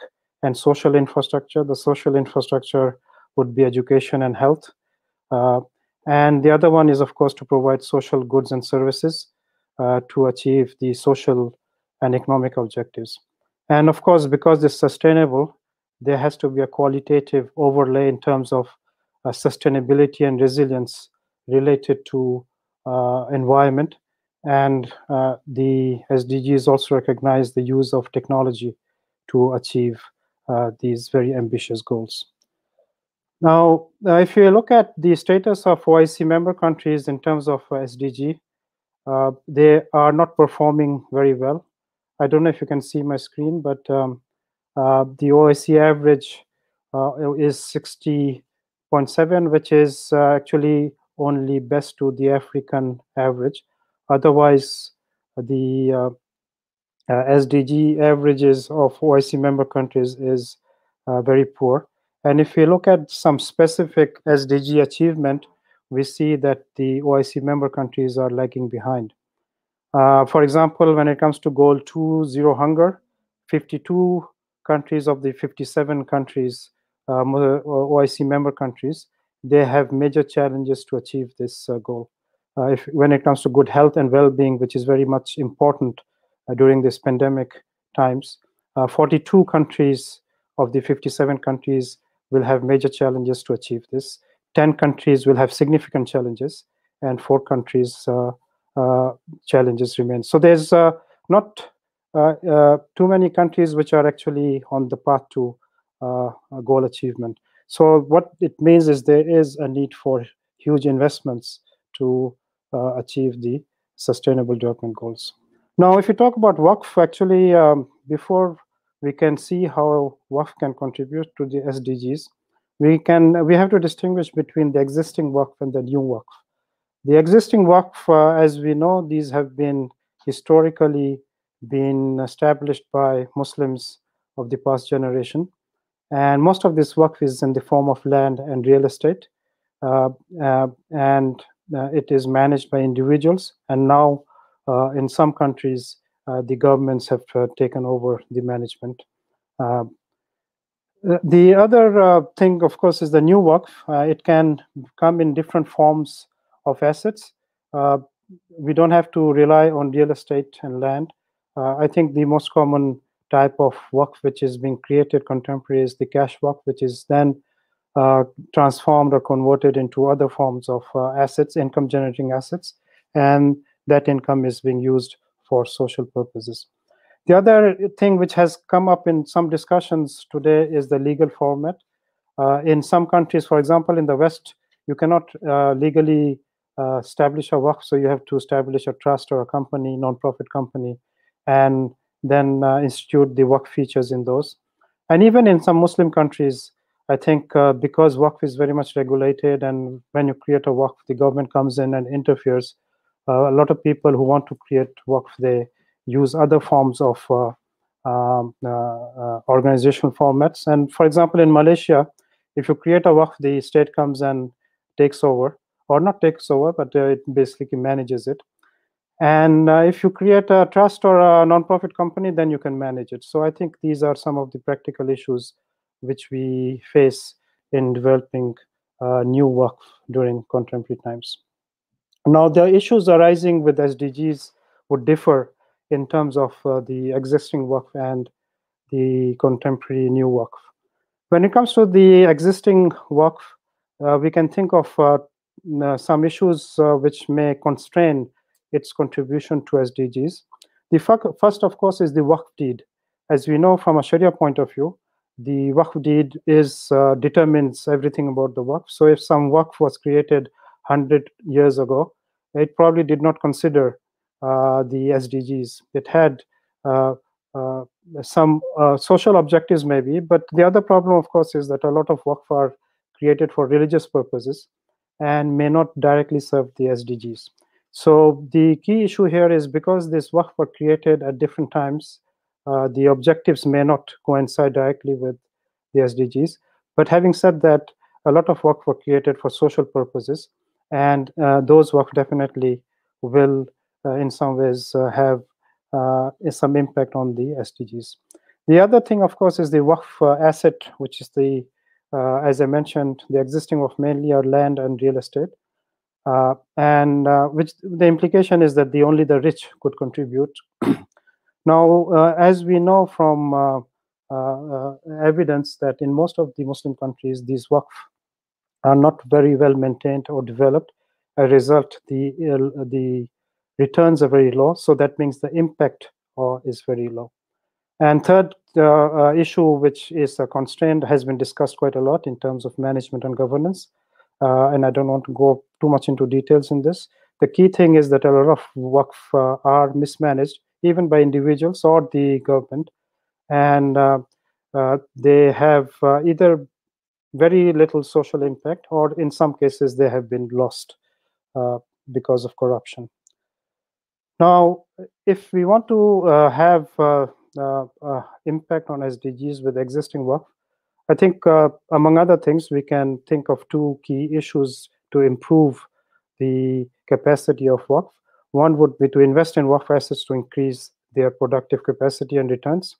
and social infrastructure. The social infrastructure would be education and health. And the other one is, of course, to provide social goods and services to achieve the social and economic objectives. And of course, because it's sustainable, there has to be a qualitative overlay in terms of sustainability and resilience related to environment. And the SDGs also recognize the use of technology to achieve these very ambitious goals. Now, if you look at the status of OIC member countries in terms of SDG, they are not performing very well. I don't know if you can see my screen, but the OIC average is 60.7, which is actually only best to the African average. Otherwise, the SDG averages of OIC member countries is very poor. And if we look at some specific SDG achievement, we see that the OIC member countries are lagging behind. For example, when it comes to goal 2, zero hunger, 52 countries of the 57 countries, OIC member countries, they have major challenges to achieve this goal. When it comes to good health and well-being, which is very much important during this pandemic times, 42 countries of the 57 countries will have major challenges to achieve this. 10 countries will have significant challenges, and 4 countries challenges remain. So there's not too many countries which are actually on the path to goal achievement. So what it means is there is a need for huge investments to achieve the sustainable development goals. Now, if you talk about Waqf, actually, before we can see how Waqf can contribute to the SDGs, we have to distinguish between the existing Waqf and the new Waqf. The existing Waqf, as we know, these have been historically been established by Muslims of the past generation. And most of this Waqf is in the form of land and real estate. And it is managed by individuals. And now in some countries, the governments have taken over the management. The other thing, of course, is the new Waqf. It can come in different forms of assets. We don't have to rely on real estate and land. I think the most common type of Waqf which is being created contemporary is the cash Waqf, which is then transformed or converted into other forms of assets, income generating assets, and that income is being used for social purposes. The other thing which has come up in some discussions today is the legal format. In some countries, for example, in the West, you cannot legally establish a Waqf, so you have to establish a trust or a company, non-profit company, and then institute the Waqf features in those. And even in some Muslim countries, I think because Waqf is very much regulated, and when you create a Waqf, the government comes in and interferes. A lot of people who want to create Waqf, they use other forms of organizational formats. And for example, in Malaysia, if you create a Waqf, the state comes and takes over, or not takes over, but it basically manages it. And if you create a trust or a non-profit company, then you can manage it. So I think these are some of the practical issues which we face in developing new Waqf during contemporary times. Now, the issues arising with SDGs would differ in terms of the existing Waqf and the contemporary new Waqf. When it comes to the existing Waqf, we can think of some issues which may constrain its contribution to SDGs. The first, of course, is the Waqf deed. As we know from a Sharia point of view, the Waqf deed determines everything about the Waqf. So if some Waqf was created 100 years ago, it probably did not consider the SDGs. It had some social objectives maybe, but the other problem, of course, is that a lot of Waqf are created for religious purposes and may not directly serve the SDGs. So the key issue here is because these Waqf were created at different times, the objectives may not coincide directly with the SDGs. But having said that, a lot of Waqf were created for social purposes, and those Waqf definitely will, in some ways, have some impact on the SDGs. The other thing, of course, is the Waqf asset, which is the, as I mentioned, the existing Waqf mainly are land and real estate. Which the implication is that only the rich could contribute. Now, as we know from evidence that in most of the Muslim countries, these Waqf are not very well maintained or developed. As a result, the returns are very low. So that means the impact is very low. And third issue, which is a constraint, has been discussed quite a lot in terms of management and governance. And I don't want to go too much into details in this. The key thing is that a lot of Waqf are mismanaged, even by individuals or the government. And they have either very little social impact, or in some cases, they have been lost because of corruption. Now, if we want to have impact on SDGs with existing Waqf, I think, among other things, we can think of two key issues to improve the capacity of Waqf. One would be to invest in Waqf assets to increase their productive capacity and returns.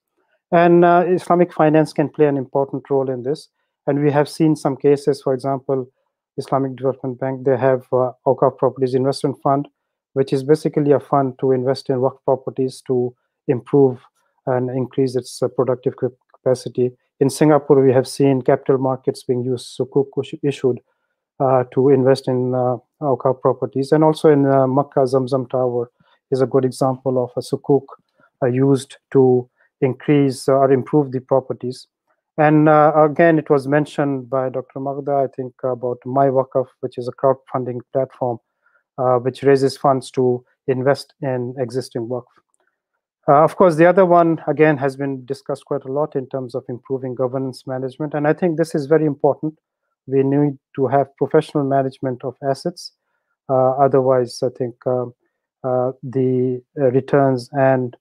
And Islamic finance can play an important role in this. And we have seen some cases, for example, Islamic Development Bank, they have Waqf Properties Investment Fund, which is basically a fund to invest in Waqf properties to improve and increase its productive capacity. In Singapore, we have seen capital markets being used, Sukuk issued to invest in Waqf properties. And also in Makkah, Zamzam Tower is a good example of a Sukuk used to increase or improve the properties. And again, it was mentioned by Dr. Magda, I think, about My Waqf, which is a crowdfunding platform which raises funds to invest in existing Waqf. Of course, the other one, again, has been discussed quite a lot in terms of improving governance management. And I think this is very important. We need to have professional management of assets. Otherwise, I think the returns and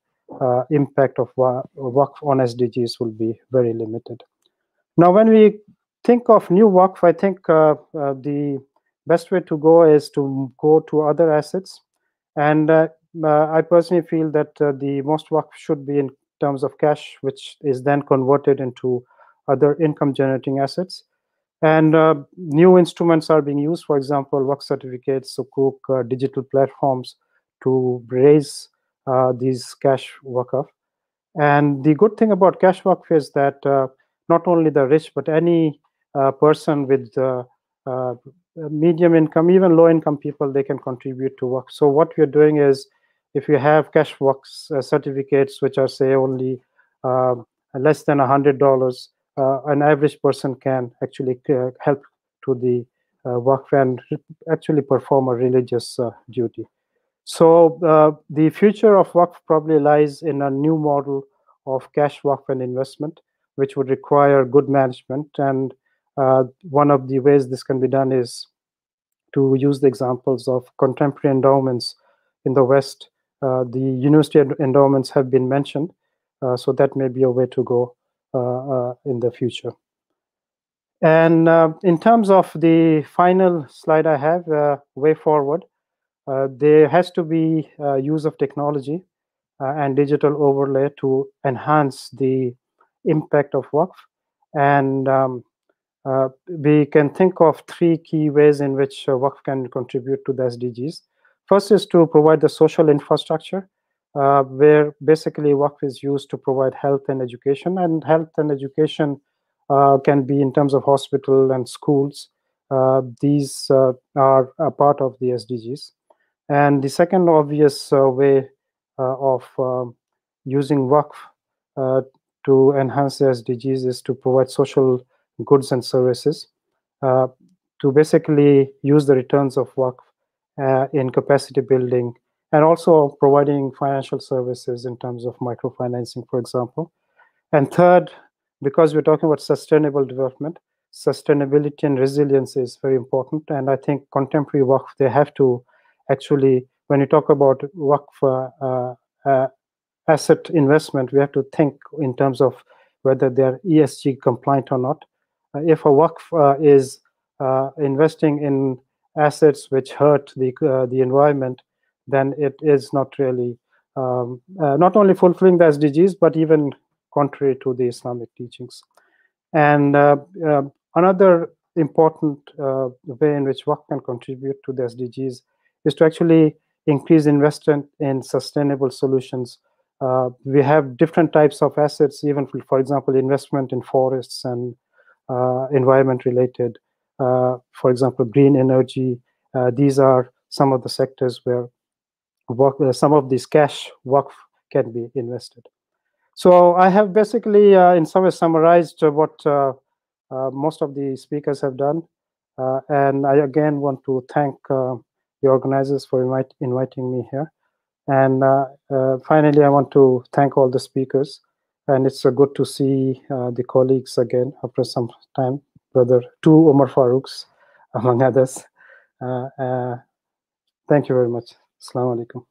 impact of Waqf on SDGs will be very limited. Now, when we think of new Waqf, I think the best way to go is to go to other assets. And I personally feel that the most Waqf should be in terms of cash, which is then converted into other income generating assets. And new instruments are being used, for example, Waqf certificates, Sukuk, digital platforms to raise these cash Waqf. And the good thing about cash Waqf is that not only the rich, but any person with medium income, even low income people, they can contribute to Waqf. So what we're doing is, if you have cash Waqf certificates, which are say only less than $100, an average person can actually help to the Waqf and actually perform a religious duty. So the future of Waqf probably lies in a new model of cash Waqf and investment, which would require good management. And one of the ways this can be done is to use the examples of contemporary endowments in the West. The university endowments have been mentioned, so that may be a way to go in the future. And in terms of the final slide I have, way forward, there has to be use of technology and digital overlay to enhance the impact of Waqf. And we can think of three key ways in which Waqf can contribute to the SDGs. First is to provide the social infrastructure, where basically Waqf is used to provide health and education. And health and education can be in terms of hospital and schools. These are a part of the SDGs. And the second obvious way of using Waqf to enhance the SDGs is to provide social goods and services, to basically use the returns of Waqf in capacity building, and also providing financial services in terms of microfinancing, for example. And third, because we're talking about sustainable development, sustainability and resilience is very important. And I think contemporary Waqf, they have to actually, when you talk about Waqf asset investment, we have to think in terms of whether they're ESG compliant or not. If a Waqf is investing in assets which hurt the environment, then it is not really not only fulfilling the SDGs, but even contrary to the Islamic teachings. And another important way in which Waqf can contribute to the SDGs is to actually increase investment in sustainable solutions. We have different types of assets, even for example, investment in forests and environment related, for example, green energy. These are some of the sectors where some of this cash Waqf can be invested. So I have basically in some way summarized what most of the speakers have done. And I again want to thank the organizers for inviting me here. And finally, I want to thank all the speakers. And it's good to see the colleagues again after some time, two Omar Farooqs, among others. Thank you very much. Assalamu alaikum.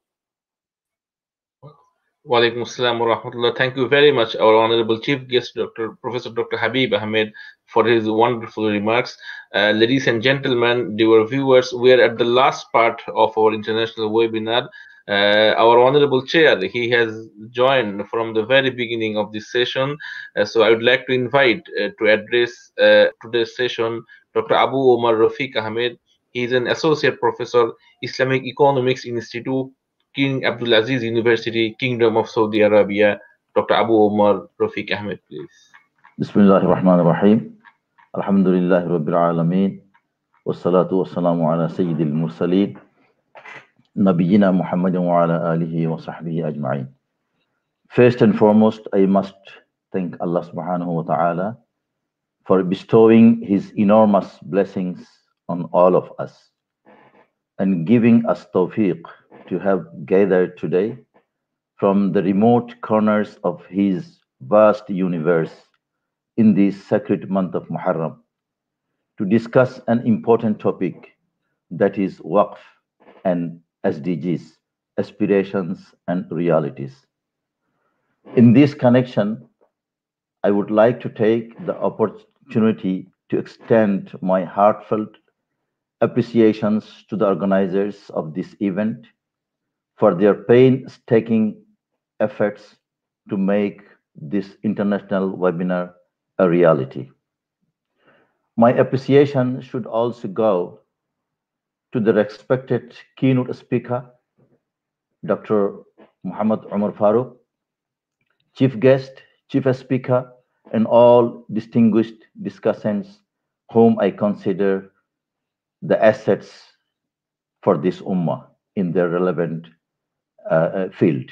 Wa alaikum assalam wa rahmatullah. Thank you very much, our honorable chief guest, Professor Dr. Habib Ahmed, for his wonderful remarks. Ladies and gentlemen, dear viewers, we are at the last part of our international webinar. Our honorable chair, he has joined from the very beginning of this session. So I would like to invite to address today's session Dr. Abu Omar Rafiq Ahmed. He is an associate professor, Islamic Economics Institute, King Abdulaziz University, Kingdom of Saudi Arabia. Dr. Abu Omar Rafiq Ahmed, please.
Bismillahir Rahmanir Rahim. Alhamdulillahi Rabbil Alameen. Wassalatu wassalamu ala Sayyidil Mursaleen. Nabiyina Muhammadin wa ala alihi wa sahbihi ajma'in. First and foremost, I must thank Allah subhanahu wa ta'ala for bestowing His enormous blessings on all of us and giving us tawfiq to have gathered today from the remote corners of His vast universe in this sacred month of Muharram to discuss an important topic, that is Waqf and SDGs, aspirations and realities. In this connection, I would like to take the opportunity to extend my heartfelt appreciations to the organizers of this event for their painstaking efforts to make this international webinar a reality. My appreciation should also go to the respected keynote speaker, Dr. Muhammad Umar Faruq, chief guest, chief speaker, and all distinguished discussants whom I consider the assets for this ummah in their relevant field.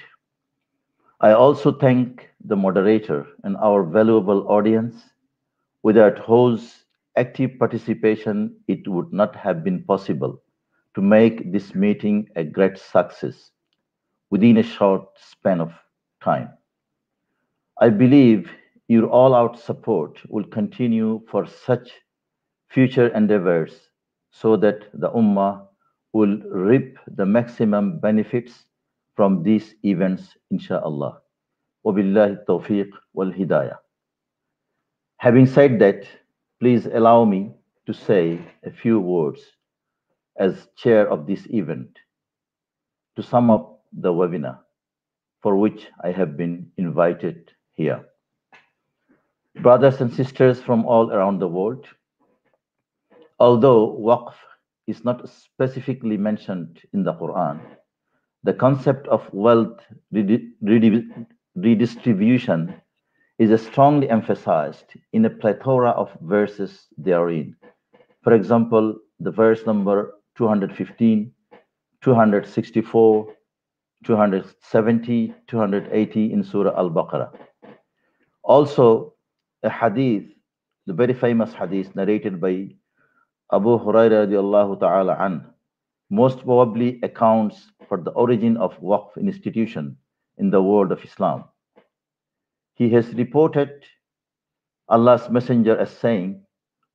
I also thank the moderator and our valuable audience, without whose active participation it would not have been possible to make this meeting a great success within a short span of time. I believe your all-out support will continue for such future endeavors so that the Ummah will reap the maximum benefits from these events, inshallah. Wabillahi tawfiq wal hidayah. Having said that, please allow me to say a few words as chair of this event to sum up the webinar for which I have been invited here. Brothers and sisters from all around the world, although Waqf is not specifically mentioned in the Quran, the concept of wealth redistribution is strongly emphasized in a plethora of verses therein. For example, the verse number 215, 264, 270, 280 in Surah Al-Baqarah. Also, a hadith, the very famous hadith narrated by Abu Hurairah radiallahu ta'ala an, most probably accounts for the origin of Waqf institution in the world of Islam. He has reported Allah's messenger as saying,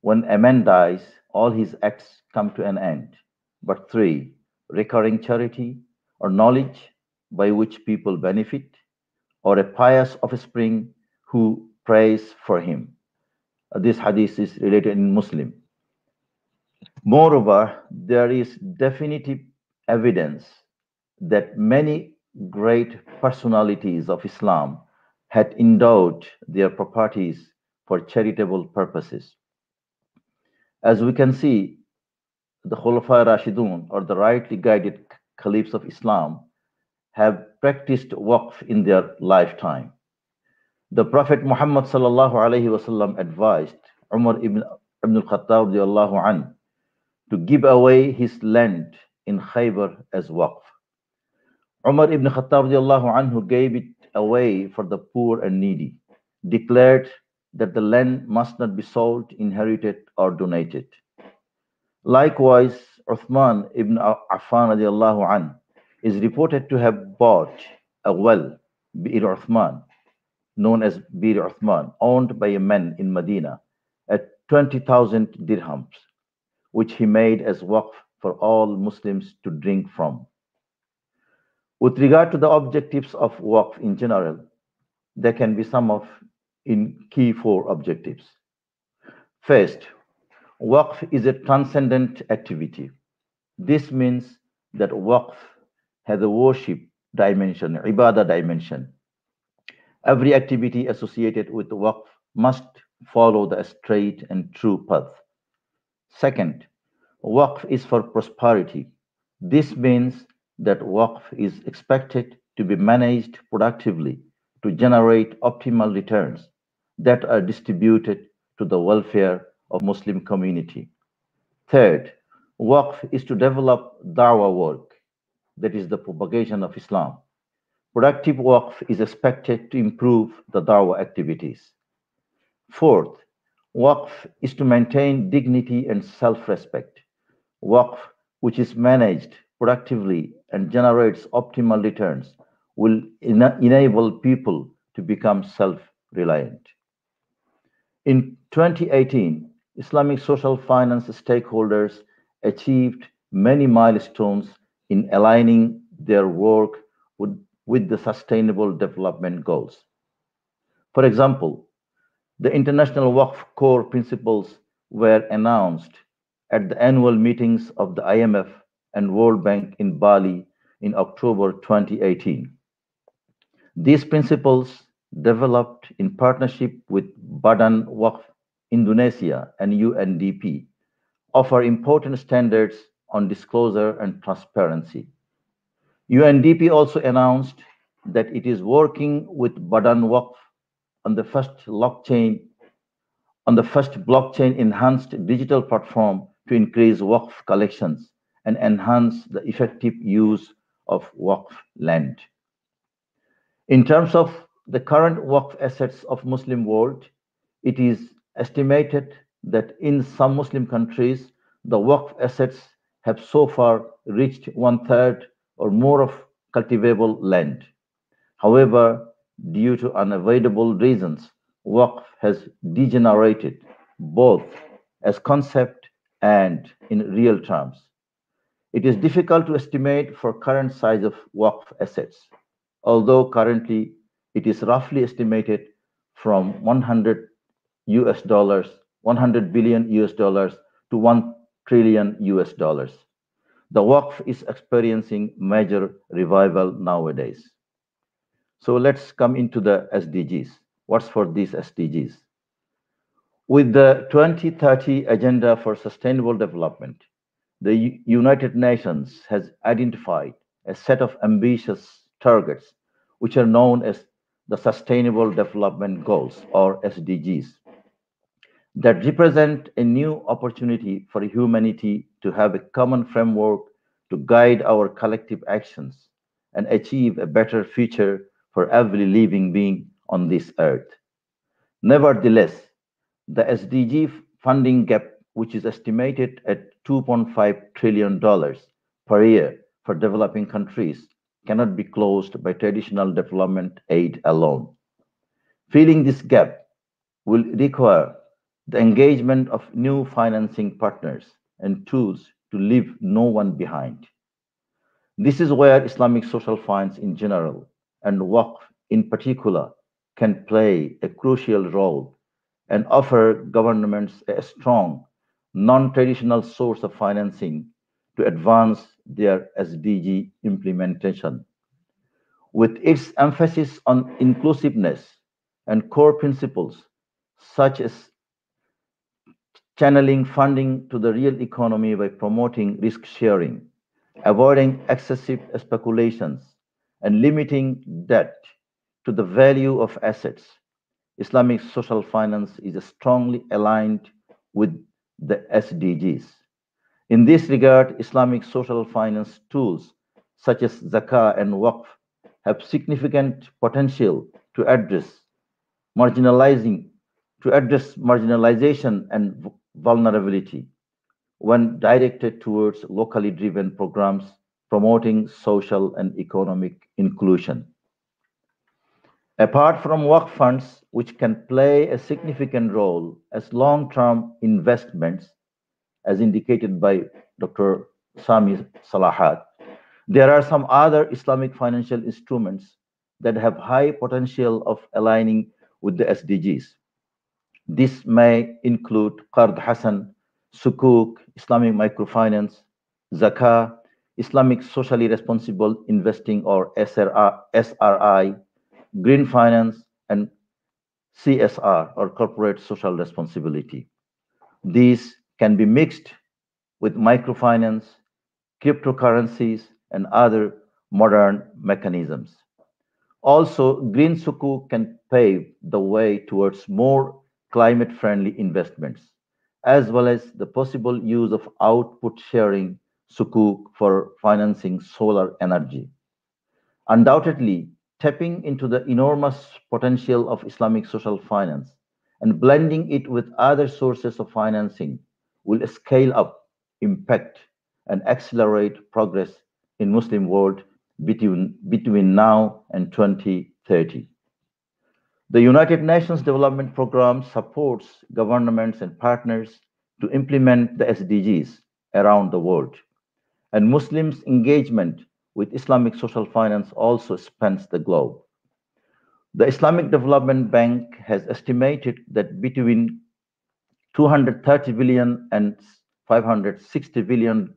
when a man dies, all his acts come to an end, but three, recurring charity or knowledge by which people benefit, or a pious offspring who prays for him. This hadith is related in Muslim. Moreover, there is definitive evidence that many great personalities of Islam had endowed their properties for charitable purposes. As we can see, the Khulafa Rashidun, or the rightly guided caliphs of Islam, have practiced Waqf in their lifetime. The Prophet Muhammad sallallahu alaihi wasallam advised Umar ibn al-Khattab radiallahu anhu to give away his land in Khaybar as Waqf. Umar ibn Khattab radiallahu anhu gave it away for the poor and needy, declared that the land must not be sold, inherited, or donated. Likewise, Uthman ibn Affan radiallahu anhu is reported to have bought a well, Bir Uthman, known as Bir Uthman, owned by a man in Medina at 20,000 dirhams, which he made as Waqf for all Muslims to drink from. With regard to the objectives of Waqf in general, there can be summed up in key four objectives. First, Waqf is a transcendent activity. This means that Waqf has a worship dimension, ibadah dimension. Every activity associated with Waqf must follow the straight and true path. Second, Waqf is for prosperity. This means that Waqf is expected to be managed productively to generate optimal returns that are distributed to the welfare of Muslim community. Third, Waqf is to develop da'wah work, that is the propagation of Islam. Productive Waqf is expected to improve the da'wah activities. Fourth, Waqf is to maintain dignity and self-respect. Waqf, which is managed productively and generates optimal returns, will enable people to become self-reliant. In 2018, Islamic social finance stakeholders achieved many milestones in aligning their work with the Sustainable Development Goals. For example, the International Waqf Core Principles were announced at the annual meetings of the IMF and World Bank in Bali in October 2018. These principles, developed in partnership with Badan Waqf Indonesia and UNDP, offer important standards on disclosure and transparency. UNDP also announced that it is working with Badan Waqf on the first blockchain enhanced digital platform to increase Waqf collections and enhance the effective use of Waqf land. In terms of the current Waqf assets of Muslim world, it is estimated that in some Muslim countries, the Waqf assets have so far reached 1/3 or more of cultivable land. However, due to unavoidable reasons, Waqf has degenerated both as concept and in real terms. It is difficult to estimate for current size of Waqf assets, although currently it is roughly estimated from $100 billion to $1 trillion. The Waqf is experiencing major revival nowadays. So let's come into the SDGs. What's for these SDGs? With the 2030 Agenda for Sustainable Development, the United Nations has identified a set of ambitious targets, which are known as the Sustainable Development Goals, or SDGs, that represent a new opportunity for humanity to have a common framework to guide our collective actions and achieve a better future for every living being on this earth. Nevertheless, the SDG funding gap, which is estimated at $2.5 trillion per year for developing countries, cannot be closed by traditional development aid alone. Filling this gap will require the engagement of new financing partners and tools to leave no one behind. This is where Islamic social finance in general and Waqf in particular can play a crucial role and offer governments a strong, non-traditional source of financing to advance their SDG implementation. With its emphasis on inclusiveness and core principles such as channeling funding to the real economy by promoting risk sharing, avoiding excessive speculations, and limiting debt to the value of assets, Islamic social finance is strongly aligned with the SDGs. In this regard, Islamic social finance tools such as Zakah and Waqf have significant potential to address marginalization and vulnerability when directed towards locally driven programs promoting social and economic inclusion. Apart from Waqf funds, which can play a significant role as long-term investments, as indicated by Dr. Sami Salahat, there are some other Islamic financial instruments that have high potential of aligning with the SDGs. This may include Qard Hasan, Sukuk, Islamic microfinance, Zakah, Islamic socially responsible investing or SRI, green finance, and CSR or corporate social responsibility. These can be mixed with microfinance, cryptocurrencies, and other modern mechanisms. Also, green sukuk can pave the way towards more climate-friendly investments, as well as the possible use of output sharing sukuk for financing solar energy. Undoubtedly, tapping into the enormous potential of Islamic social finance and blending it with other sources of financing will scale up, impact, and accelerate progress in Muslim world between now and 2030. The United Nations Development Programme supports governments and partners to implement the SDGs around the world, and Muslims' engagement with Islamic social finance also spans the globe. The Islamic Development Bank has estimated that between 230 billion and 560 billion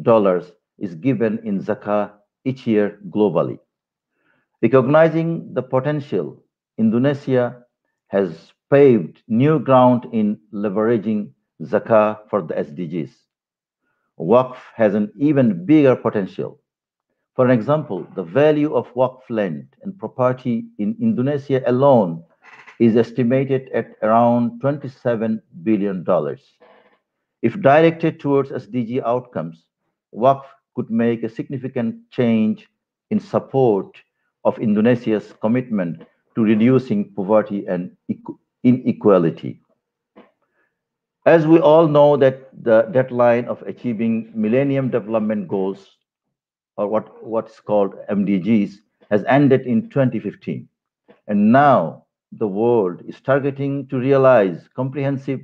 dollars is given in zakah each year globally. Recognizing the potential, Indonesia has paved new ground in leveraging zakah for the SDGs. Waqf has an even bigger potential. For example, the value of Waqf land and property in Indonesia alone is estimated at around $27 billion. If directed towards SDG outcomes, Waqf could make a significant change in support of Indonesia's commitment to reducing poverty and inequality. As we all know that the deadline of achieving Millennium Development Goals, or what's called MDGs, has ended in 2015. And now the world is targeting to realize comprehensive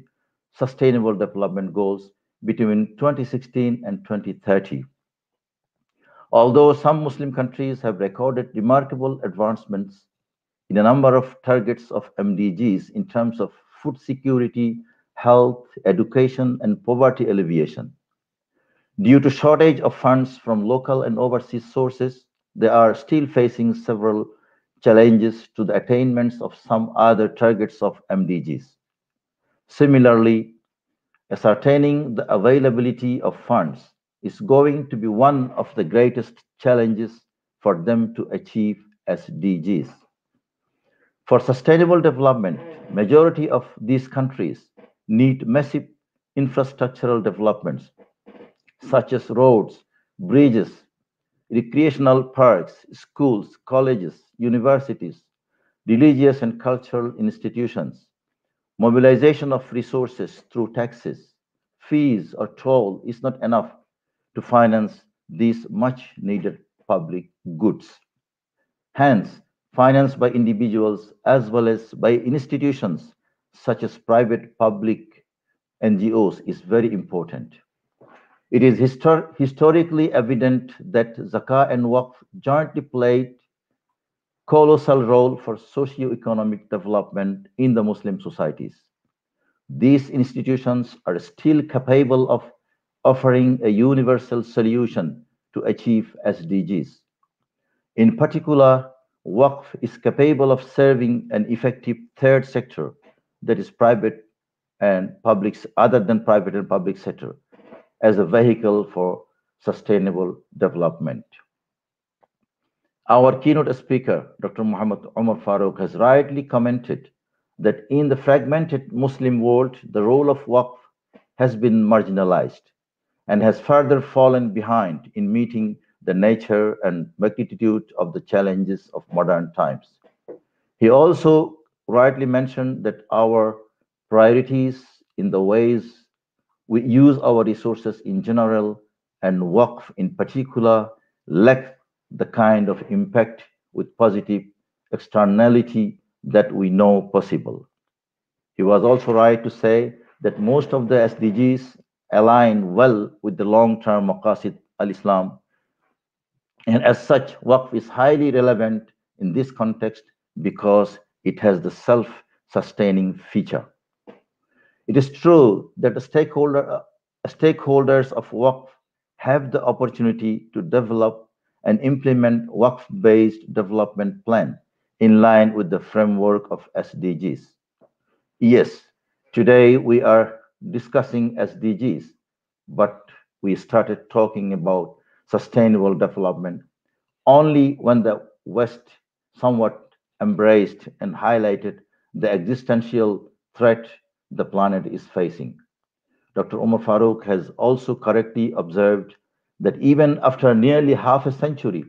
sustainable development goals between 2016 and 2030. Although some Muslim countries have recorded remarkable advancements in a number of targets of MDGs in terms of food security, health, education, and poverty alleviation, due to shortage of funds from local and overseas sources, they are still facing several challenges to the attainments of some other targets of MDGs. Similarly, ascertaining the availability of funds is going to be one of the greatest challenges for them to achieve SDGs. For sustainable development, majority of these countries need massive infrastructural developments, such as roads, bridges, recreational parks, schools, colleges, universities, religious and cultural institutions. Mobilization of resources through taxes, fees, or toll is not enough to finance these much needed public goods. Hence, finance by individuals as well as by institutions such as private public NGOs is very important. It is historically evident that zakah and waqf jointly played colossal role for socio-economic development in the Muslim societies. These institutions are still capable of offering a universal solution to achieve SDGs. In particular, waqf is capable of serving an effective third sector, that is private and public, other than private and public sector, as a vehicle for sustainable development. Our keynote speaker, Dr. Muhammad Umar Faruq, has rightly commented that in the fragmented Muslim world, the role of waqf has been marginalized and has further fallen behind in meeting the nature and magnitude of the challenges of modern times. He also rightly mentioned that our priorities in the ways we use our resources in general and waqf in particular lack the kind of impact with positive externality that we know possible. He was also right to say that most of the SDGs align well with the long-term maqasid al-Islam, and as such, waqf is highly relevant in this context because it has the self-sustaining feature. It is true that the stakeholders of waqf have the opportunity to develop and implement waqf-based development plan in line with the framework of SDGs. Yes, today we are discussing SDGs, but we started talking about sustainable development only when the West somewhat embraced and highlighted the existential threat the planet is facing. Dr. Umar Faruq has also correctly observed that even after nearly half a century,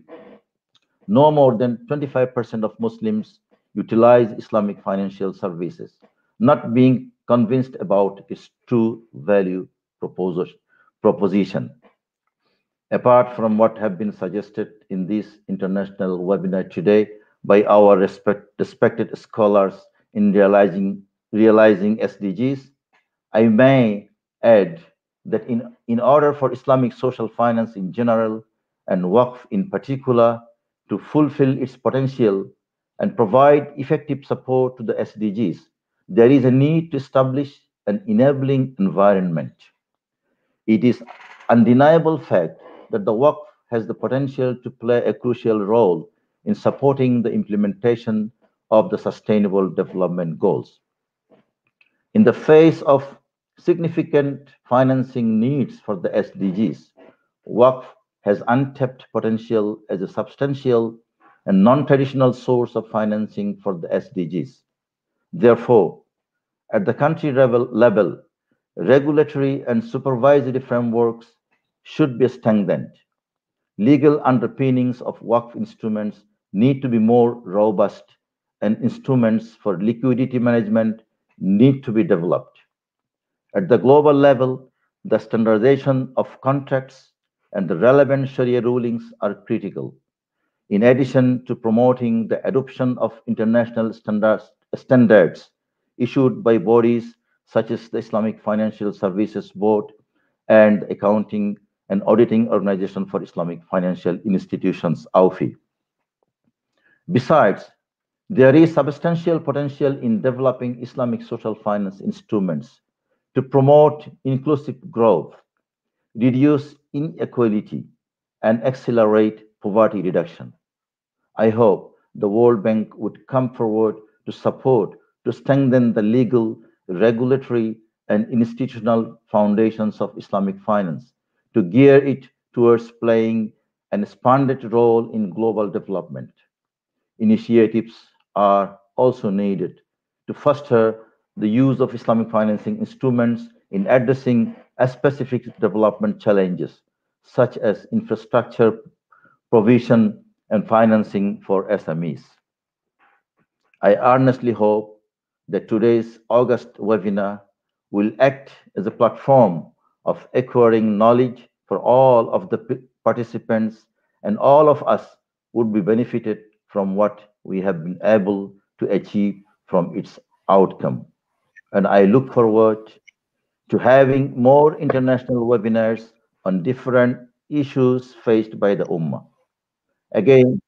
no more than 25% of Muslims utilize Islamic financial services, not being convinced about its true value proposition. Apart from what have been suggested in this international webinar today by our respected scholars in realizing SDGs, I may add that in order for Islamic social finance in general and Waqf in particular to fulfill its potential and provide effective support to the SDGs, there is a need to establish an enabling environment. It is undeniable fact that the Waqf has the potential to play a crucial role in supporting the implementation of the Sustainable Development Goals. In the face of significant financing needs for the SDGs, Waqf has untapped potential as a substantial and non-traditional source of financing for the SDGs. Therefore, at the country level, regulatory and supervisory frameworks should be strengthened. Legal underpinnings of Waqf instruments need to be more robust, and instruments for liquidity management need to be developed. At the global level, the standardization of contracts and the relevant Sharia rulings are critical. In addition to promoting the adoption of international standards issued by bodies such as the Islamic Financial Services Board and Accounting and Auditing Organization for Islamic Financial Institutions, AUFI. Besides, there is substantial potential in developing Islamic social finance instruments to promote inclusive growth, reduce inequality, and accelerate poverty reduction. I hope the World Bank would come forward to support to strengthen the legal, regulatory, and institutional foundations of Islamic finance, to gear it towards playing an expanded role in global development. Initiatives are also needed to foster the use of Islamic financing instruments in addressing specific development challenges, such as infrastructure provision and financing for SMEs. I earnestly hope that today's August webinar will act as a platform of acquiring knowledge for all of the participants, and all of us would be benefited from what we have been able to achieve from its outcome. And I look forward to having more international webinars on different issues faced by the Ummah. Again,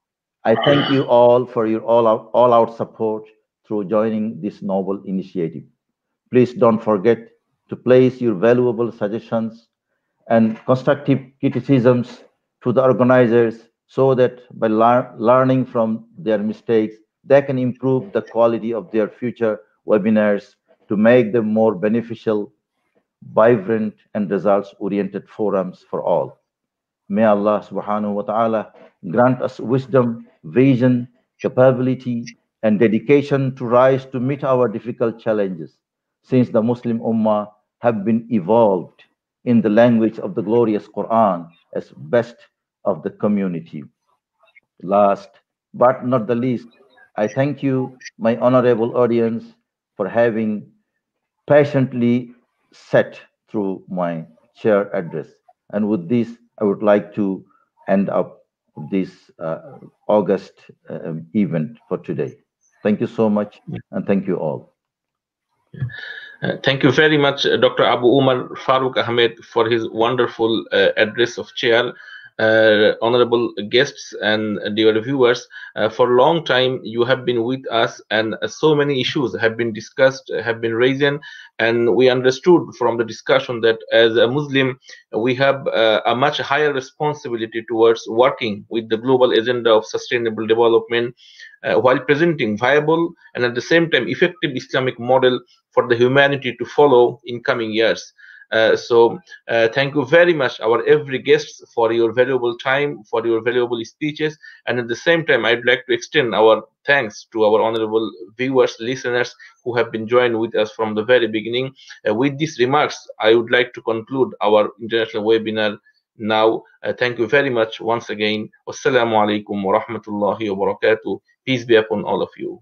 I thank you all for your all-out support through joining this noble initiative. Please don't forget to place your valuable suggestions and constructive criticisms to the organizers so that by learning from their mistakes, they can improve the quality of their future webinars to make them more beneficial, vibrant, and results-oriented forums for all. May Allah subhanahu wa ta'ala grant us wisdom, vision, capability, and dedication to rise to meet our difficult challenges, since the Muslim Ummah have been evolved in the language of the glorious Quran as best of the community. Last but not the least, I thank you, my honorable audience, for having patiently sat through my chair address. And with this, I would like to end up this August event for today. Thank you so much, and thank you all.
Thank you very much, Dr. Abu Umar Faruq Ahmed, for his wonderful address of chair. Honorable guests and dear viewers, for a long time you have been with us, and so many issues have been discussed, have been raised, and we understood from the discussion that as a Muslim we have a much higher responsibility towards working with the global agenda of sustainable development while presenting viable and at the same time effective Islamic model for the humanity to follow in coming years. So thank you very much, our every guests, for your valuable time, for your valuable speeches, and at the same time I'd like to extend our thanks to our honorable viewers, listeners who have been joined with us from the very beginning. With these remarks, I would like to conclude our international webinar now. Thank you very much once again. Wassalamu alaikum wa rahmatullahi wa barakatuh. Peace be upon all of you.